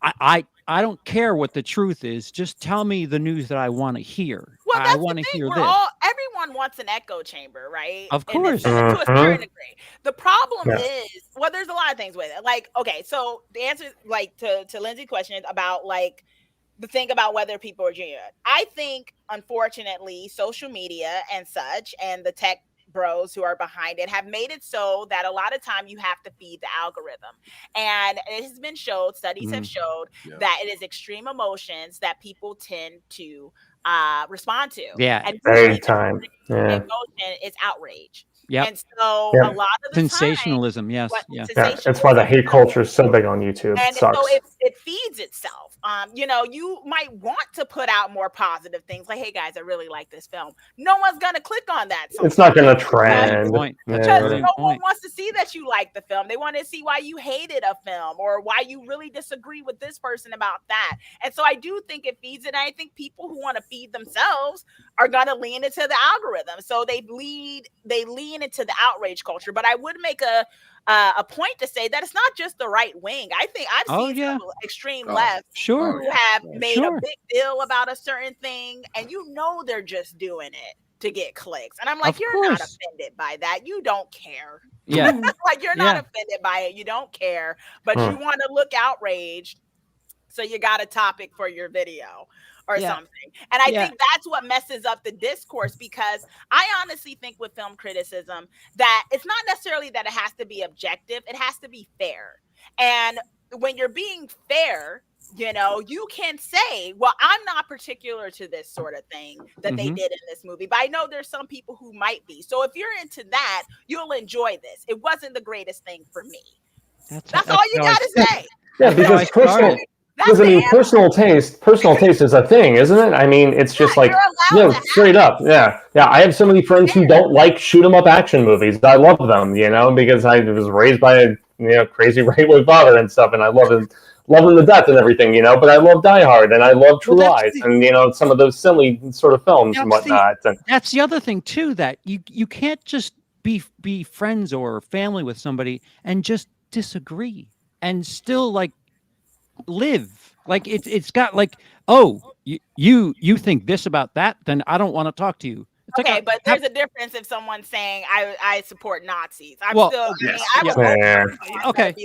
I don't care what the truth is. Just tell me the news that I want to hear. Well, I want to hear this. Everyone wants an echo chamber, right? Of course. To a certain degree. The problem is, well, there's a lot of things with it. Like, okay, so the answer, like to Lindsay's question about like the thing about whether people are genuine. I think, unfortunately, social media and such, and the tech bros who are behind it have made it so that a lot of time you have to feed the algorithm, and it has been showed, studies have showed that it is extreme emotions that people tend to respond to. And every time emotion is outrage. Yeah. And so a lot of the sensationalism, time, yes. That's why the hate culture is so big on YouTube. And it sucks. so it feeds itself. You might want to put out more positive things like, hey guys, I really like this film. No one's gonna click on that. It's not gonna trend. Because no one wants to see that you like the film. They want to see why you hated a film or why you really disagree with this person about that. And so I do think it feeds it. And I think people who want to feed themselves are gonna lean into the algorithm. So they lean into the outrage culture. But I would make a point to say that it's not just the right wing. I think I've seen some extreme left who have made a big deal about a certain thing, and they're just doing it to get clicks. And I'm like, you're not offended by that. You don't care. Yeah. Like you're not offended by it. You don't care, but you want to look outraged. So you got a topic for your video or something. And I think that's what messes up the discourse, because I honestly think with film criticism that it's not necessarily that it has to be objective. It has to be fair. And when you're being fair, you can say, well, I'm not particular to this sort of thing that they did in this movie, but I know there's some people who might be. So if you're into that, you'll enjoy this. It wasn't the greatest thing for me. That's all you got to say. Yeah, because personal taste is a thing, isn't it? I mean, it's just like, straight up. Yeah. I have so many friends who don't like shoot 'em up action movies. I love them, because I was raised by a crazy right-wing father and stuff, and I love him to death and everything, but I love Die Hard and I love True Lies and some of those silly sort of films and whatnot. That's the other thing too, that you can't just be friends or family with somebody and just disagree and still like live. Like it's got like, oh, you think this about that, then I don't want to talk to you. It's okay, but there's a difference if someone's saying I support Nazis. I would be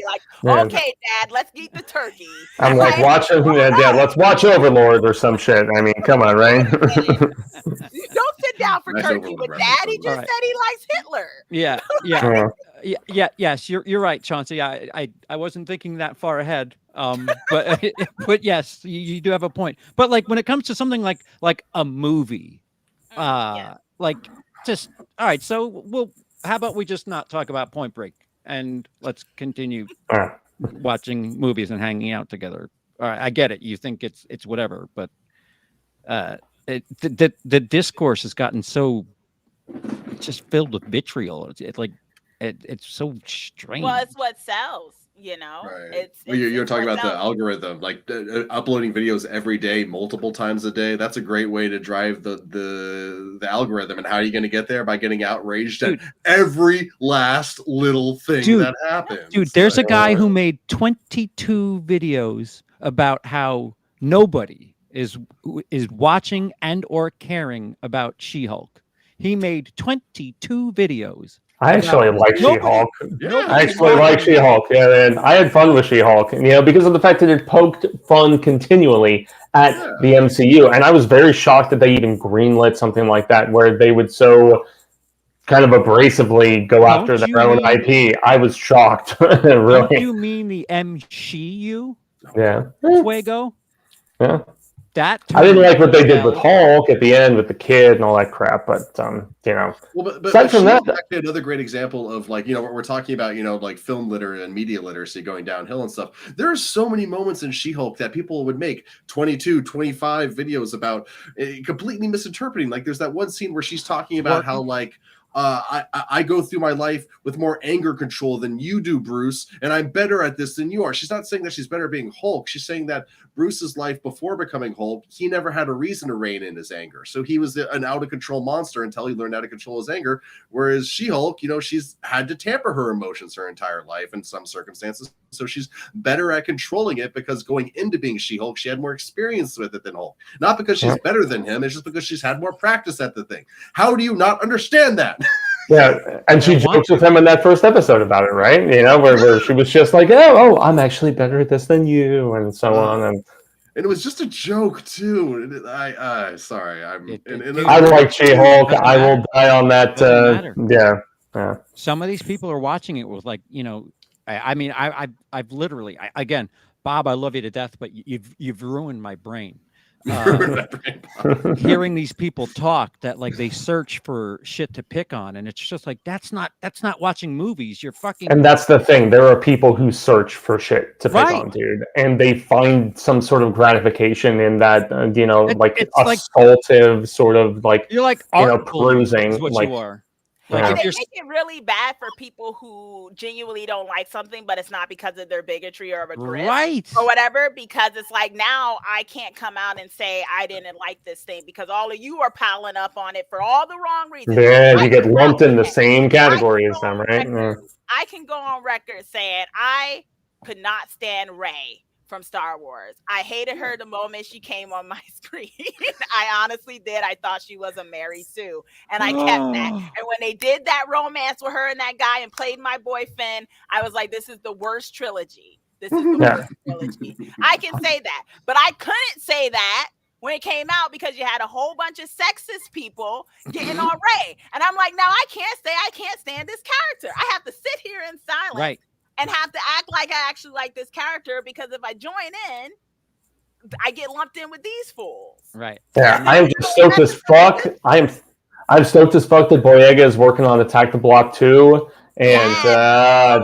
like, okay, Dad, let's eat the turkey. I'm like watching, Dad, let's watch Overlord or some shit. I mean, come on, right? Don't sit down for turkey with Dad. He just said he likes Hitler. Yes, you're right, Chauncey. I wasn't thinking that far ahead. But yes, you do have a point. But like when it comes to something like a movie, like just all right. So how about we just not talk about Point Break and let's continue watching movies and hanging out together. All right, I get it. You think it's whatever, but the discourse has gotten so just filled with vitriol. It's so strange. Well, it's what sells, you know. Right. You're talking about the algorithm, like uploading videos every day, multiple times a day. That's a great way to drive the algorithm. And how are you going to get there? By getting outraged at every last little thing that happens. Dude, there's a guy who made 22 videos about how nobody is watching and or caring about She-Hulk. He made 22 videos. I actually like She-Hulk. Yeah, I actually like She-Hulk. Yeah, and I had fun with She-Hulk, because of the fact that it poked fun continually at the MCU, and I was very shocked that they even greenlit something like that, where they would so kind of abrasively go after their own IP. I was shocked, really. Don't you mean the MCU? Yeah. Fuego? Yeah. That I didn't like what they did with Hulk at the end with the kid and all that crap, but Well, but aside from that, actually another great example of what we're talking about, like film litter and media literacy going downhill and stuff. There are so many moments in She-Hulk that people would make 22, 25 videos about completely misinterpreting. Like there's that one scene where she's talking about how I go through my life with more anger control than you do, Bruce, and I'm better at this than you are. She's not saying that she's better at being Hulk. She's saying that Bruce's life before becoming Hulk, he never had a reason to rein in his anger. So he was an out-of-control monster until he learned how to control his anger. Whereas She-Hulk, she's had to tamper her emotions her entire life in some circumstances. So she's better at controlling it because going into being She-Hulk, she had more experience with it than Hulk. Not because she's better than him. It's just because she's had more practice at the thing. How do you not understand that? Yeah, and she jokes with him in that first episode about it, right? Where she was just like, oh, I'm actually better at this than you, and so on. And it was just a joke too. Sorry, I like She-Hulk. I will die on that. Yeah. Some of these people are watching it with I've literally again, Bob, I love you to death, but you've ruined my brain. Hearing these people talk that they search for shit to pick on, and it's just like that's not watching movies. You're fucking. And that's the thing. There are people who search for shit to pick on, dude, and they find some sort of gratification in that. It's assaultive sort of you're perusing. Is what you are. They make it really bad for people who genuinely don't like something, but it's not because of their bigotry or of a grip or whatever, because it's like now I can't come out and say I didn't like this thing because all of you are piling up on it for all the wrong reasons. Yeah, you get lumped in the same category as them, right? I can go on record saying I could not stand Rey from Star Wars. I hated her the moment she came on my screen. I honestly did. I thought she was a Mary Sue, and I kept that. And when they did that romance with her and that guy and played my boy Finn, I was like, this is the worst trilogy. This is the worst trilogy. I can say that, but I couldn't say that when it came out because you had a whole bunch of sexist people getting on Rey. And I'm like, now I can't say I can't stand this character. I have to sit here in silence. Right. And have to act like I actually like this character because if I join in, I get lumped in with these fools. Right. Yeah, I am just stoked as fuck. I'm stoked as fuck that Boyega is working on Attack the Block 2, and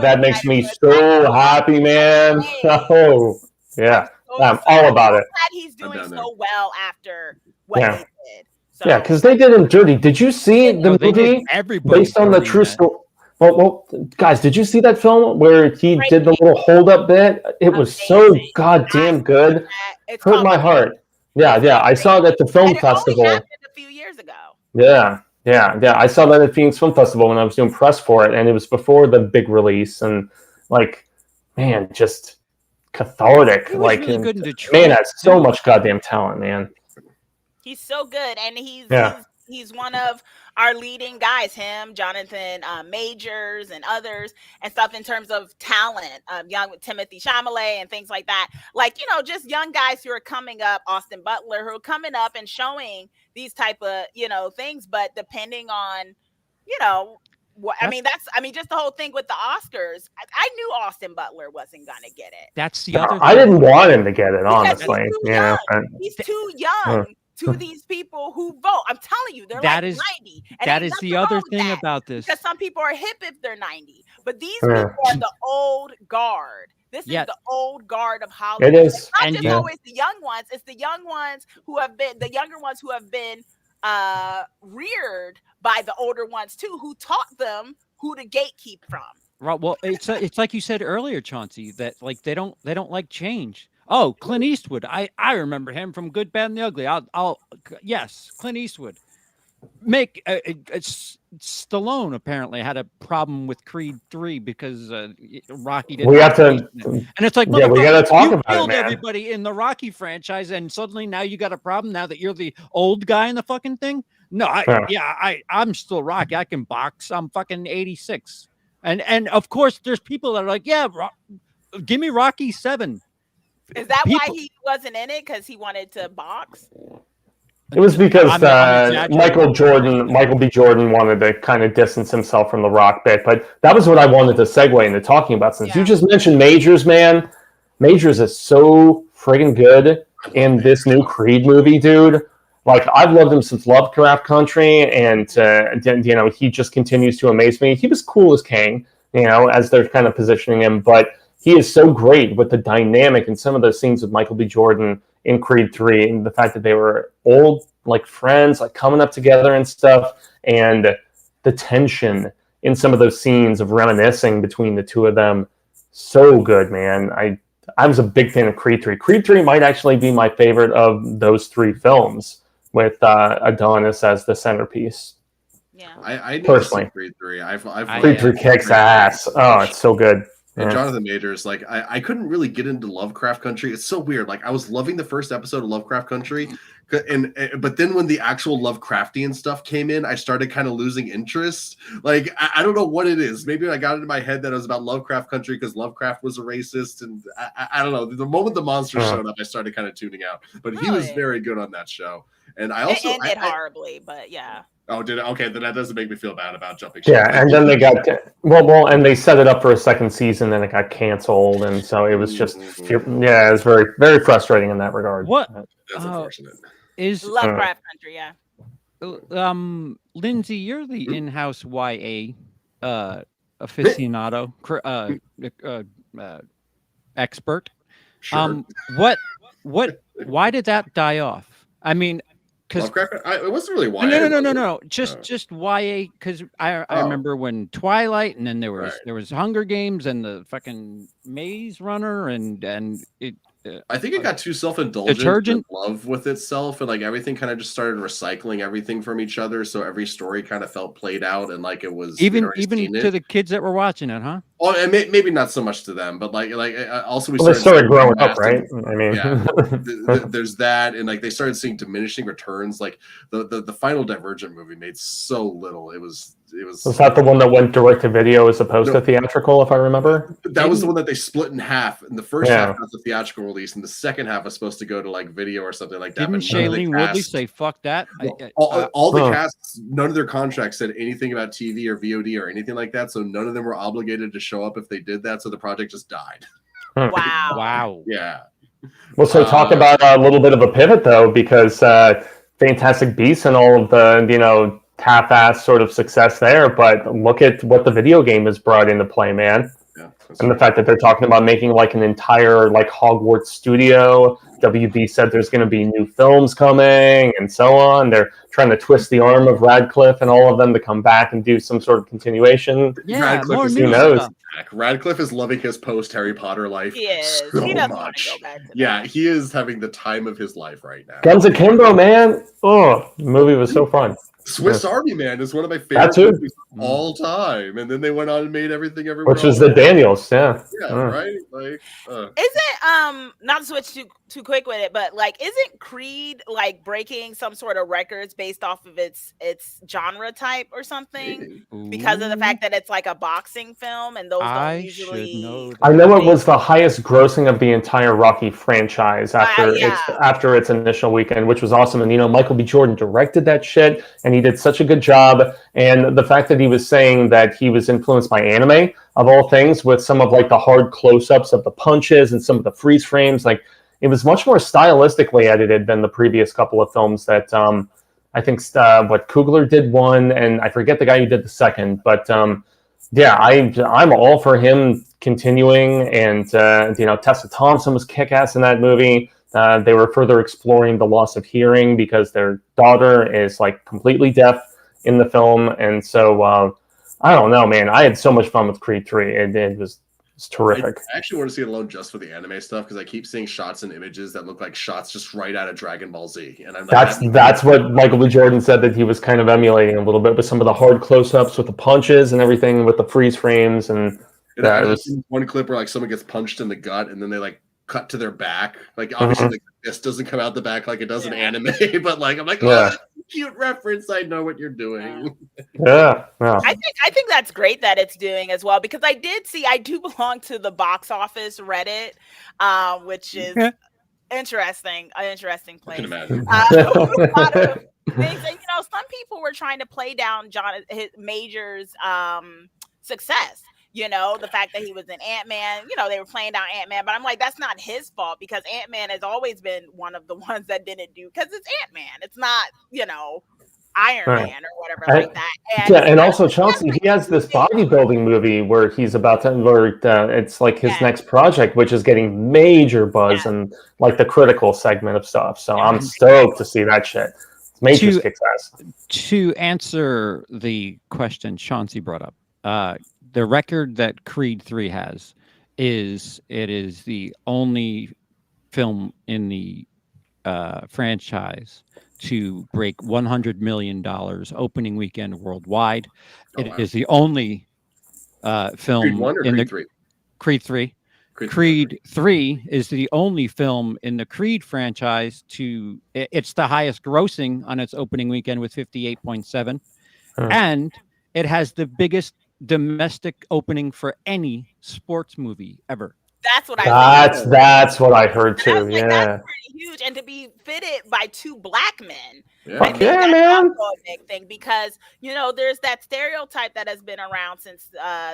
that makes me so happy, man. Oh, yeah, I'm all about it. I'm glad he's doing so well after what they did. So, yeah, because they did him dirty. Did you see the movie based on the true story? Well, guys, did you see that film where he did the little hold-up bit? It was so goddamn good. It hurt my heart. Yeah. I saw that at the film festival. It only happened a few years ago. Yeah. I saw that at Phoenix Film Festival when I was doing press for it, and it was before the big release. And man, just cathartic. Really good in Detroit. Man has so much goddamn talent, man. He's so good, and he's one of our leading guys, him, Jonathan Majors, and others, and stuff in terms of talent, young with Timothy Chalamet and things like that. Just young guys who are coming up, Austin Butler, who are coming up and showing these type of, things. But depending on, just the whole thing with the Oscars, I knew Austin Butler wasn't going to get it. That's the other thing. I didn't want him to get it, honestly. He's too young to these people who vote. I'm telling you, they're That like is- 90. And That ain't is the nothing other wrong with thing that, about this. because some people are hip if they're 90. But these Yeah. people are the old guard. This Yeah. is the old guard of Hollywood. It is. It's not And just you- always the young ones. It's the young ones who have been, the younger ones who have been reared by the older ones too, who taught them who to gatekeep from. Right. Well, it's like you said earlier, Chauncey, that like they don't like change. Oh, Clint Eastwood. I remember him from Good, Bad, and the Ugly. Yes, Clint Eastwood. Stallone apparently had a problem with Creed 3 because Rocky didn't. We have to. And it's like, Yeah, we gotta motherfucker, talk you about it, killed man. everybody in the Rocky franchise, and suddenly now you got a problem now that you're the old guy in the fucking thing. No, I'm still Rocky. I can box. I'm fucking 86. And of course, there's people that are like, yeah, give me Rocky 7. Is that why People- he wasn't in it? Because he wanted to box? It was because I'm exaggerating. Michael B. Jordan wanted to kind of distance himself from the Rock bit, but that was what I wanted to segue into talking about. Since you just mentioned Majors, man, Majors is so friggin' good in this new Creed movie, dude. Like, I've loved him since Lovecraft Country, and he just continues to amaze me. He was cool as Kang, as they're kind of positioning him, but he is so great with the dynamic and some of those scenes with Michael B. Jordan in Creed 3, and the fact that they were old, like friends, like coming up together and stuff, and the tension in some of those scenes of reminiscing between the two of them. So good, man. I was a big fan of Creed 3. Creed 3 might actually be my favorite of those three films, with Adonis as the centerpiece. Yeah. I need Personally. to see Creed 3. Creed 3 kicks ass. Oh, it's so good. And Yeah. Jonathan Majors, like I couldn't really get into Lovecraft Country. It's so weird. Like I was loving the first episode of Lovecraft Country, but then when the actual Lovecraftian stuff came in, I started kind of losing interest. Like I don't know what it is. Maybe I got it in my head that it was about Lovecraft Country because Lovecraft was a racist, and I don't know. The moment the monster showed up, I started kind of tuning out. But he was very good on that show. And I also it ended horribly, but yeah. Oh, did it? Okay, then that doesn't make me feel bad about jumping. Yeah, and then they got and they set it up for a second season, and it got canceled, and so it was just it was very, very frustrating in that regard. What That's unfortunate. Is Lovecraft Country, yeah. Lindsay, you're the in-house YA aficionado, expert. Sure. Why did that die off? I mean, because it wasn't really YA. No. Just YA. Because I remember when Twilight, and then there was Hunger Games and the fucking Maze Runner, and it. I think it got too self-indulgent, in love with itself, and like everything kind of just started recycling everything from each other. So every story kind of felt played out, and like it was even to the kids that were watching it, huh? Oh, and maybe not so much to them, but like also they started growing up, right? I mean, there's that, and like they started seeing diminishing returns. Like the final Divergent movie made so little. It was that the one that went direct to video as opposed to theatrical, if I remember? That was the one that they split in half. And the first half was the theatrical release, and the second half was supposed to go to like video or something like that. Didn't Shailene Woodley say "fuck that"? All the casts, none of their contracts said anything about TV or VOD or anything like that. So none of them were obligated to show up if they did that. So the project just died. Wow. Wow. Yeah. Well, so talk about a little bit of a pivot though, because Fantastic Beasts and all of the half-assed sort of success there, but look at what the video game has brought into play, man. Yeah, and the fact that they're talking about making like an entire like Hogwarts studio. WB said there's going to be new films coming and so on. They're trying to twist the arm of Radcliffe and all of them to come back and do some sort of continuation. Yeah, who knows? Radcliffe is loving his post Harry Potter life. He is. So he doesn't much. want to go back to Yeah, he is having the time of his life right now. Guns Akimbo, man. Oh, the movie was so fun. Swiss Army Man is one of my favorite movies of all time, and then they went on and made everything everywhere. Which was the Daniels, right? Like, isn't not to switch too quick with it, but like, isn't Creed like breaking some sort of records based off of its genre type or something? Because of the fact that it's like a boxing film, and those don't usually. I know it was the highest grossing of the entire Rocky franchise after its initial weekend, which was awesome. And Michael B. Jordan directed that shit, and he did such a good job. And the fact that he was saying that he was influenced by anime of all things, with some of like the hard close-ups of the punches and some of the freeze frames, like it was much more stylistically edited than the previous couple of films that I think what Coogler did one, and I forget the guy who did the second, but yeah, I'm all for him continuing, and Tessa Thompson was kick-ass in that movie. They were further exploring the loss of hearing because their daughter is like completely deaf in the film, and so I don't know, man. I had so much fun with Creed 3. It was terrific. I actually want to see it alone just for the anime stuff because I keep seeing shots and images that look like shots just right out of Dragon Ball Z, and I'm like, that's what Michael B. Jordan said that he was kind of emulating a little bit with some of the hard close-ups with the punches and everything with the freeze frames, and it was one clip where like someone gets punched in the gut and then they like cut to their back. Like obviously like, this doesn't come out the back like it does in anime, but like I'm like, oh, that's a cute reference. I know what you're doing. Yeah. I think that's great that it's doing as well, because I do belong to the box office Reddit, which is an interesting place. I can imagine. A lot of things, and some people were trying to play down Major's success. The fact that he was in Ant-Man, they were playing down Ant-Man, but I'm like, that's not his fault, because Ant-Man has always been one of the ones that didn't do, because it's Ant-Man. It's not, Iron Man or whatever like that. And also Chauncey, he has this bodybuilding movie where he's about to, it's like his next project, which is getting major buzz and like the critical segment of stuff. So I'm stoked to see that shit. Major success. To answer the question Chauncey brought up, the record that Creed 3 has is the only film in the franchise to break $100 million opening weekend worldwide. It is the only film Creed 1 or in Creed the 3? Creed 3. Creed 3 is the only film in the Creed franchise it's the highest grossing on its opening weekend with 58.7, and it has the biggest domestic opening for any sports movie ever. That's what that's what I heard too. That's pretty huge, and to be fitted by two black men. I think that's man. Also a big thing, because there's that stereotype that has been around since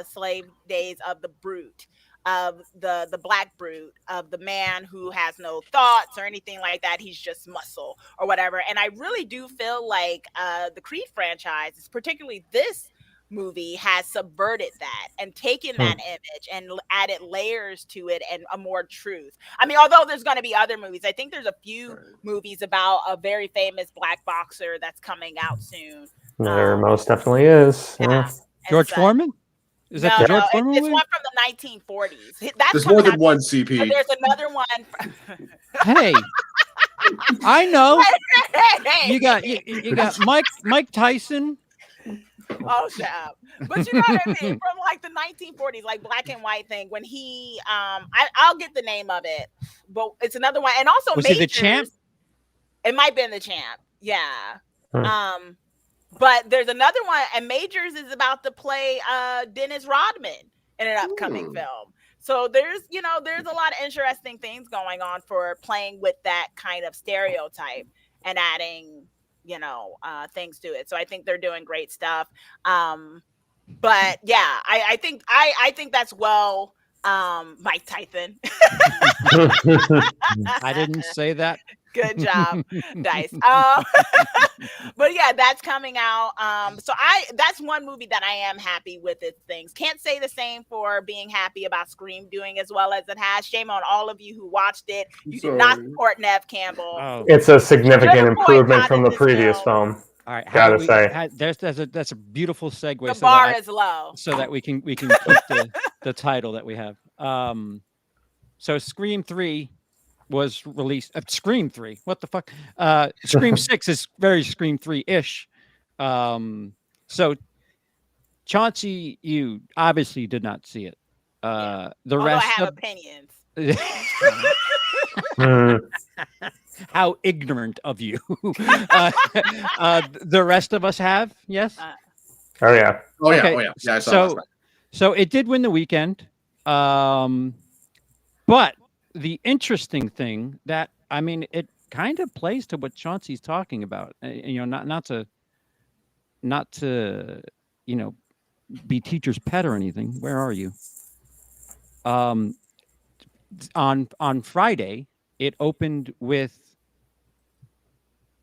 slave days of the brute, of the black brute, of the man who has no thoughts or anything like that. He's just muscle or whatever. And I really do feel like the Creed franchise, particularly this movie, has subverted that and taken that image and added layers to it and a more truth. I mean, although there's going to be other movies, I think there's a few movies about a very famous black boxer that's coming out soon. There most definitely is. Yeah. George Foreman? Is that the George Foreman movie? It's one from the 1940s. There's more than one CP. There's another one. Hey, I know. You got Mike Tyson. Oh, shut up. But you know what I mean? From like the 1940s, like black and white thing, when he I'll get the name of it, but it's another one. And also was he the Champ? It might have been the Champ. Yeah. But there's another one, and Majors is about to play Dennis Rodman in an upcoming film. So there's a lot of interesting things going on for playing with that kind of stereotype and adding things to it. So I think they're doing great stuff. But yeah, I think that's Mike Tyson. I didn't say that. Good job, Dice. But yeah, that's coming out. So that's one movie that I am happy with its things. Can't say the same for being happy about Scream doing as well as it has. Shame on all of you who watched it. You did not support Nev Campbell. Oh. It's a significant improvement from the previous film. All right, gotta say that's a beautiful segue. The bar is low, so that we can keep the title that we have. So Scream 3 was released. Scream 3, what the fuck? Scream 6 is very Scream 3-ish. So Chauncey, you obviously did not see it. The although rest I have opinions. How ignorant of you. The rest of us have, yes? Oh yeah. Okay. Oh yeah. Yeah, I saw that. So it did win the weekend. But the interesting thing that, I mean, it kind of plays to what Chauncey's talking about. Not to be teacher's pet or anything. Where are you? On Friday, it opened with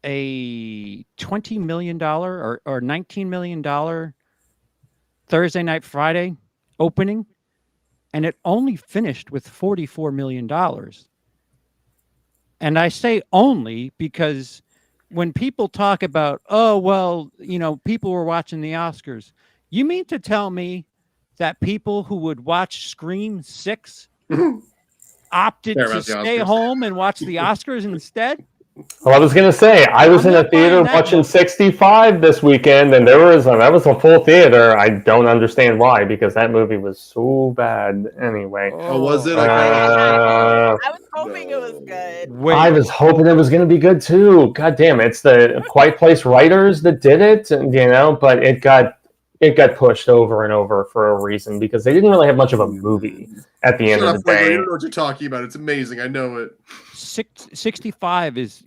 a $20 million or $19 million Thursday night, Friday opening, and it only finished with $44 million. And I say only because when people talk about, oh, well, people were watching the Oscars, you mean to tell me that people who would watch Scream 6 opted to stay home and watch the Oscars instead? Well, I was going to say, I was in a theater watching 65 this weekend, and that was a full theater. I don't understand why, because that movie was so bad anyway. Oh, was it? I was hoping it was good. I was hoping it was going to be good too. God damn, it's the Quiet Place writers that did it, but it got pushed over and over for a reason, because they didn't really have much of a movie at the end of the day. You don't know what you're talking about. It's amazing. I know it. 65 is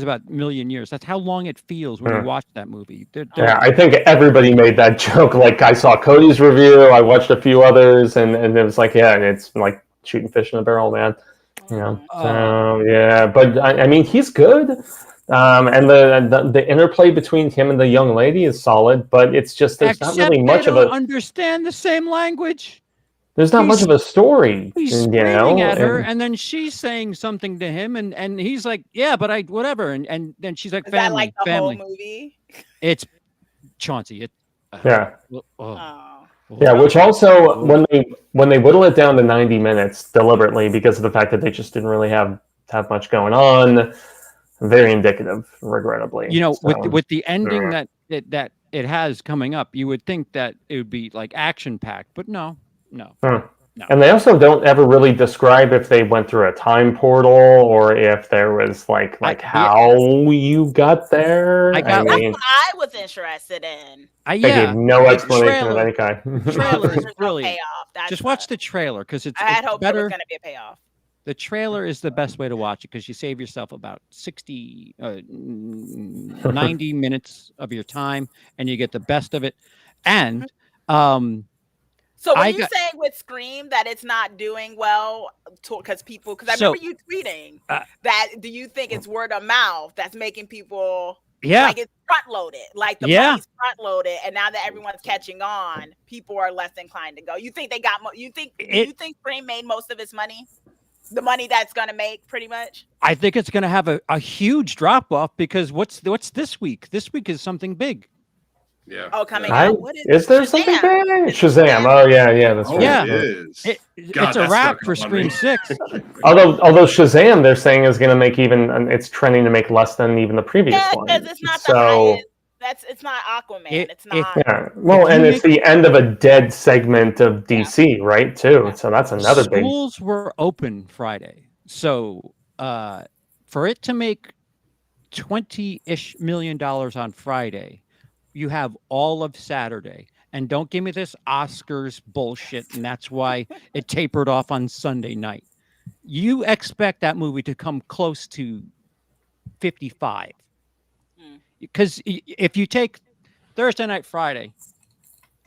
about a million years. That's how long it feels when you watch that movie. Yeah, I think everybody made that joke. Like, I saw Cody's review, I watched a few others, and it was like, yeah, it's like shooting fish in a barrel, man. So yeah, but I mean, he's good. And the interplay between him and the young lady is solid, but it's just there's not really much of a understand the same language. There's not much of a story. He's screaming at her, and then she's saying something to him, and he's like, "Yeah, but whatever." And then she's like, "Family, Is that like the family." whole movie? It's Chauncey. Yeah. Yeah, which also when they whittle it down to 90 minutes deliberately because of the fact that they just didn't really have much going on. Very indicative, regrettably. With the ending that it has coming up, you would think that it would be like action packed, but no. And they also don't ever really describe if they went through a time portal or if there was like how you got there. That's what I was interested in. They gave no explanation of any kind. The trailer is brilliant. Payoff. Just watch the trailer because it's I had hoped better. It was going to be a payoff. The trailer is the best way to watch it because you save yourself about 90 minutes of your time, and you get the best of it. And so were you saying with Scream that it's not doing well because I remember you tweeting that? Do you think it's word of mouth that's making people like it's front loaded, like the money's front loaded, and now that everyone's catching on, people are less inclined to go? You think they got? You think Scream made most of its money? The money that's going to make, pretty much? I think it's going to have a huge drop off because what's this week? This week is something big. Yeah. Oh, coming out. What is there something big? Shazam. Oh yeah, that's right. Yeah, it is. It's a wrap for Scream 6. although Shazam, they're saying is going to make it's trending to make less than even the previous one. Yeah, because it's not the highest. It's not Aquaman. It's not. Yeah. Well, and it's the end of a dead segment of DC, right? Too. So that's another big. Schools were open Friday, so for it to make $20-ish million on Friday, you have all of Saturday. And don't give me this Oscars bullshit, and that's why it tapered off on Sunday night. You expect that movie to come close to 55. Because if you take Thursday night, Friday,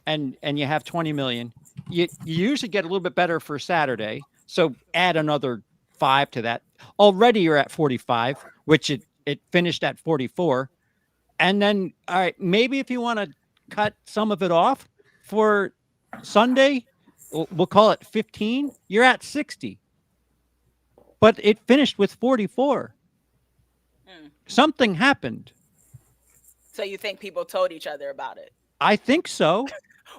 and you have 20 million, you usually get a little bit better for Saturday. So add another 5 to that. Already you're at 45, which it finished at 44. And then, all right, maybe if you want to cut some of it off for Sunday, we'll call it 15, you're at 60. But it finished with 44. Something happened. So you think people told each other about it? I think so.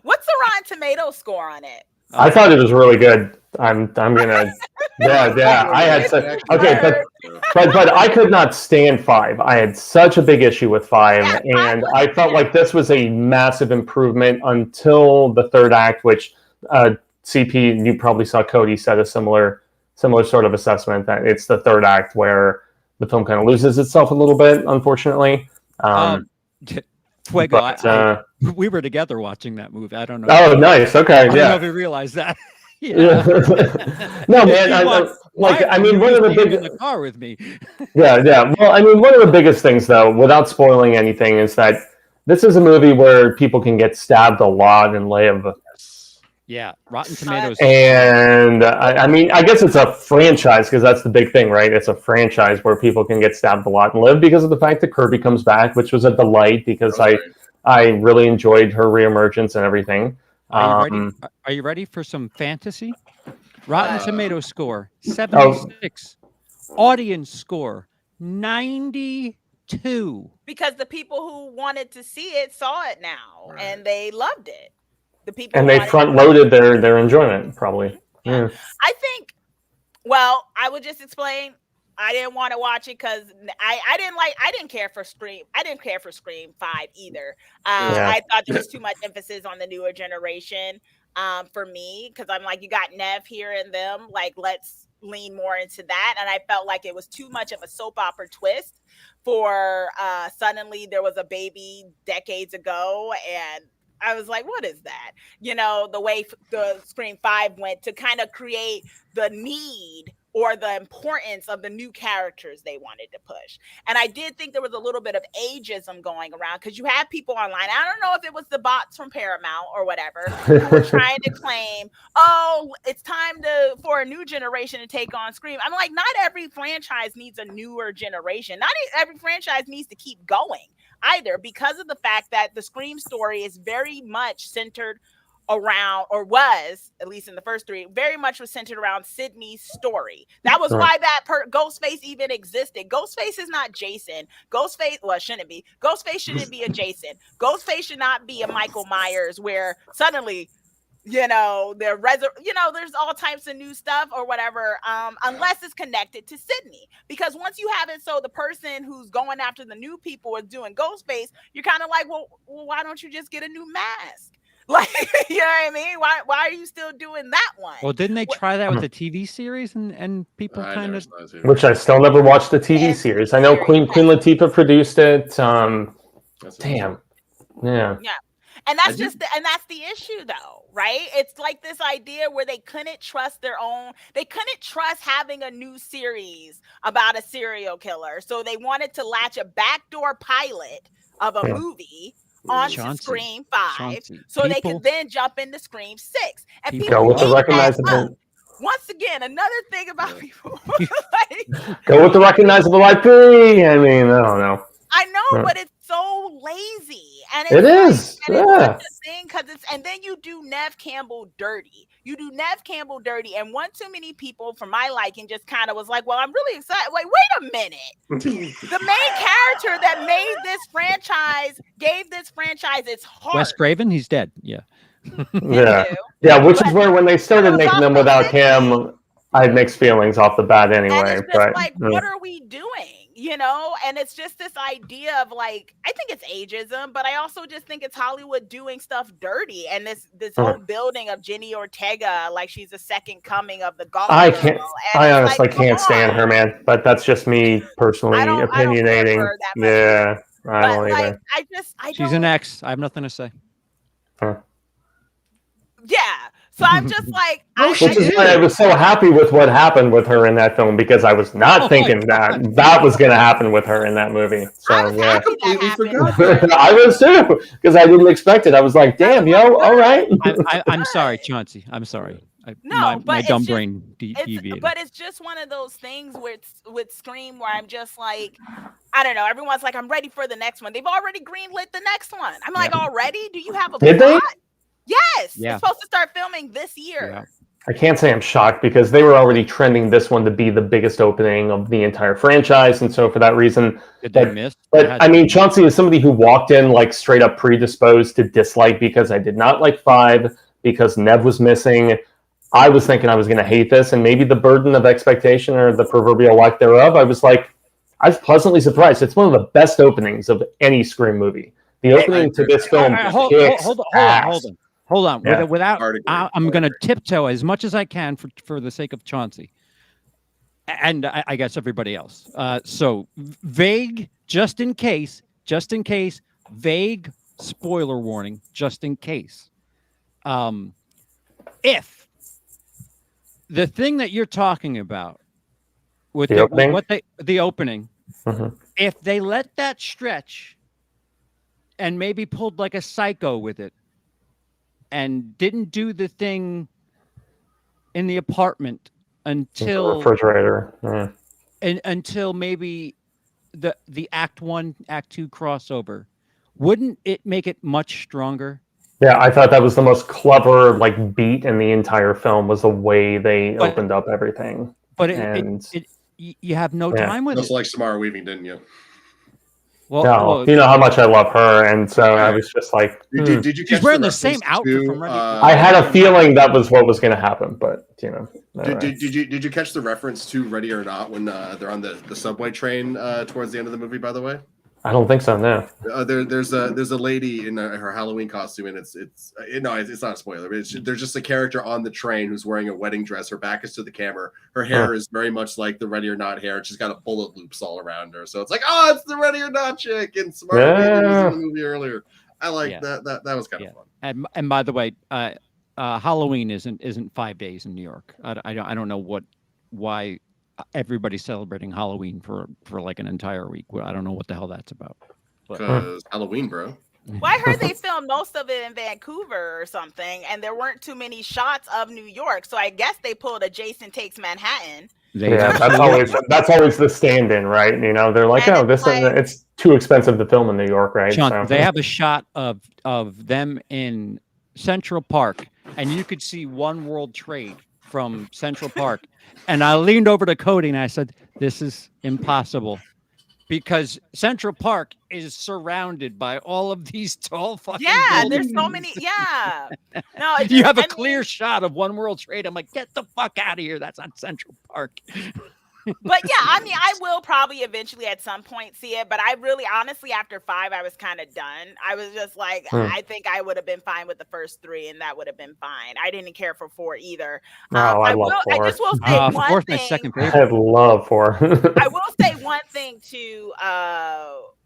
What's the Rotten Tomato score on it? I thought it was really good. I'm gonna I had but I could not stand 5. I had such a big issue with 5, and I felt like this was a massive improvement until the third act, which CP, you probably saw Cody said a similar sort of assessment that it's the third act where the film kind of loses itself a little bit, unfortunately. Fuego, we were together watching that movie. I don't know. Oh, nice. Okay, I don't know if you realized that. Yeah. No, man. I mean, one of the big in the car with me. Yeah. Well, I mean, one of the biggest things, though, without spoiling anything, is that this is a movie where people can get stabbed a lot and live. Yeah, Rotten Tomatoes. And I mean, I guess it's a franchise because that's the big thing, right? It's a franchise where people can get stabbed a lot and live because of the fact that Kirby comes back, which was a delight because I really enjoyed her reemergence and everything. Are you ready? Are you ready for some fantasy? Rotten Tomato score 76, audience score 92. Because the people who wanted to see it saw it now, and they loved it. The people and they front loaded their enjoyment probably. Yeah. I think. Well, I would just explain. I didn't want to watch it because I didn't care for Scream. I didn't care for Scream 5 either. I thought there was too much emphasis on the newer generation for me, because I'm like, you got Nev here and them, like, let's lean more into that. And I felt like it was too much of a soap opera twist for suddenly there was a baby decades ago, and I was like, what is that? You know, the way the Scream 5 went to kind of create the need or the importance of the new characters they wanted to push. And I did think there was a little bit of ageism going around, because you have people online, I don't know if it was the bots from Paramount or whatever, who were trying to claim, oh, it's time for a new generation to take on Scream. I'm like, not every franchise needs a newer generation. Not every franchise needs to keep going either, because of the fact that the Scream story is very much centered around, or was, at least in the first three, very much was centered around Sydney's story. That was why that Ghostface even existed. Ghostface is not Jason. Ghostface, well, it shouldn't be. Ghostface shouldn't be a Jason. Ghostface should not be a Michael Myers, where suddenly, you know, there's all types of new stuff or whatever, unless it's connected to Sydney. Because once you have it so the person who's going after the new people is doing Ghostface, you're kind of like, well, why don't you just get a new mask? Like, you know what I mean? Why are you still doing that one? Well, didn't they try that with the TV series and people kind of... Which I still never watched the TV series. I know Queen Latifah produced it. Damn. Yeah. And that's that's the issue though, right? It's like this idea where they couldn't trust they couldn't trust having a new series about a serial killer. So they wanted to latch a backdoor pilot of a movie onto Scream 5, so they could then jump into Scream 6. And people go with the recognizable. Once again, another thing about people, go with the recognizable IP. I mean, I don't know. I know, but it's so lazy, and it's such a thing, because and then you do Nev Campbell dirty. And one too many people, for my liking, just kind of was like, well, I'm really excited. Like, wait a minute. The main character that gave this franchise its heart. Wes Craven, he's dead. Yeah. Which is where, when they started making them without him, I had mixed feelings off the bat anyway. And it's just like, what are we doing? You know, and it's just this idea of, like, I think it's ageism, but I also just think it's Hollywood doing stuff dirty, and this whole building of Jenny Ortega like she's the second coming of the golf. I honestly can't stand her, man. But that's just me personally opinionating. I don't either. She's an ex. I have nothing to say. Yeah. So I'm just like, which is why I was so happy with what happened with her in that film, because I was not thinking that was going to happen with her in that movie. So I completely forgot. I was too, because I didn't expect it. I was like, damn, all right. I'm sorry, Chauncey. I'm sorry. My dumb brain deviated. But it's just one of those things with Scream where I'm just like, I don't know. Everyone's like, I'm ready for the next one. They've already greenlit the next one. I'm like, already? Do you have a plot? Did they? Yes, it's supposed to start filming this year. Yeah. I can't say I'm shocked, because they were already trending this one to be the biggest opening of the entire franchise, and so for that reason, did they miss? But I mean, Chauncey is somebody who walked in like straight up predisposed to dislike, because I did not like 5 because Nev was missing. I was thinking I was going to hate this, and maybe the burden of expectation or the proverbial lack thereof, I was pleasantly surprised. It's one of the best openings of any Scream movie. The opening to this film kicks ass. Hold on. Yeah. I'm going to tiptoe as much as I can for the sake of Chauncey. And I guess everybody else. So vague, just in case, vague spoiler warning, just in case. If the thing that you're talking about with the opening, if they let that stretch and maybe pulled like a Psycho with it, and didn't do the thing in the apartment The until refrigerator. Yeah. until maybe the Act 1, Act 2 crossover, wouldn't it make it much stronger? Yeah, I thought that was the most clever like beat in the entire film was the way they But opened up everything. but And you have no Yeah. time with Just it. like Samara Weaving, didn't you? Well, no, you know how much I love her, and so I Right. was just like, Did you she's catch wearing the reference same outfit to, from Ready. I had a feeling that was what was going to happen, but you know. Did you catch the reference to Ready or Not when they're on the subway train towards the end of the movie? By the way, I don't think so. No. there's a lady in her Halloween costume, and it's not a spoiler, but there's just a character on the train who's wearing a wedding dress. Her back is to the camera. Her hair is very much like the Ready or Not hair. She's got a bullet loops all around her, so it's like, oh, it's the Ready or Not chick. And Samara Weaving was in the movie earlier. I like that. That was kind of fun. And by the way, Halloween isn't 5 days in New York. I don't know why everybody's celebrating Halloween for like an entire week. Well, I don't know what the hell that's about. Because Halloween, bro. Well, I heard they filmed most of it in Vancouver or something, and there weren't too many shots of New York. So I guess they pulled a Jason Takes Manhattan. Yeah, that's always the stand-in, right? You know, they're like, And oh, it's like- it's too expensive to film in New York, right? Sean, So- they have a shot of them in Central Park, and you could see One World Trade from Central Park. And I leaned over to Cody and I said, "This is impossible." Because Central Park is surrounded by all of these tall fucking Yeah, buildings. there's so many. Yeah, no, it You just- have a I clear mean, shot of One World Trade. I'm like, get the fuck out of here. That's not Central Park. But yeah, I mean, I will probably eventually at some point see it. But I really, honestly, after 5, I was kind of done. I was just like, I think I would have been fine with the first 3, and that would have been fine. I didn't care for 4 either. I love 4. I just will say one Four's thing. my second I favorite. love 4. I will say one thing to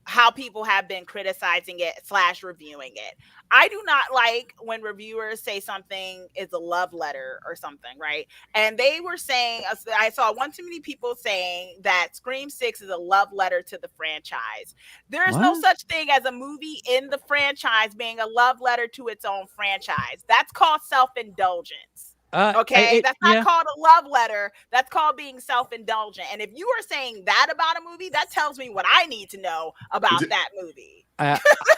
how people have been criticizing it / reviewing it. I do not like when reviewers say something is a love letter or something, right? And they were saying, I saw one too many people saying that Scream 6 is a love letter to the franchise. There is no What? such thing as a movie in the franchise being a love letter to its own franchise. That's called self-indulgence. Okay, that's not called a love letter. That's called being self-indulgent. And if you are saying that about a movie, that tells me what I need to know about that movie.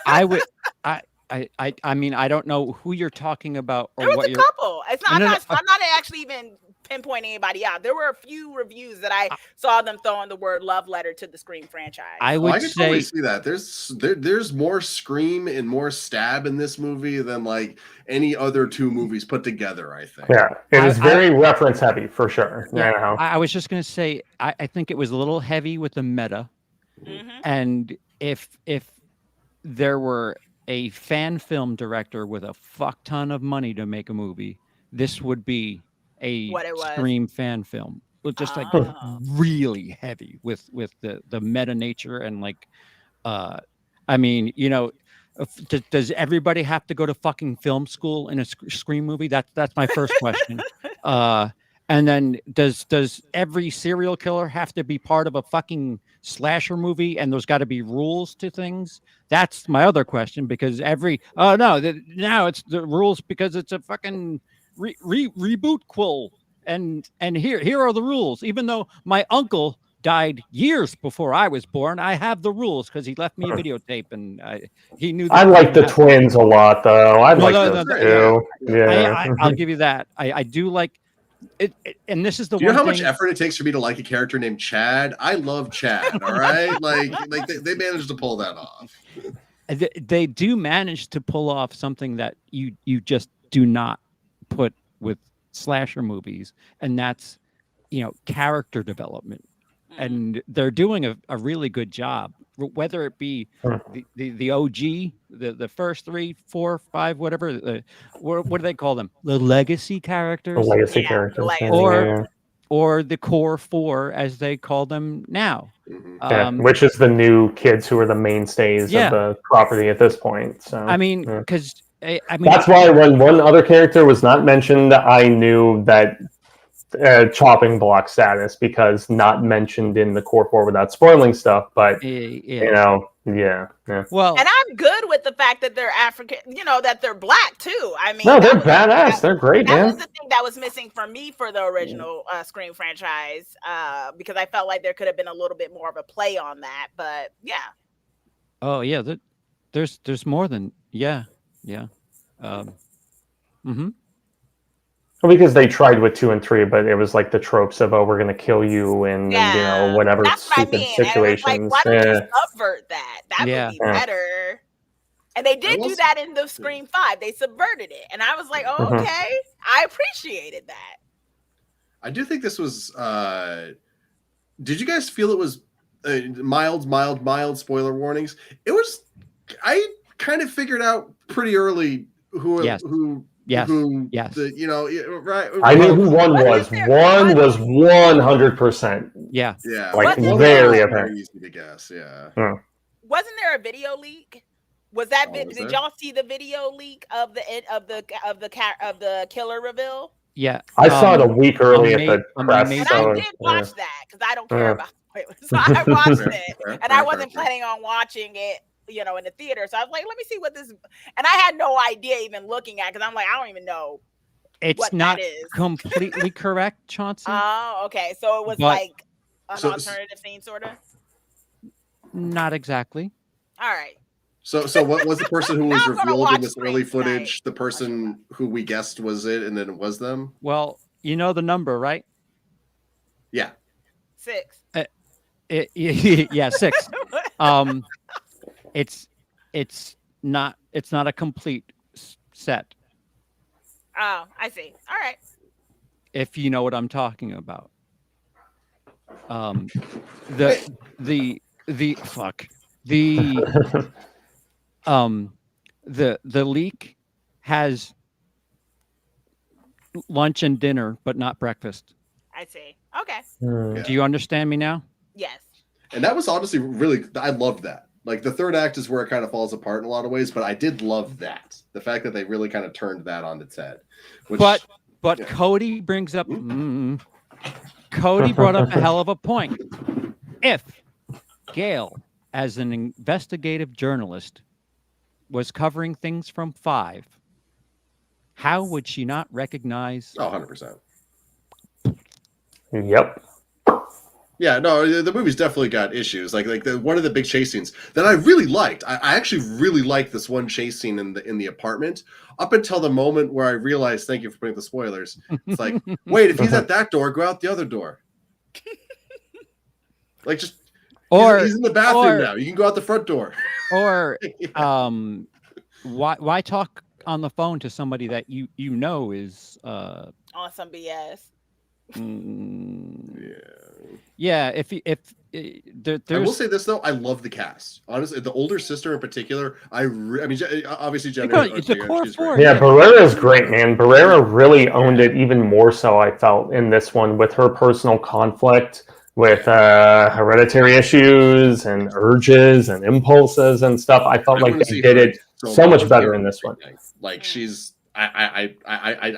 I would. I mean, I don't know who you're talking about or There was what a you're. couple. It's not. No, no, I'm not actually even pinpointing anybody out. There were a few reviews that I saw them throwing the word love letter to the Scream franchise. I would I can say totally see that. There's more Scream and more Stab in this movie than like any other 2 movies put together, I think. Yeah, it is very reference heavy for sure. Yeah, I was just gonna say I think it was a little heavy with the meta, and if there were a fan film director with a fuck ton of money to make a movie, this would be a Scream fan film. Just like really heavy with the meta nature and like, I mean, you know, does everybody have to go to fucking film school in a Scream movie? That's my first question. And then does every serial killer have to be part of a fucking slasher movie? And there's got to be rules to things. That's my other question, because now it's the rules because it's a fucking reboot quill. And here are the rules. Even though my uncle died years before I was born, I have the rules because he left me a videotape, and he knew. I like the twins a lot, though. I like those too. Yeah, I'll give you that. I do like it, and this is the. Do you one know how thing... much effort it takes for me to like a character named Chad? I love Chad. All right, like they managed to pull that off. They do manage to pull off something that you just do not put with slasher movies, and that's, you know, character development. And they're doing a really good job, whether it be the OG, the first 3, 4, 5, whatever. What do they call them? The legacy characters. The legacy characters, or the core 4, as they call them now. Which is the new kids who are the mainstays of the property at this point. So I mean, because I mean, that's why when one other character was not mentioned, I knew that chopping block status because not mentioned in the core 4 without spoiling stuff. But yeah. Well, And I'm good with the fact that they're African, that they're black too. I mean, No, they're badass. They're great, that man. was the thing that was missing for me for the original Scream franchise, because I felt like there could have been a little bit more of a play on that. But yeah. Oh yeah, there's more than Because they tried with 2 and 3, but it was like the tropes of we're gonna kill you and whatever That's what stupid situations. And it was like, why don't you subvert that? That would be better. And they did do that in the Scream 5. They subverted it, and I was like, oh, okay, I appreciated that. I do think this was. Did you guys feel it was mild spoiler warnings? It was. I kind of figured out pretty early who. Yes. Right. I knew who one was. One was 100%. Yeah. Like very apparent. Easy to guess. Yeah. Wasn't there a video leak? Was that? Did y'all see the video leak of the killer reveal? Yeah. I saw it a week early at the press. And I did watch that because I don't care about spoilers. So I watched it, and I wasn't planning on watching it, in the theater. So I was like, let me see what this. And I had no idea even looking at, because I'm like, I don't even know. It's not completely correct, Chauncey. Oh, okay. So it was like an alternative scene, sort of. Not exactly. All right. So what was the person who was revealed in this early footage? The person who we guessed was it, and then it was them? Well, you know the number, right? Yeah. 6. Yeah, 6. It's not a complete set. Oh, I see. All right. If you know what I'm talking about. The leak has lunch and dinner, but not breakfast. I see. Okay. Do you understand me now? Yes. And that was honestly really, I loved that. Like the third act is where it kind of falls apart in a lot of ways, but I did love that. The fact that they really kind of turned that on its head. But Cody brings up, Cody brought up a hell of a point. If Gail, as an investigative journalist, was covering things from 5, how would she not recognize? 100%. Yep. Yeah, no, the movie's definitely got issues. Like one of the big chase scenes that I really liked. I actually really liked this one chase scene in the apartment up until the moment where I realized. Thank you for putting the spoilers. It's like, wait, if he's at that door, go out the other door. Like just. He's in the bathroom now. You can go out the front door. Or, why talk on the phone to somebody that you know is on some BS? Yeah. If I will say this though, I love the cast. Honestly, the older sister in particular, I mean, obviously Jenna. It's a core 4. Yeah, Barrera's great, man. Barrera really owned it even more so, I felt, in this one with her personal conflict with hereditary issues and urges and impulses and stuff. I felt like they did it so much better in this one. Like she's, I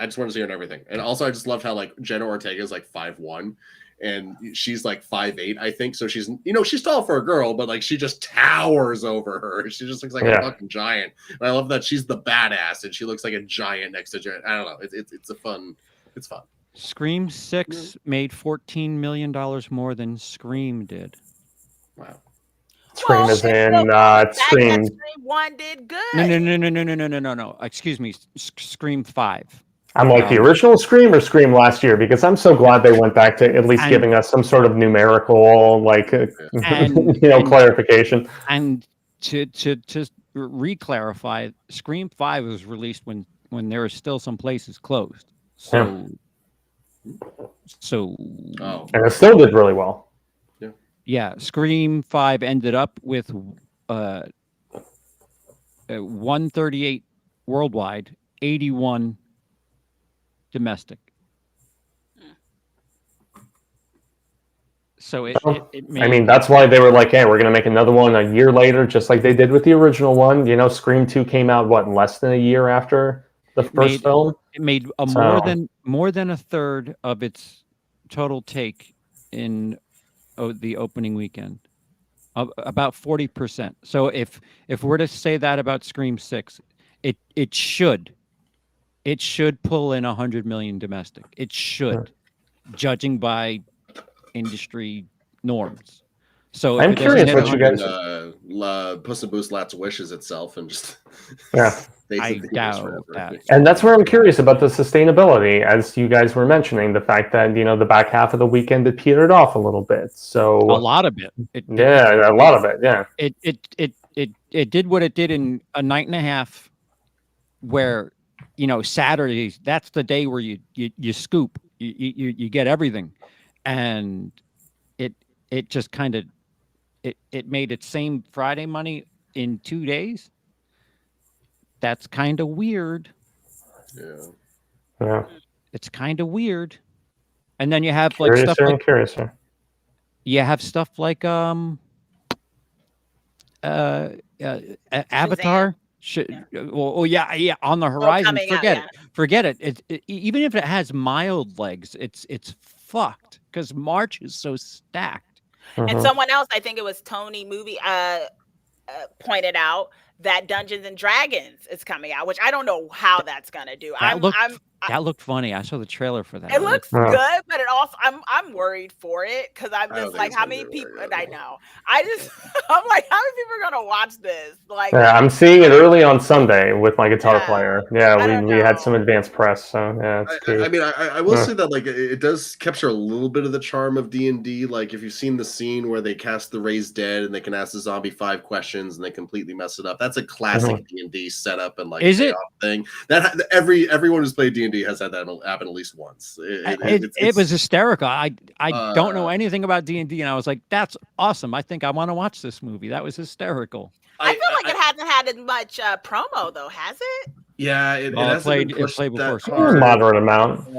just want to see her in everything. And also I just loved how like Jenna Ortega is like 5'1", and she's like 5'8", I think. So she's, she's tall for a girl, but like she just towers over her. She just looks like a fucking giant. And I love that she's the badass and she looks like a giant next to Jen. I don't know. It's fun. Scream 6 made $14 million more than Scream did. Wow. Scream is in Scream. Scream 1 did good. No. Excuse me. Scream 5. I'm like the original Scream or Scream last year, because I'm so glad they went back to at least giving us some sort of numerical, clarification. And to re-clarify, Scream 5 was released when there were still some places closed. And it still did really well. Yeah, Scream 5 ended up with 138 worldwide, 81 domestic. So it made, I mean, that's why they were like, hey, we're going to make another one a year later, just like they did with the original one. Scream 2 came out, less than a year after the first film? It made more than a third of its total take in the opening weekend. About 40%. So if we're to say that about Scream 6, it should pull in 100 million domestic. It should, judging by industry norms. So I'm if it doesn't curious hit what you 100, guys. Puss in Boots Last Wishes itself and just Yeah. I doubt that. And that's where I'm curious about the sustainability, as you guys were mentioning, the fact that the back half of the weekend it petered off a little bit. So A lot of it. a lot of it. Yeah. It did what it did in a night and a half, where Saturdays, that's the day where you scoop, you get everything, and it just kind of it made its same Friday money in 2 days. That's kind of weird. Yeah. It's kind of weird. And then you have like stuff like you have stuff like Avatar. On the horizon. Forget it. Even if it has mild legs, it's fucked because March is so stacked. And someone else, I think it was Tony Movie, pointed out that Dungeons and Dragons is coming out, which I don't know how that's gonna do. That looked funny. I saw the trailer for that. It looks good, but it also I'm worried for it because I'm just like, how many people? I know. I'm like, how many people are gonna watch this? Like, I'm seeing it early on Sunday with my guitar player. Yeah, we had some advanced press, so yeah. I will say that like it does capture a little bit of the charm of D&D. Like if you've seen the scene where they cast the raised dead and they can ask the zombie 5 questions and they completely mess it up. That's a classic D&D setup and like thing. That everyone who's played D&D has had that happen at least once. It was hysterical. I don't know anything about D&D, and I was like, "That's awesome! I think I want to watch this movie." That was hysterical. I feel like it hasn't had as much promo though, has it? Yeah, it played before. A moderate amount.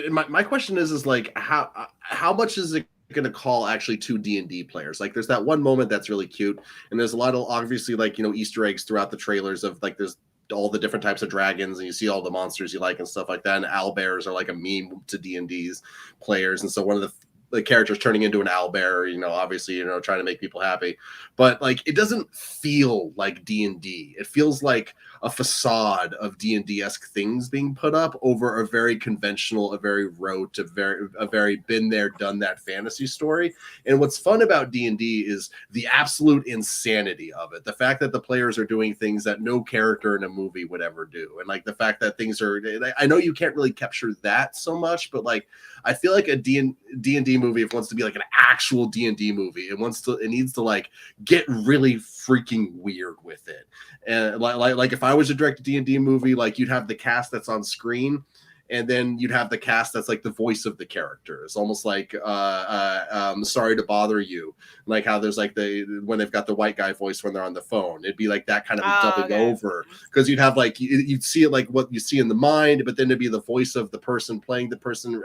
My question is like how much is it going to call actually to D&D players? Like there's that one moment that's really cute, and there's a lot of obviously like Easter eggs throughout the trailers of like there's all the different types of dragons and you see all the monsters you like and stuff like that, and owlbears are like a meme to D&D's players, and so one of the characters turning into an owlbear, obviously trying to make people happy, but like it doesn't feel like D&D. It feels like a facade of D&D-esque things being put up over a very conventional, a very rote, a very been there, done that fantasy story. And what's fun about D&D is the absolute insanity of it. The fact that the players are doing things that no character in a movie would ever do. And like the fact that things are, I know you can't really capture that so much, but like, I feel like a D&D movie, if it wants to be like an actual D&D movie, it needs to like get really freaking weird with it. And like if I was to direct a D&D movie, like you'd have the cast that's on screen, and then you'd have the cast that's like the voice of the character. It's almost like Sorry to Bother You, like how there's like when they've got the white guy voice when they're on the phone. It'd be like that kind of dubbing over, because you'd have like you'd see it like what you see in the mind, but then it'd be the voice of the person playing the person.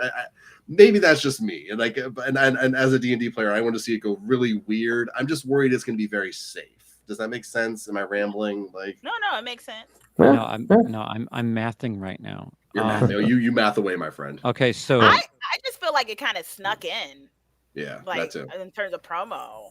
Maybe that's just me, and like and as a D&D player, I want to see it go really weird. I'm just worried it's going to be very safe. Does that make sense? Am I rambling? Like no, it makes sense. No, I'm mathing right now. You're mathing. You math away, my friend. Okay, so I just feel like it kind of snuck in. Yeah, like that too. In terms of promo.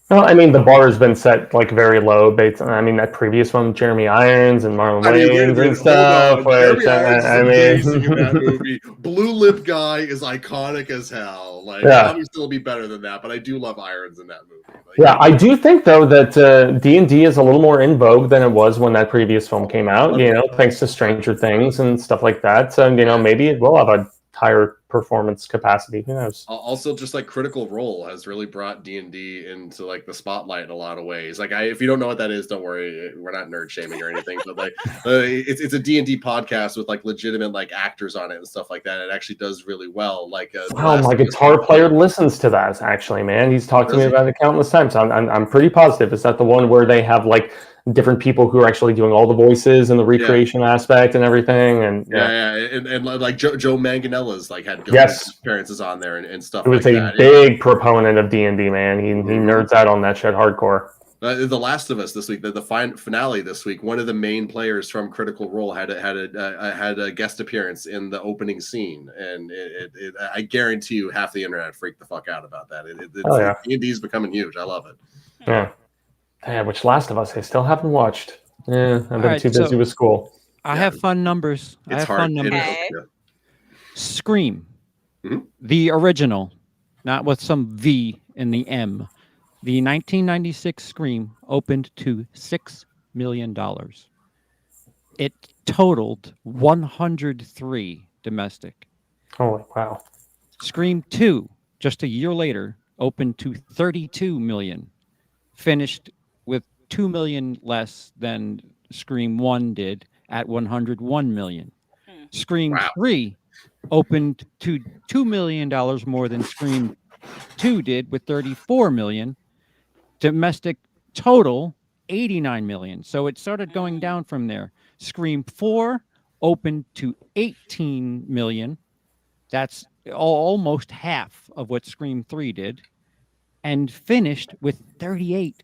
Well, I mean, the bar has been set like very low based on, I mean, that previous one, Jeremy Irons and Marlon Wayans and stuff. Which, I mean, in that movie. Blue Lip Guy is iconic as hell. Like, obviously, it'll be better than that, but I do love Irons in that movie. Like, I do think though that D&D is a little more in vogue than it was when that previous film came out. Thanks to Stranger Things and stuff like that. So maybe it will have a higher performance capacity. Who knows? Also, just like Critical Role has really brought D&D into like the spotlight in a lot of ways. Like, if you don't know what that is, don't worry, we're not nerd shaming or anything. But like, it's a D&D podcast with like legitimate like actors on it and stuff like that. It actually does really well. Like, my guitar player listens to that. Actually, man, he's talked to me about it countless times. I'm pretty positive. Is that the one where they have like different people who are actually doing all the voices and the recreation aspect and everything? And and like Joe Manganiello's like had appearances on there and stuff like that. He was a big proponent of D&D, man. He nerds out on that shit hardcore. The Last of Us this week, the finale this week. One of the main players from Critical Role had a guest appearance in the opening scene, and I guarantee you, half the internet freaked the fuck out about that. D&D's becoming huge. I love it. Yeah, which Last of Us I still haven't watched. Yeah, I've been too busy with school. I have fun numbers. It's hard. Fun numbers. Okay. Scream, the original, not with some V in the M. The 1996 Scream opened to $6 million. It totaled 103 domestic. Holy wow. Scream 2, just a year later, opened to 32 million. Finished with 2 million less than Scream 1 did at 101 million. Scream 3 opened to $2 million more than Scream 2 did with 34 million. Domestic total 89 million. So it started going down from there. Scream 4 opened to 18 million. That's almost half of what Scream 3 did, and finished with 38.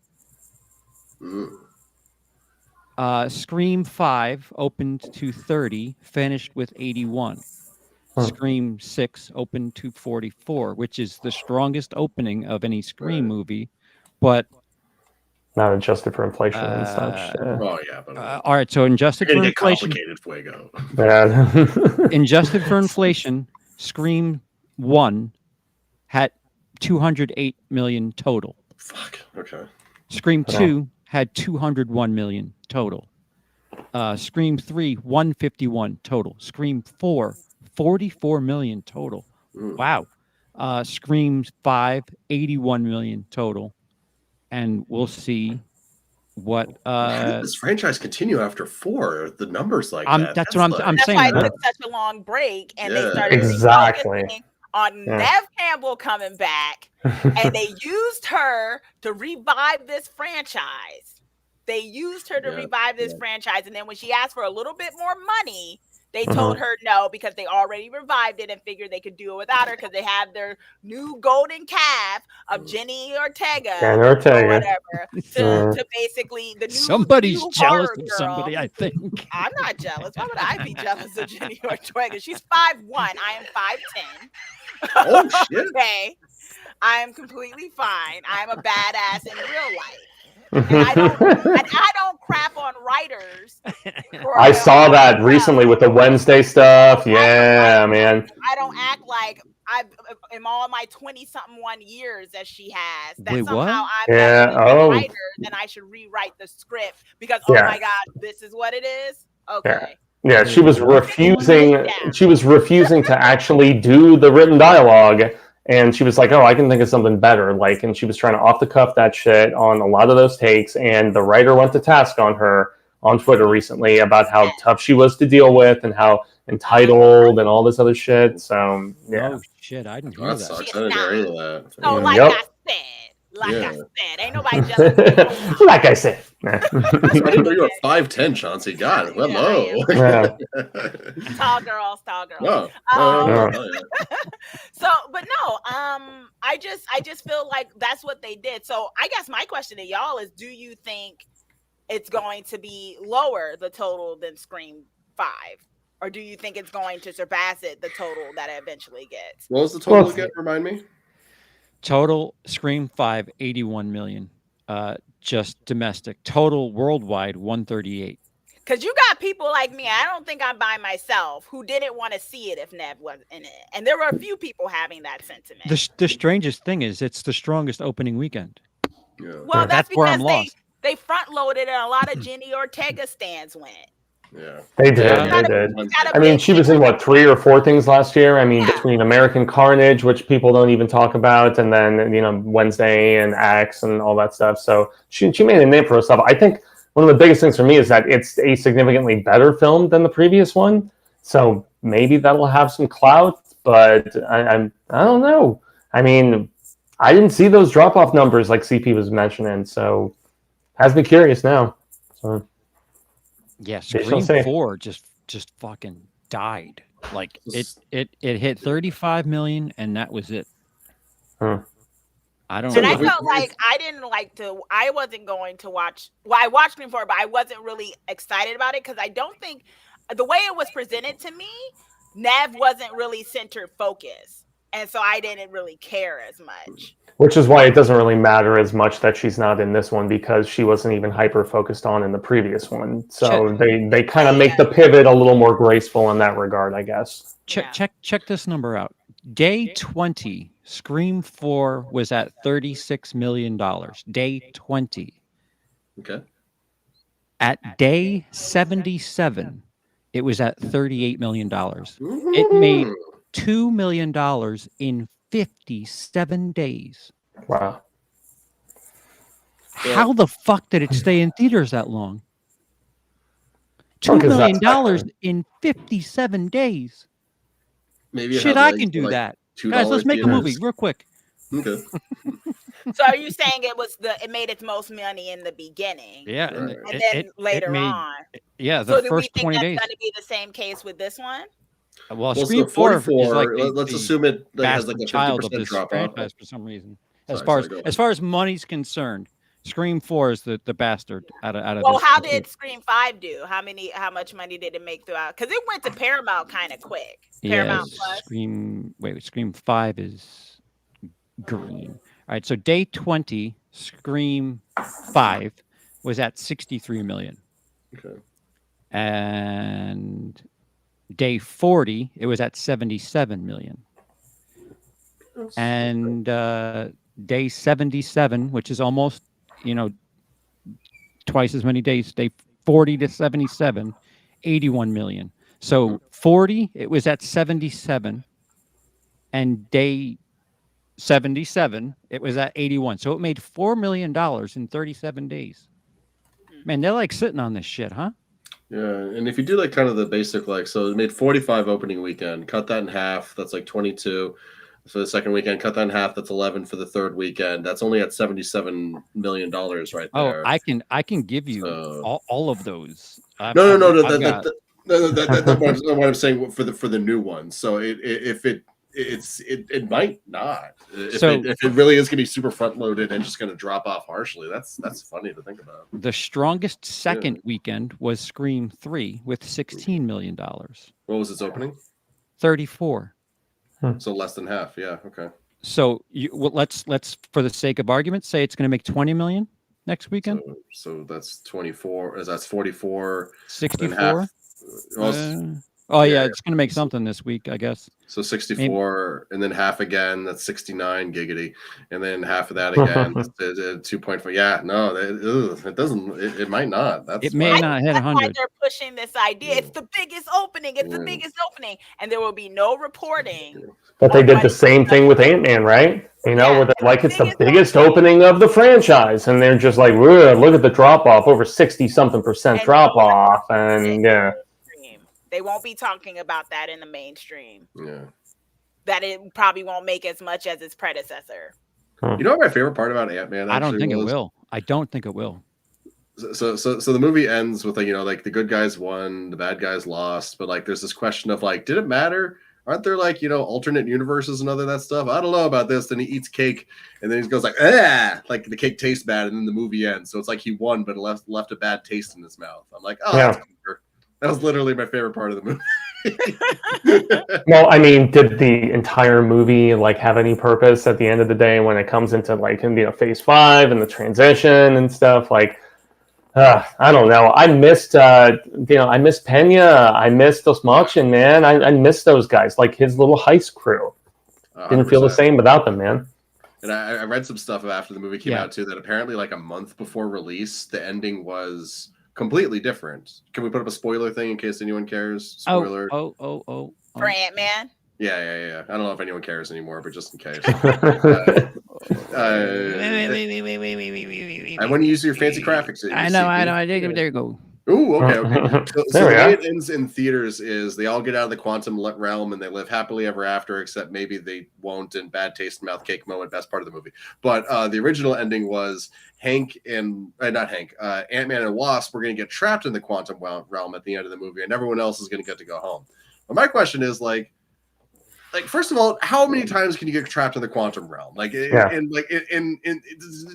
Scream 5 opened to 30, finished with 81. Scream 6 opened to 44, which is the strongest opening of any Scream movie, but not adjusted for inflation and such. Oh yeah, but all right. So adjusted for inflation, Fuego. Adjusted for inflation, Scream 1 had 208 million total. Fuck. Okay. Scream 2 had 201 million total. Scream 3 151 total. Scream 4 44 million total. Wow. Scream 5 81 million total. And we'll see what How did this franchise continue after 4? The numbers like that. That's what I'm that's saying. Why it took such a long break, and they started exactly on Nev Campbell coming back, and they used her to revive this franchise. And then when she asked for a little bit more money, they told her no, because they already revived it and figured they could do it without her, because they have their new golden calf of Jenny Ortega or whatever to basically the new. Somebody's new jealous of girl. somebody, I think. I'm not jealous. Why would I be jealous of Jenny Ortega? She's 5'1". I am 5'10". Oh shit. Okay, I am completely fine. I'm a badass in real life. And I don't crap on writers. I saw that recently with the Wednesday stuff. Yeah, man. I don't act like I am all my 20-something years that she has. That Wait, somehow what? I'm a writer and I should rewrite the script because oh my god, this is what it is. Okay. Yeah, she was refusing. She was refusing to actually do the written dialogue. And she was like, "Oh, I can think of something better." Like, and she was trying to off the cuff that shit on a lot of those takes. And the writer went to task on her on Twitter recently about how tough she was to deal with and how entitled and all this other shit. So yeah. Oh shit, I didn't hear that. Sucks. I didn't hear any of that. So I said, ain't nobody jealous. Like I said. I didn't know you were 5'10", Chauncey. God, hello. Tall girls. So, but no, I just feel like that's what they did. So I guess my question to y'all is, do you think it's going to be lower, the total, than Scream 5? Or do you think it's going to surpass it, the total that it eventually gets? What was the total again? Remind me. Total Scream 5, 81 million. Just domestic. Total worldwide, 138. Because you got people like me, I don't think I'm by myself, who didn't want to see it if Nev was in it. And there were a few people having that sentiment. The strangest thing is it's the strongest opening weekend. Yeah. Well, that's where I'm because lost. They front loaded and a lot of Jenny Ortega stands went. Yeah, they did. I mean, she was in what, 3 or 4 things last year. I mean, between American Carnage, which people don't even talk about, and then Wednesday and Axe and all that stuff. So she made a name for herself. I think one of the biggest things for me is that it's a significantly better film than the previous one. So maybe that'll have some clout, but I don't know. I mean, I didn't see those drop off numbers like CP was mentioning, so has me curious now. So. Yeah, Scream 4 just fucking died. Like it hit 35 million and that was it. I don't And know. I felt like I wasn't going to watch. Well, I watched Scream 4, but I wasn't really excited about it because I don't think the way it was presented to me, Nev wasn't really center focus, and so I didn't really care as much. Which is why it doesn't really matter as much that she's not in this one, because she wasn't even hyper focused on in the previous one. So they kind of make the pivot a little more graceful in that regard, I guess. Check this number out. Day 20, Scream 4 was at $36 million. Day 20. Okay. At day 77, it was at $38 million. It made $2 million in 57 days. Wow. How the fuck did it stay in theaters that long? Oh, $2 'cause that's million in 57 days. Maybe it Shit, had I legs can for, do like, that. $2 Guys, let's make a movie theaters. real quick. Okay. So are you saying it made its most money in the beginning? Yeah, Right. And then later on. Yeah, So the do we first think 20 that's days. going to be the same case with this one? Well, Well, Scream so 4 is 44. like Let's assume it has like bastard a child of 50% this drop off. franchise for some reason. As Sorry, go as far as money's concerned, Scream 4 is the bastard out of Well, this. how did Scream 5 do? How much money did it make throughout? Because it went to Paramount kind of quick. Paramount Plus. Scream 5 is green. All right, so day 20, Scream 5 was at 63 million. Okay. And day 40, it was at 77 million. And day 77, which is almost, twice as many days, day 40 to 77, 81 million. So 40, it was at 77. And day 77, it was at 81. So it made $4 million in 37 days. Man, they're like sitting on this shit, huh? Yeah, and if you do like kind of the basic, like, so it made 45 opening weekend, cut that in half, that's like 22 for the second weekend, cut that in half, that's 11 for the third weekend. That's only at $77 million right there. Oh, I can give you all of those. No. That's what I'm saying for the new one. So it might not. If it really is going to be super front loaded and just going to drop off harshly, that's funny to think about. The strongest second weekend was Scream 3 with $16 million. What was its opening? 34. So less than half. Yeah. Okay. So let's for the sake of argument say it's going to make 20 million next weekend. So that's 24. That's 44. 64. It's going to make something this week, I guess. So 64, and then half again. That's 69 giggity, and then half of that again. 2.4. Yeah, no, it doesn't. It might not. It may not hit 100. Why they're pushing this idea. It's the biggest opening. It's the biggest opening, and there will be no reporting. But they did the same thing with Ant-Man, right? Where it's the biggest opening of the franchise, and they're just like, look at the drop off, over 60-something% drop off, and yeah. They won't be talking about that in the mainstream. Yeah. That it probably won't make as much as its predecessor. You know what my favorite part about Ant-Man I don't think it will. I don't think it will. So the movie ends with like the good guys won, the bad guys lost, but like there's this question of like, did it matter? Aren't there like, alternate universes and other that stuff? I don't know about this. Then he eats cake and then he goes like, like the cake tastes bad, and then the movie ends. So it's like he won, but it left a bad taste in his mouth. I'm like, that's clever. That was literally my favorite part of the movie. Well, I mean, did the entire movie like have any purpose at the end of the day when it comes into like phase 5 and the transition and stuff? Like, I don't know. I missed I missed Pena. I missed Dos Machin, man. I missed those guys, like his little heist crew. 100%. Didn't feel the same without them, man. And I read some stuff after the movie came out too, that apparently like a month before release, the ending was completely different. Can we put up a spoiler thing in case anyone cares? Spoiler. For Ant-Man? Yeah. I don't know if anyone cares anymore, but just in case. I want to use your fancy graphics. I know. There you go. Ooh, okay. So the way it ends in theaters is they all get out of the quantum realm and they live happily ever after, except maybe they won't, and bad taste in mouth cake moment, best part of the movie. But the original ending was Ant-Man and Wasp were going to get trapped in the quantum realm at the end of the movie, and everyone else is going to get to go home. But my question is, like, like first of all, how many times can you get trapped in the quantum realm? Like, in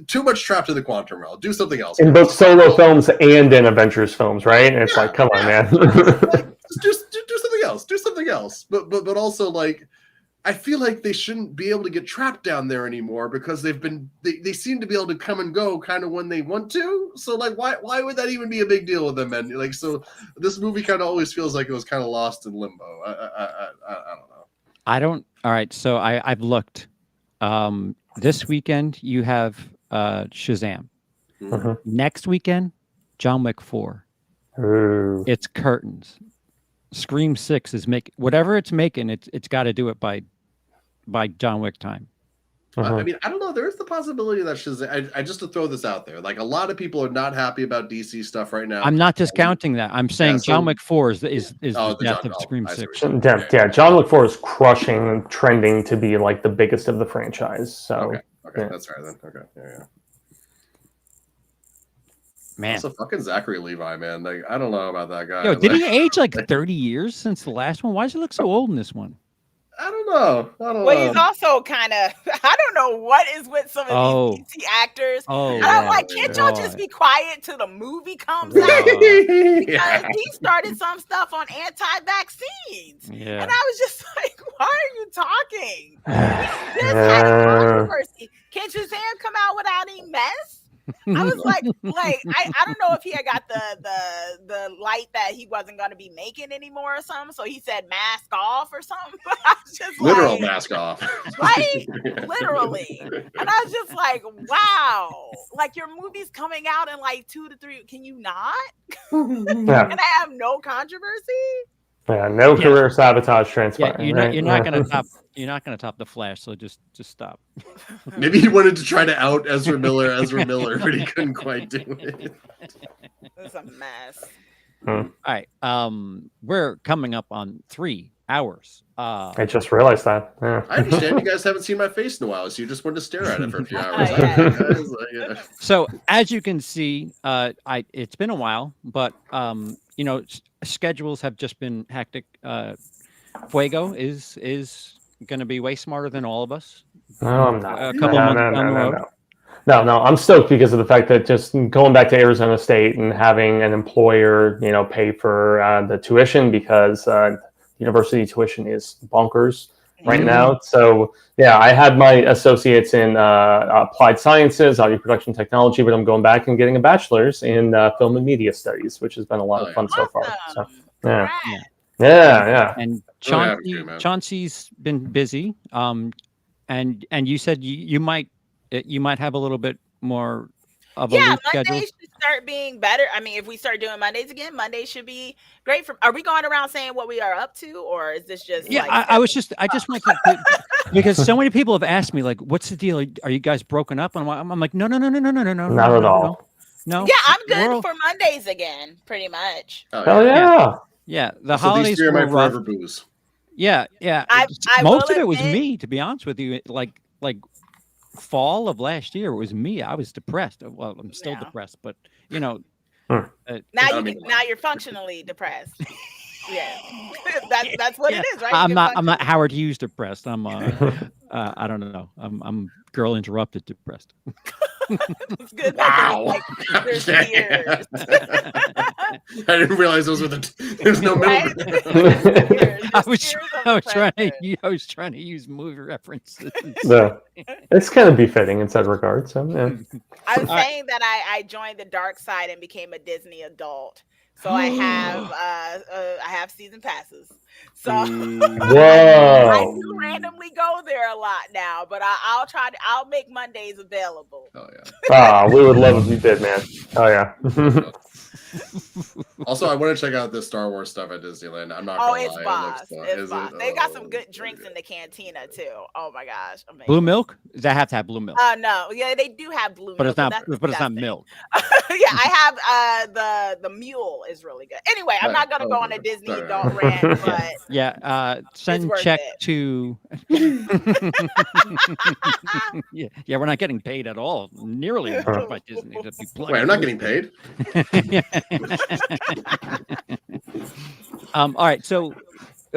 too much trapped in the quantum realm. Do something else. In both solo films and in Avengers films, right? And it's like, come on, man. Like, just do something else. Do something else. But also, like, I feel like they shouldn't be able to get trapped down there anymore because they seem to be able to come and go kind of when they want to. So like, why would that even be a big deal with them? And like, so this movie kind of always feels like it was kind of lost in limbo. I don't know. All right. So I've looked. This weekend you have Shazam. Mm-hmm. Next weekend, John Wick 4. Ooh. It's curtains. Scream 6 is whatever it's making. It's got to do it by John Wick time. I mean, I don't know. There is the possibility that Shazam. I just to throw this out there, like a lot of people are not happy about DC stuff right now. I'm not discounting that. I'm saying John Wick 4 is the death of Scream 6. Yeah, John Wick 4 is crushing and trending to be like the biggest of the franchise. So okay, that's right then. Okay, yeah. Man, also fucking Zachary Levi, man. Like, I don't know about that guy. Yo, did he age like 30 years since the last one? Why does he look so old in this one? I don't know. Well, he's also kind of, I don't know what is with some of these DC actors. And I'm like, can't y'all just be quiet till the movie comes out? Because he started some stuff on anti-vaccines. Yeah. And I was just like, why are you talking? This had a controversy. Can Shazam come out without any mess? I was like, I don't know if he had got the light that he wasn't going to be making anymore or something. So he said mask off or something. But I was just literal mask off, right? Literally. And I was just like, wow, like your movie's coming out in like 2 to 3. Can you not? And I have no controversy. Yeah, no career sabotage transpiring. Yeah, you're not gonna top. You're not gonna top the Flash. So just stop. Maybe he wanted to try to out Ezra Miller, but he couldn't quite do it. It's a mess. All right. We're coming up on 3 hours. I just realized that. Yeah. I understand you guys haven't seen my face in a while, so you just wanted to stare at it for a few hours. So as you can see, it's been a while, but schedules have just been hectic. Fuego is going to be way smarter than all of us. No, I'm not. A couple months down the road. No, I'm stoked because of the fact that just going back to Arizona State and having an employer, pay for the tuition because university tuition is bonkers right now. So yeah, I had my associates in applied sciences, audio production technology, but I'm going back and getting a bachelor's in film and media studies, which has been a lot of fun so far. So yeah. And Chauncey's been busy. And you said you might have a little bit more of a loose schedule. Mondays should start being better. I mean, if we start doing Mondays again, Mondays should be great. Are we going around saying what we are up to, or is this just? Yeah, I just want to because so many people have asked me like, "What's the deal? Are you guys broken up?" And I'm like, no, not at all. No. Yeah, I'm good for Mondays again, pretty much. Hell yeah. Yeah, the holidays were my rough. forever booze. Yeah. Most of it was me, to be honest with you. Like fall of last year, it was me. I was depressed. Well, I'm still depressed, but now you're functionally depressed. Yeah, that's what it is, right? I'm not Howard Hughes depressed. I'm I don't know. I'm Girl Interrupted depressed. It's good. Wow. There's years. I didn't realize those were there's no middle. I was trying to use movie references. No, it's kind of befitting in that regard. So yeah. I was saying that I joined the dark side and became a Disney adult. So I have season passes. So I do randomly go there a lot now, but I'll make Mondays available. Oh yeah. We would love if you did, man. Oh yeah. Also, I want to check out this Star Wars stuff at Disneyland. I'm not gonna lie. It's boss. They got some good drinks in the cantina too. Oh my gosh, amazing. Blue milk? Does that have to have blue milk? No, yeah, they do have blue milk, but it's not milk. Yeah, I have the mule is really good. Anyway, I'm not gonna go on a Disney adult rant, but yeah, send check to. yeah, we're not getting paid at all. Nearly by Disney to be playing. Wait, I'm not getting paid. All right, so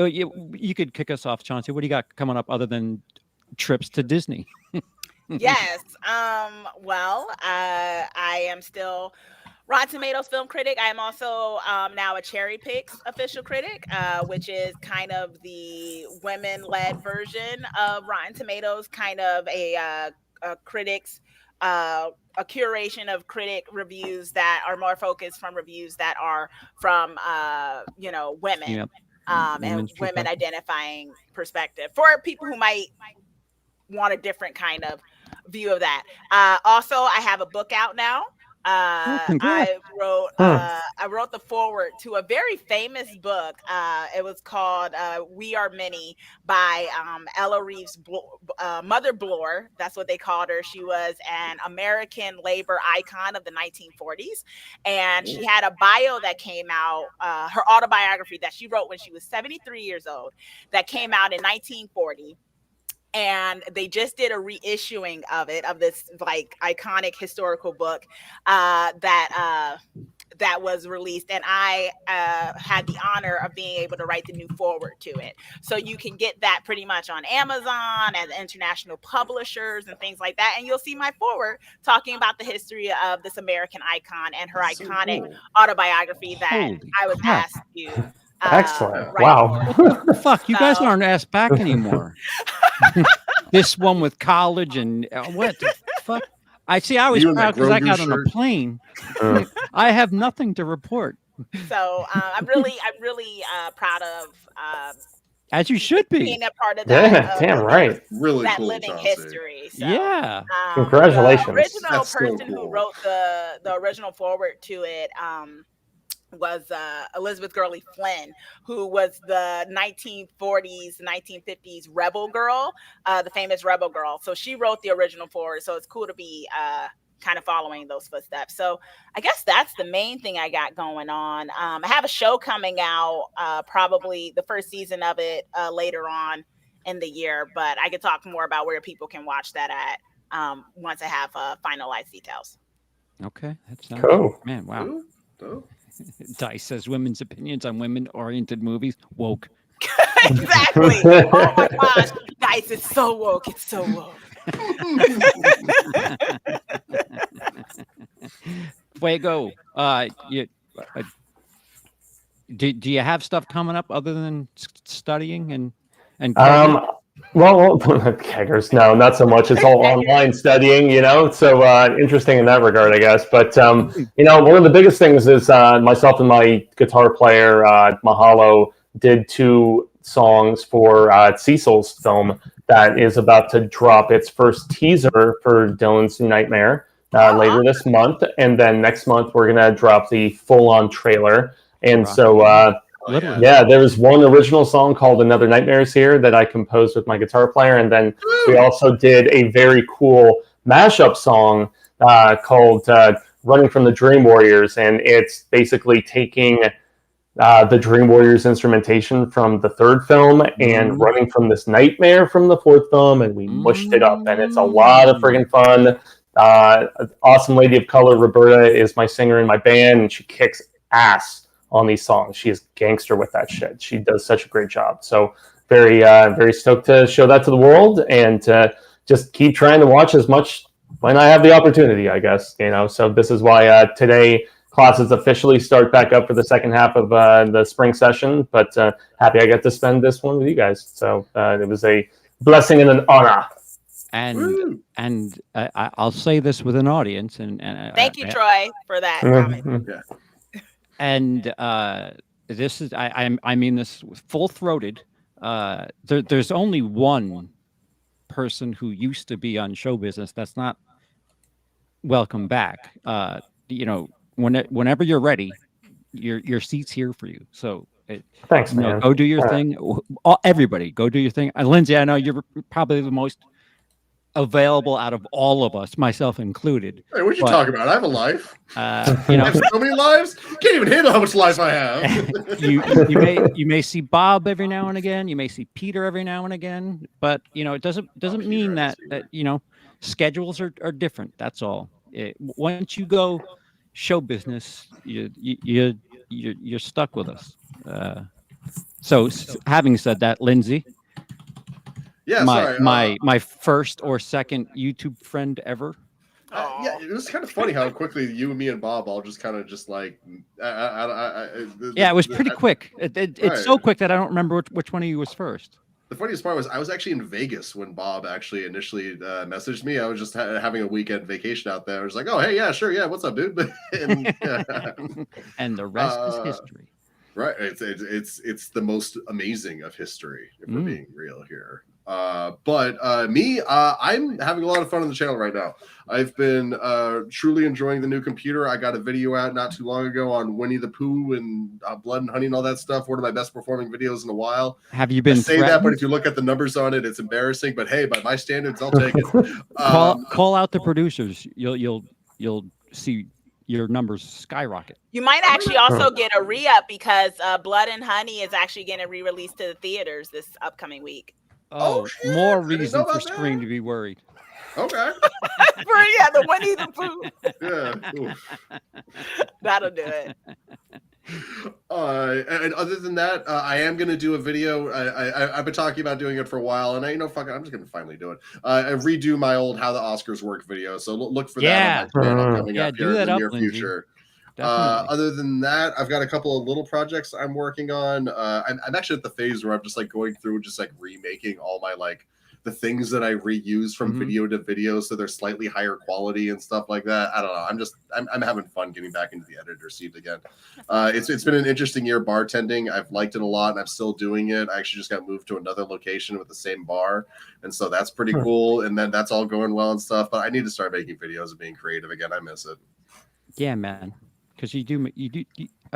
you could kick us off, Chauncey. What do you got coming up other than trips to Disney? Yes. Well, I am still Rotten Tomatoes film critic. I am also now a Cherry Picks official critic, which is kind of the women-led version of Rotten Tomatoes, kind of a critics, a curation of critic reviews that are more focused from reviews that are from women. Yep. And Women's women perspective. identifying perspective for people who might want a different kind of view of that. Also, I have a book out now. Congrats. I wrote the foreword to a very famous book. It was called "We Are Many" by Ella Reeves, Mother Bloor. That's what they called her. She was an American labor icon of the 1940s, and she had a bio that came out, her autobiography that she wrote when she was 73 years old, that came out in 1940. And they just did a reissuing of this like iconic historical book that was released, and I had the honor of being able to write the new foreword to it. So you can get that pretty much on Amazon and international publishers and things like that, and you'll see my foreword talking about the history of this American icon and her iconic autobiography that Holy I was crap. asked to Excellent. write Wow. for. Fuck, you guys So- aren't asked back anymore. This one with college and what the fuck? I see. I was You in proud that because I Grogu got on a shirt? plane. Uh, I have nothing to report, So I'm really proud of as you should be. being a part of that. yeah, damn right. Really That cool, living Chauncey. history. So, Yeah. Congratulations. The original That's so person cool. who wrote the original foreword to it was Elizabeth Gurley Flynn, who was the 1940s, 1950s rebel girl, the famous rebel girl. So she wrote the original foreword. So it's cool to be kind of following those footsteps. So I guess that's the main thing I got going on. I have a show coming out, probably the first season of it later on in the year, but I could talk more about where people can watch that at once I have finalized details. Okay, that sounds Cool. man. Wow. Ooh, oh. Dice says women's opinions on women-oriented movies woke. Exactly. Oh my gosh, guys, it's so woke. It's so woke. Fuego. Do you have stuff coming up other than studying and kegging? Well, keggers, no, not so much. It's all online studying, so interesting in that regard, I guess. But, one of the biggest things is myself and my guitar player, Mahalo, did 2 songs for Cecil's film that is about to drop its first teaser for Dylan's New Nightmare later this month. And then next month, we're going to drop the full-on trailer. And so... Literally. yeah, there was one original song called Another Nightmare is Here that I composed with my guitar player. And then we also did a very cool mashup song called Running from the Dream Warriors. And it's basically taking the Dream Warriors instrumentation from the 3rd film and running from this nightmare from the 4th film. And we mushed it up. And it's a lot of friggin' fun. Awesome lady of color, Roberta, is my singer in my band. And she kicks ass on these songs. She is gangster with that shit. She does such a great job. So very, very stoked to show that to the world and just keep trying to watch as much when I have the opportunity, I guess, So this is why today classes officially start back up for the second half of the spring session, but happy I get to spend this one with you guys. So it was a blessing and an honor. And I'll say this with an audience, and Thank you, Troy, for that comment. Yeah. And this is I mean this full-throated. There's only one person who used to be on show business that's not welcome back. Whenever you're ready, your seat's here for you. So thanks, man. Go do your thing. Everybody, go do your thing. Lindsay, I know you're probably the most available out of all of us, myself included. Hey, what you talking about? I have a life. I You have so many lives. You can't even handle how much life I have. you may see Bob every now and again. You may see Peter every now and again. But it doesn't mean that schedules are different. That's all. Once you go show business, you're stuck with us. So, having said that, Lindsay, Yeah, my sorry. my first or second YouTube friend ever. Yeah, it was kind of funny how quickly you and me and Bob all just kind of just like. Yeah, it was pretty quick. It's so Right. quick that I don't remember which one of you was first. The funniest part was I was actually in Vegas when Bob actually initially messaged me. I was just having a weekend vacation out there. I was like, "Oh, hey, yeah, sure, yeah, what's up, dude?" and, And the rest is history. Right, it's the most amazing of history, if we're being real here. But me, I'm having a lot of fun on the channel right now. I've been truly enjoying the new computer. I got a video out not too long ago on Winnie the Pooh and Blood and Honey and all that stuff. One of my best performing videos in a while. Have you been I say threatened? that, but if you look at the numbers on it, it's embarrassing. But hey, by my standards, I'll take it. Call out the producers. You'll see your numbers skyrocket. You might actually also get a re-up because Blood and Honey is actually getting re-released to the theaters this upcoming week. Oh, more reason for Scream to be worried. Okay. The Winnie the Pooh. Yeah. Oof. That'll do it. And other than that, I am going to do a video. I've been talking about doing it for a while, and I'm just going to finally do it. I redo my old How the Oscars Work video, so look for that on my channel coming up here in the near future. Other than that, I've got a couple of little projects I'm working on. I'm actually at the phase where I'm just like going through just like remaking all my like the things that I reuse from video to video, so they're slightly higher quality and stuff like that. I don't know. I'm having fun getting back into the editor seat again. It's been an interesting year bartending. I've liked it a lot, and I'm still doing it. I actually just got moved to another location with the same bar, and so that's pretty cool. And then that's all going well and stuff. But I need to start making videos and being creative again. I miss it. Yeah, man. Because you do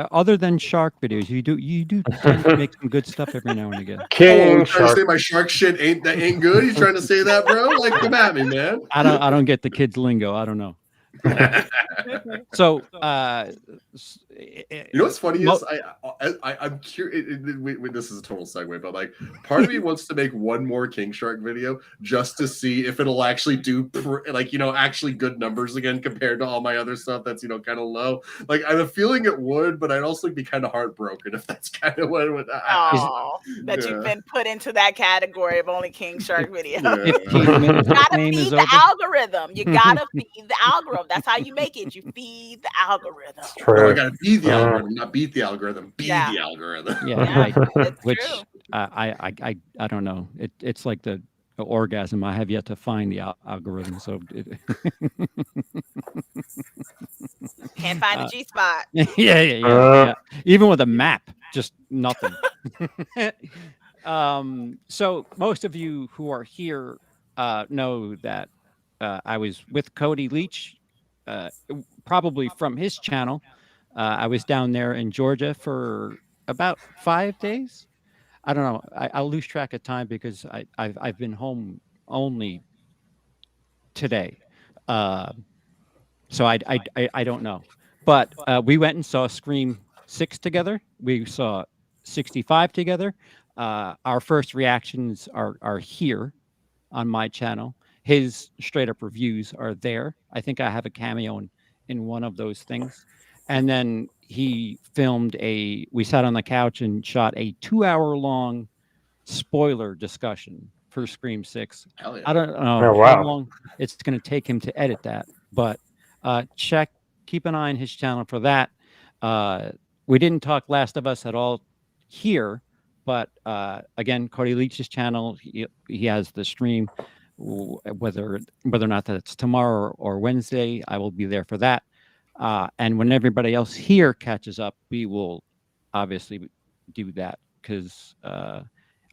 other than shark videos, you do tend to make some good stuff every now and again. King trying to say my shark shit ain't good. You trying to say that, bro? Like, come at me, man. I don't get the kids lingo. I don't know. So you know what's funny is I'm curious. This is a total segue, but like part of me wants to make one more King Shark video just to see if it'll actually do actually good numbers again compared to all my other stuff that's kind of low. Like I have a feeling it would, but I'd also be kind of heartbroken if that's kind of what it would. You've been put into that category of only King Shark video. You gotta feed the algorithm. You gotta feed the algorithm. That's how you make it. You feed the algorithm. No, I gotta be the algorithm, not beat the algorithm. Be the algorithm. Yeah, which true. I don't know. It's like the orgasm. I have yet to find the algorithm. So can't find the G spot. Yeah. Even with a map, just nothing. So most of you who are here know that I was with Cody Leach, probably from his channel. I was down there in Georgia for about 5 days. I don't know. I'll lose track of time because I've been home only today. So I don't know. But we went and saw Scream 6 together. We saw 65 together. Our first reactions are here on my channel. His straight up reviews are there. I think I have a cameo in one of those things. And then he filmed we sat on the couch and shot a 2-hour long spoiler discussion for Scream 6. Hell yeah. I don't know how long it's going to take him to edit that, but keep an eye on his channel for that. We didn't talk Last of Us at all here, but again, Cody Leach's channel, he has the stream. Whether or not that's tomorrow or Wednesday, I will be there for that. And when everybody else here catches up, we will obviously do that because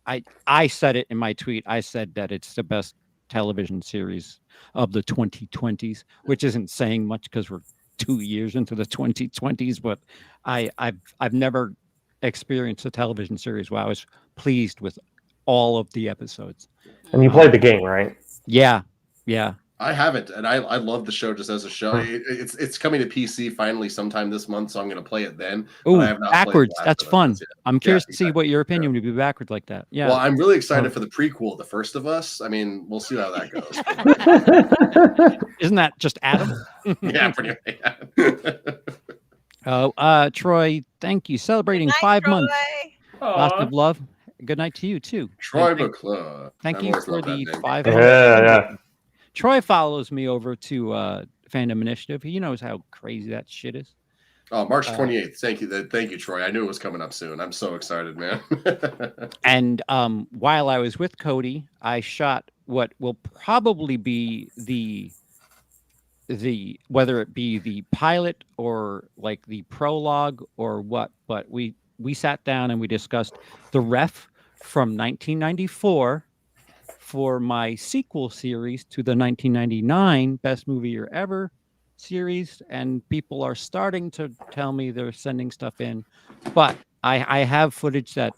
I said it in my tweet. I said that it's the best television series of the 2020s, which isn't saying much because we're 2 years into the 2020s. But I've never experienced a television series where I was pleased with all of the episodes. And you played the game, right? Yeah. I haven't, and I love the show just as a show. It's coming to PC finally sometime this month, so I'm going to play it then. Oh, backwards. That's fun. I'm curious to see what your opinion would be backwards like that. Yeah. Well, I'm really excited for the prequel, The First of Us. I mean, we'll see how that goes. Isn't that just Adam? Yeah, pretty much. Troy, thank you. Celebrating 5 months. Lots of love. Good night to you too. Troy And McClure. thank I've you always for loved that the name. 500. Yeah. Troy follows me over to Fandom Initiative. He knows how crazy that shit is. Oh, March 28th. Thank you, Troy. I knew it was coming up soon. I'm so excited, man. And while I was with Cody, I shot what will probably be the whether it be the pilot or like the prologue or what, but we sat down and we discussed the ref from 1994 for my sequel series to the 1999 Best Movie Year Ever series, and people are starting to tell me they're sending stuff in, but I have footage that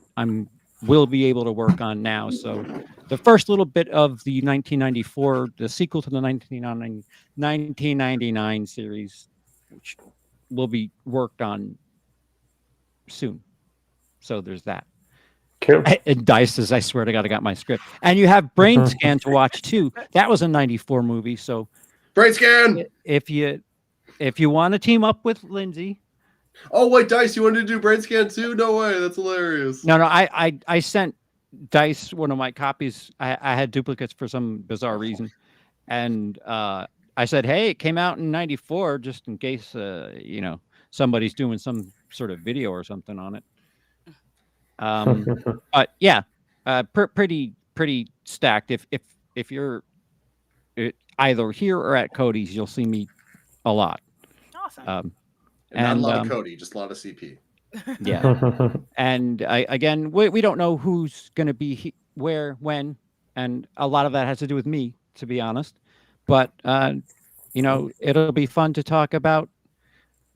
will be able to work on now. So the first little bit of the 1994, the sequel to the 1999 series, which will be worked on soon. So there's that. Cool. And Dice says, I swear to God, I got my script. And you have Brain Scan to watch too. That was a 94 movie. So Brain Scan. if you want to team up with Lindsay. Oh wait, Dice, you wanted to do Brain Scan too? No way, that's hilarious. No, I sent Dice one of my copies. I had duplicates for some bizarre reason. And I said, hey, it came out in 94, just in case somebody's doing some sort of video or something on it. But yeah, pretty stacked. If you're either here or at Cody's, you'll see me a lot. Awesome. And not a lot of Cody, just a lot of CP. Yeah. And again, we don't know who's going to be where, when, and a lot of that has to do with me, to be honest. But it'll be fun to talk about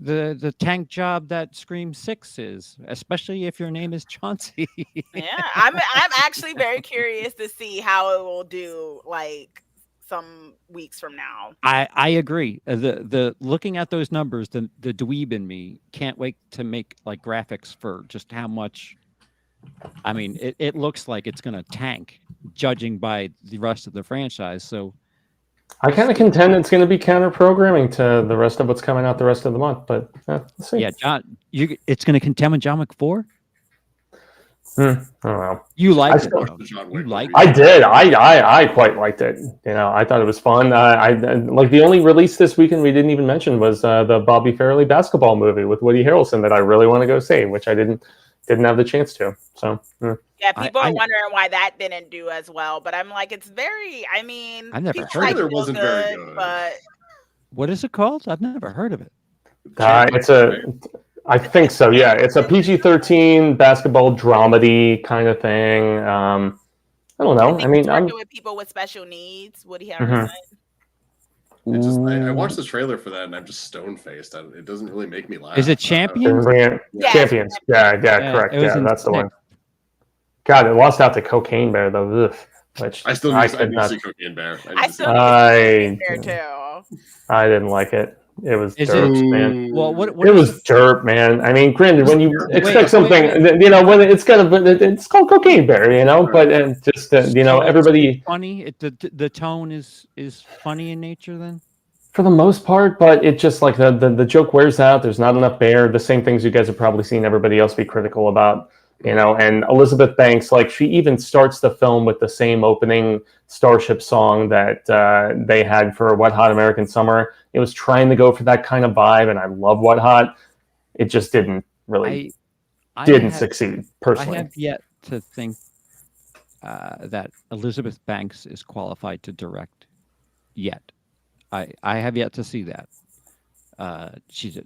the tank job that Scream 6 is, especially if your name is Chauncey. Yeah, I'm actually very curious to see how it will do like some weeks from now. I agree. The looking at those numbers, the dweeb in me can't wait to make like graphics for just how much. I mean, it looks like it's going to tank, judging by the rest of the franchise. So I kind of contend it's going to be counter programming to the rest of what's coming out the rest of the month, but let's see. Yeah, John, it's going to contend with John Wick 4. I don't know. You liked it. You liked I did. I quite liked it. I thought it was fun. I like the only release this weekend we didn't even mention was the Bobby Farrelly basketball movie with Woody Harrelson that I really want to go see, which I didn't have the chance to. So yeah, people are wondering why that didn't do as well, but I'm like, it's very. I mean, I never heard it wasn't very good. But what is it called? I've never heard of it. I think so. Yeah, it's a PG-13 basketball dramedy kind of thing. I don't know. I mean, I'm with people with special needs. Woody Harrelson. I watched the trailer for that, and I'm just stone faced. It doesn't really make me laugh. Is it Champions? Champions. Yeah, correct. Yeah, that's the one. God, it lost out to Cocaine Bear though. Which I still need to see Cocaine Bear. I still need to see Cocaine Bear too. I didn't like it. It was derp, man. Well, what it was derp, man. I mean, granted, when you expect something, when it's it's called Cocaine Bear, but just everybody. Funny. The tone is funny in nature, then. For the most part, but it just like the joke wears out. There's not enough bear. The same things you guys have probably seen everybody else be critical about. And Elizabeth Banks, like she even starts the film with the same opening Starship song that they had for Wet Hot American Summer. It was trying to go for that kind of vibe, and I love Wet Hot. It just didn't really succeed personally. I have yet to think that Elizabeth Banks is qualified to direct yet. I have yet to see that. She's a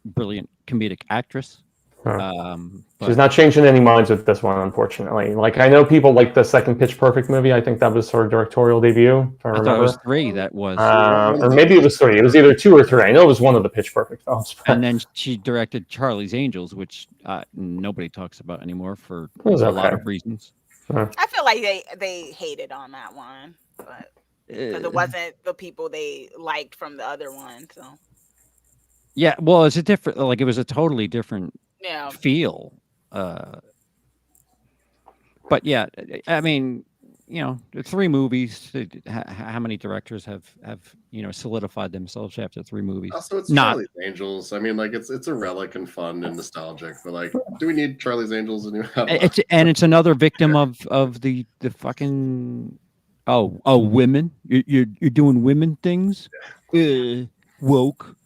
brilliant comedic actress. She's not changing any minds with this one, unfortunately. Like I know people like the second Pitch Perfect movie. I think that was her directorial debut. If I remember, thought it was 3. That was, or maybe it was 3. It was either 2 or 3. I know it was one of the Pitch Perfect films. And then she directed Charlie's Angels, which nobody talks about anymore for a lot of reasons. I feel like they hated on that one, but because it wasn't the people they liked from the other one. So yeah, well, it's a different. Like it was a totally different. Feel. But yeah, I mean, the 3 movies. How many directors have solidified themselves after 3 movies? Also, it's Not Charlie's Angels. I mean, like it's a relic and fun and nostalgic, but like, do we need Charlie's Angels? it's another victim of the fucking women. You're doing women things. Woke.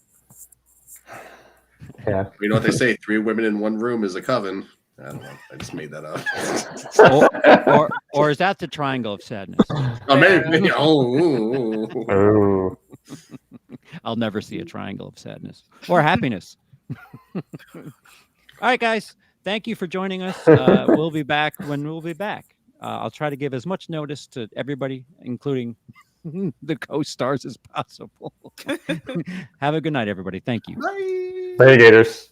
Yeah. You know what they say? 3 women in 1 room is a coven. I don't know. I just made that up. or is that the triangle of sadness? Oh, maybe. Oh. I'll never see a triangle of sadness or happiness. All right, guys. Thank you for joining us. We'll be back when we'll be back. I'll try to give as much notice to everybody, including the co-stars, as possible. Have a good night, everybody. Thank you. Bye. Litigators.